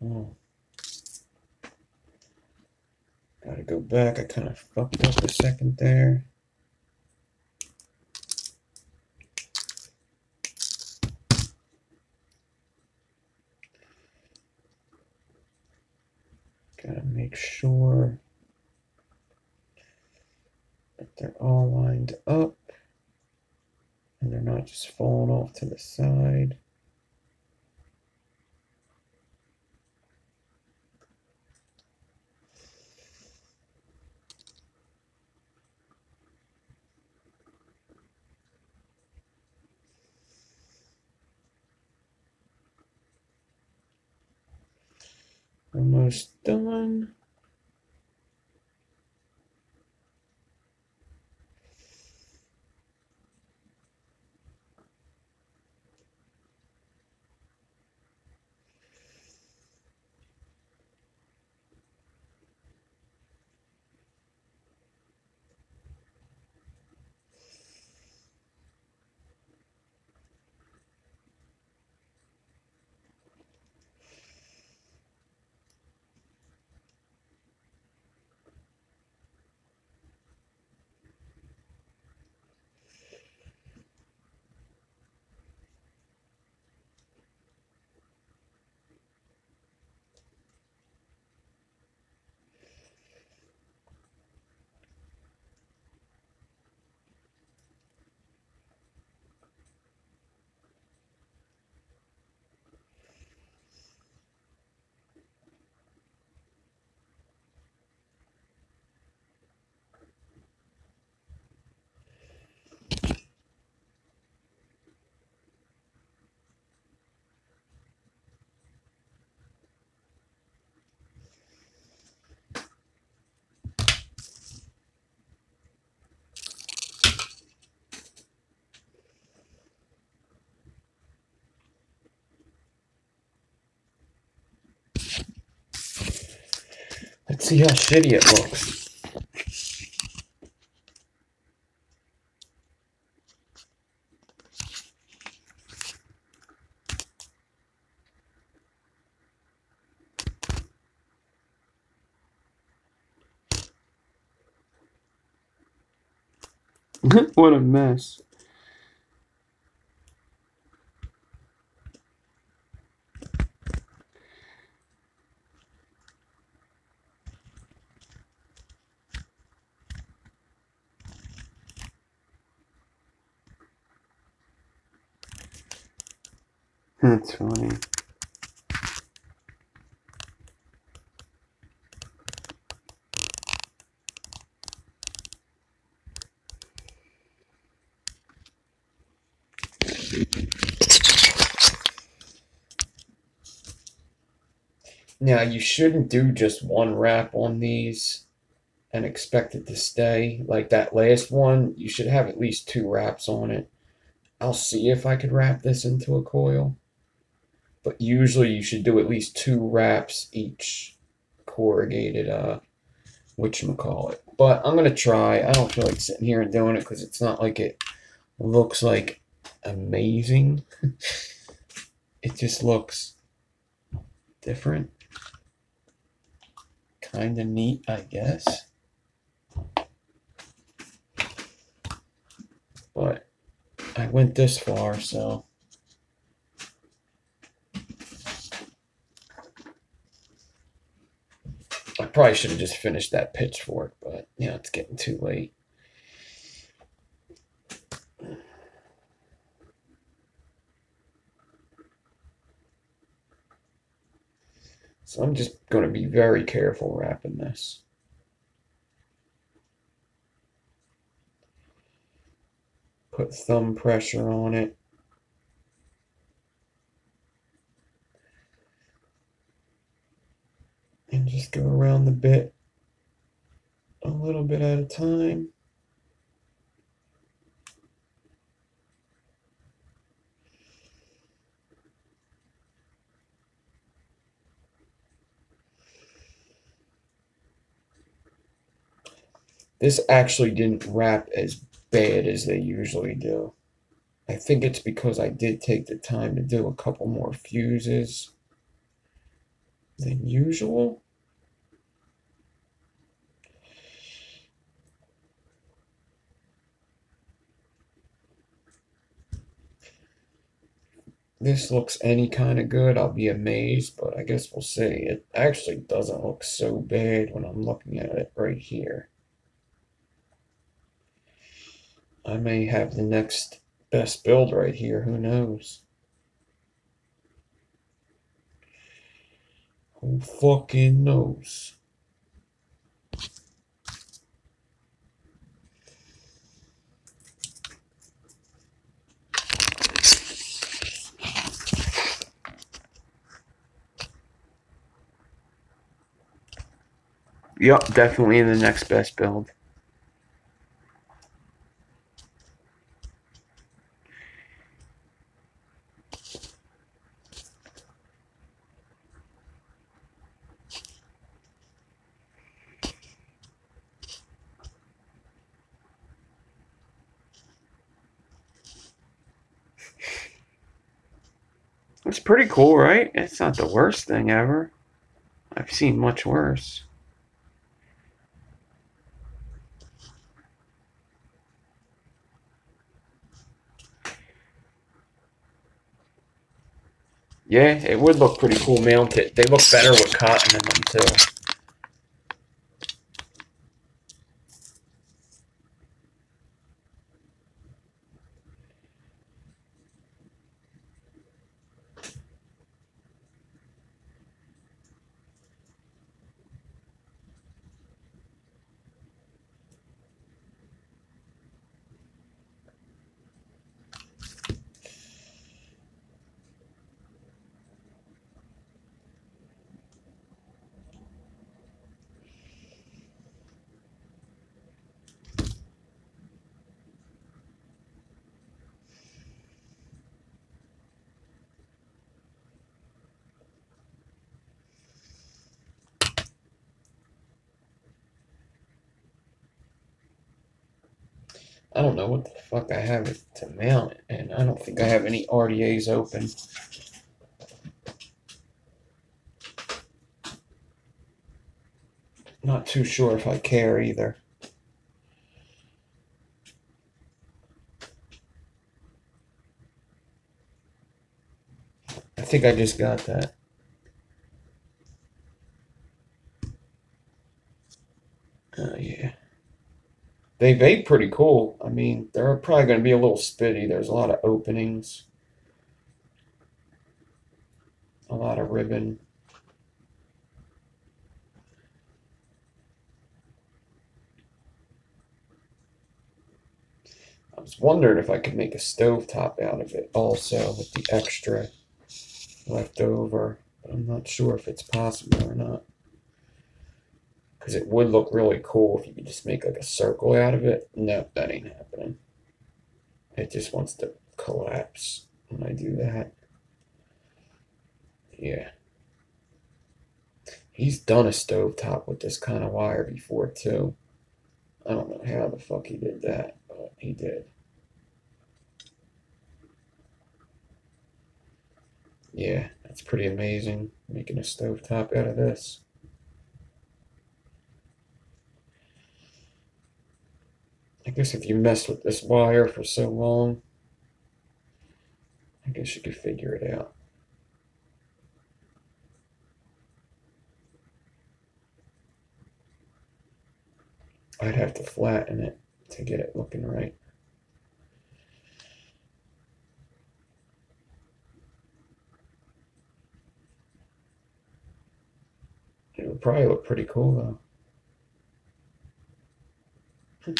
Oh, gotta go back. I kind of fucked up a second there. Gotta make sure that they're all lined up and they're not just falling off to the side. Almost done. See how shitty it looks. What a mess. That's funny. Now, you shouldn't do just one wrap on these and expect it to stay. Like that last one, you should have at least 2 wraps on it. I'll see if I could wrap this into a coil. But usually you should do at least 2 wraps each corrugated, whatchamacallit. But I'm going to try. I don't feel like sitting here and doing it because it's not like it looks like amazing. It just looks different. Kind of neat, I guess. But I went this far, so I probably should have just finished that pitchfork, but you know, it's getting too late. So I'm just going to be very careful wrapping this. Put thumb pressure on it. And just go around the bit a little bit at a time. This actually didn't wrap as bad as they usually do. I think it's because I did take the time to do a couple more fuses than usual. This looks any kind of good, I'll be amazed, but I guess we'll see. It actually doesn't look so bad when I'm looking at it right here. I may have the next best build right here, who knows? Who fucking knows? Yep, definitely the next best build. It's pretty cool, right? It's not the worst thing ever. I've seen much worse. Yeah, it would look pretty cool mounted. They look better with cotton in them too. I don't know what the fuck I have it to mount it, and I don't think I have any RDAs open. Not too sure if I care either. I think I just got that. Yeah. They vape pretty cool. I mean, they're probably going to be a little spitty. There's a lot of openings. A lot of ribbon. I was wondering if I could make a stovetop out of it also with the extra left over. But I'm not sure if it's possible or not. Because it would look really cool if you could just make like a circle out of it. Nope, that ain't happening. It just wants to collapse when I do that. Yeah. He's done a stovetop with this kind of wire before too. I don't know how the fuck he did that, but he did. Yeah, that's pretty amazing, making a stovetop out of this. I guess if you mess with this wire for so long, I guess you could figure it out. I'd have to flatten it to get it looking right. It would probably look pretty cool though.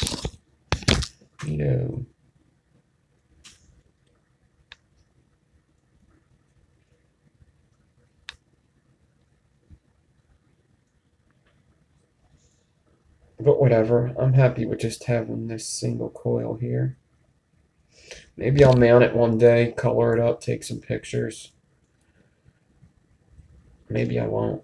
You know. But whatever, I'm happy with just having this single coil here. Maybe I'll mount it one day, color it up, take some pictures. Maybe I won't.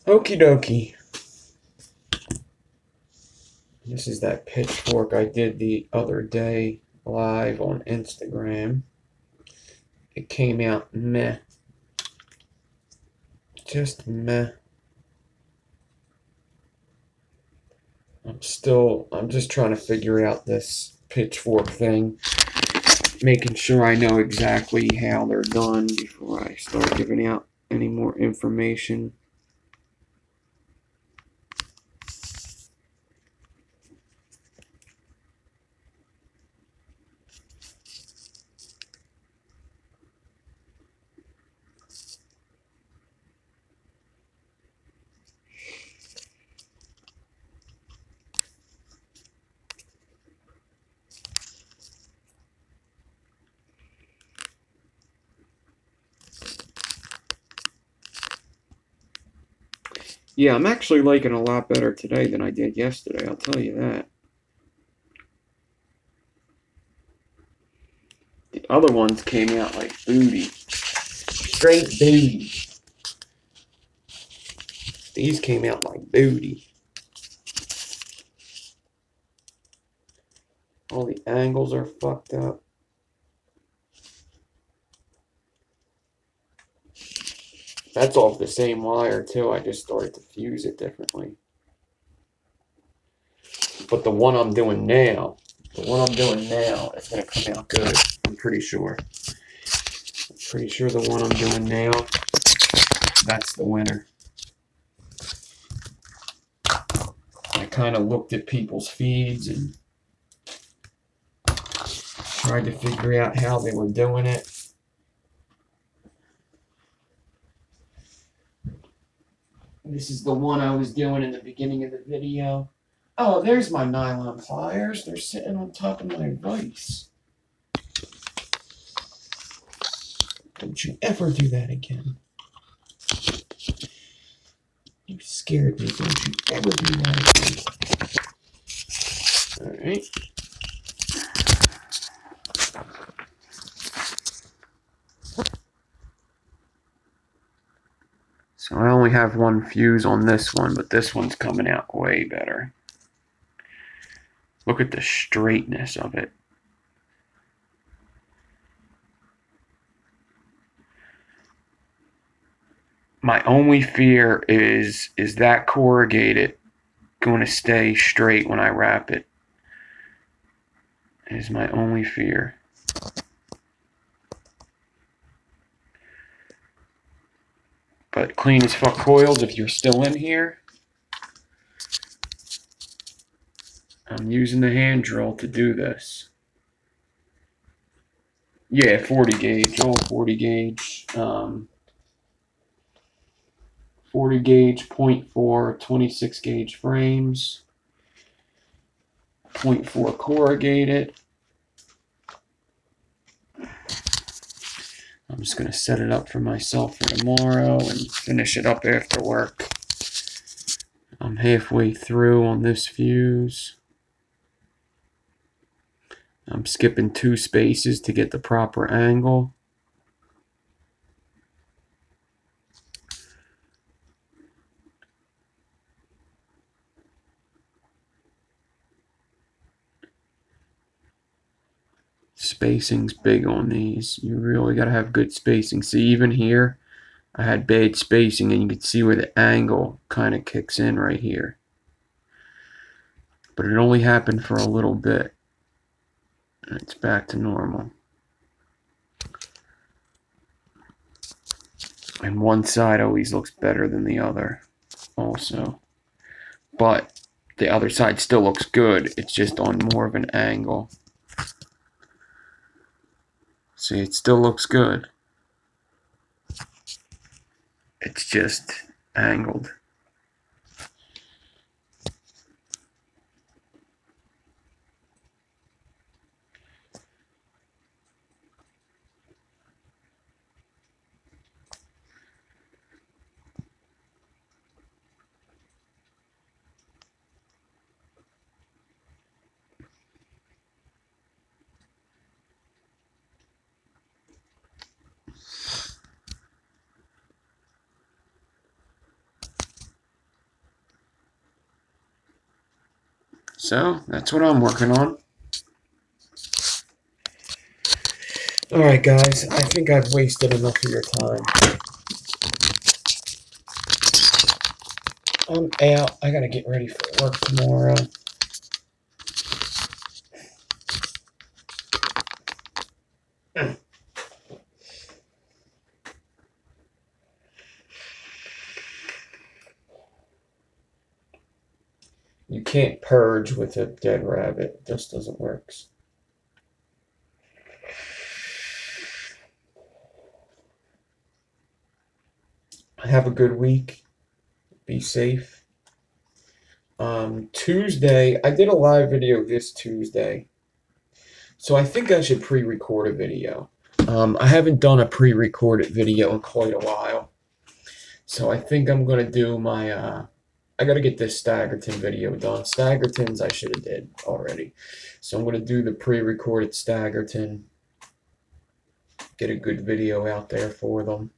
Okie dokie. This is that pitchfork I did the other day live on Instagram. It came out meh. Just meh. I'm just trying to figure out this pitchfork thing. Making sure I know exactly how they're done before I start giving out any more information. Yeah, I'm actually liking it a lot better today than I did yesterday, I'll tell you that. The other ones came out like booty. Straight booty. These came out like booty. All the angles are fucked up. That's off the same wire too. I just started to fuse it differently. But the one I'm doing now is going to come out good. I'm pretty sure. I'm pretty sure the one I'm doing now, that's the winner. I kind of looked at people's feeds and tried to figure out how they were doing it. This is the one I was doing in the beginning of the video. Oh, there's my nylon pliers. They're sitting on top of my vise. Don't you ever do that again. You scared me. Don't you ever do that again. Alright. So I only have one fuse on this one, but this one's coming out way better. Look at the straightness of it. My only fear is that corrugated going to stay straight when I wrap it? Is my only fear. But clean as fuck coils, if you're still in here, I'm using the hand drill to do this. Yeah, 40 gauge, all 40 gauge. 40 gauge, 0.4, 26 gauge frames, 0.4 corrugated. I'm just going to set it up for myself for tomorrow and finish it up after work. I'm halfway through on this fuse. I'm skipping 2 spaces to get the proper angle. Spacing's big on these. You really got to have good spacing. See, even here, I had bad spacing, and you can see where the angle kind of kicks in right here. But it only happened for a little bit. And it's back to normal. And one side always looks better than the other also. But the other side still looks good. It's just on more of an angle. See, it still looks good. It's just angled. So, that's what I'm working on. Alright guys, I think I've wasted enough of your time. I'm out. I gotta get ready for work tomorrow. You can't purge with a dead rabbit. It just doesn't work. Have a good week. Be safe. Tuesday, I did a live video this Tuesday. So I think I should pre-record a video. I haven't done a pre-recorded video in quite a while. So I think I'm going to do my... I got to get this Staggerton video done. Staggertons I should have did already. So I'm going to do the pre-recorded Staggerton. Get a good video out there for them.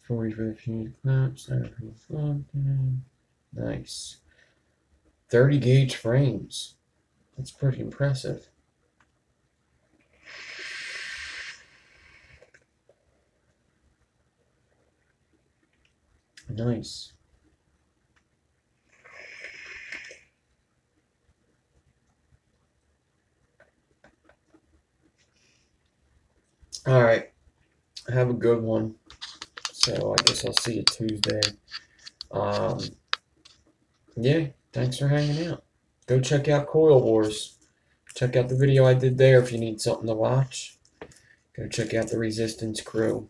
For the fuse claps, nice. 30 gauge frames. That's pretty impressive. Nice. All right. Have a good one. So I guess I'll see you Tuesday. Yeah, thanks for hanging out. Go check out Coil Wars. check out the video I did there if you need something to watch. Go check out the Resistance crew.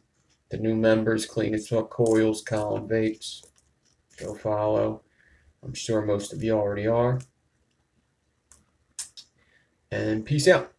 The new members, Clean as Fuck Coils, Colin Vapes. Go follow. I'm sure most of you already are. And peace out.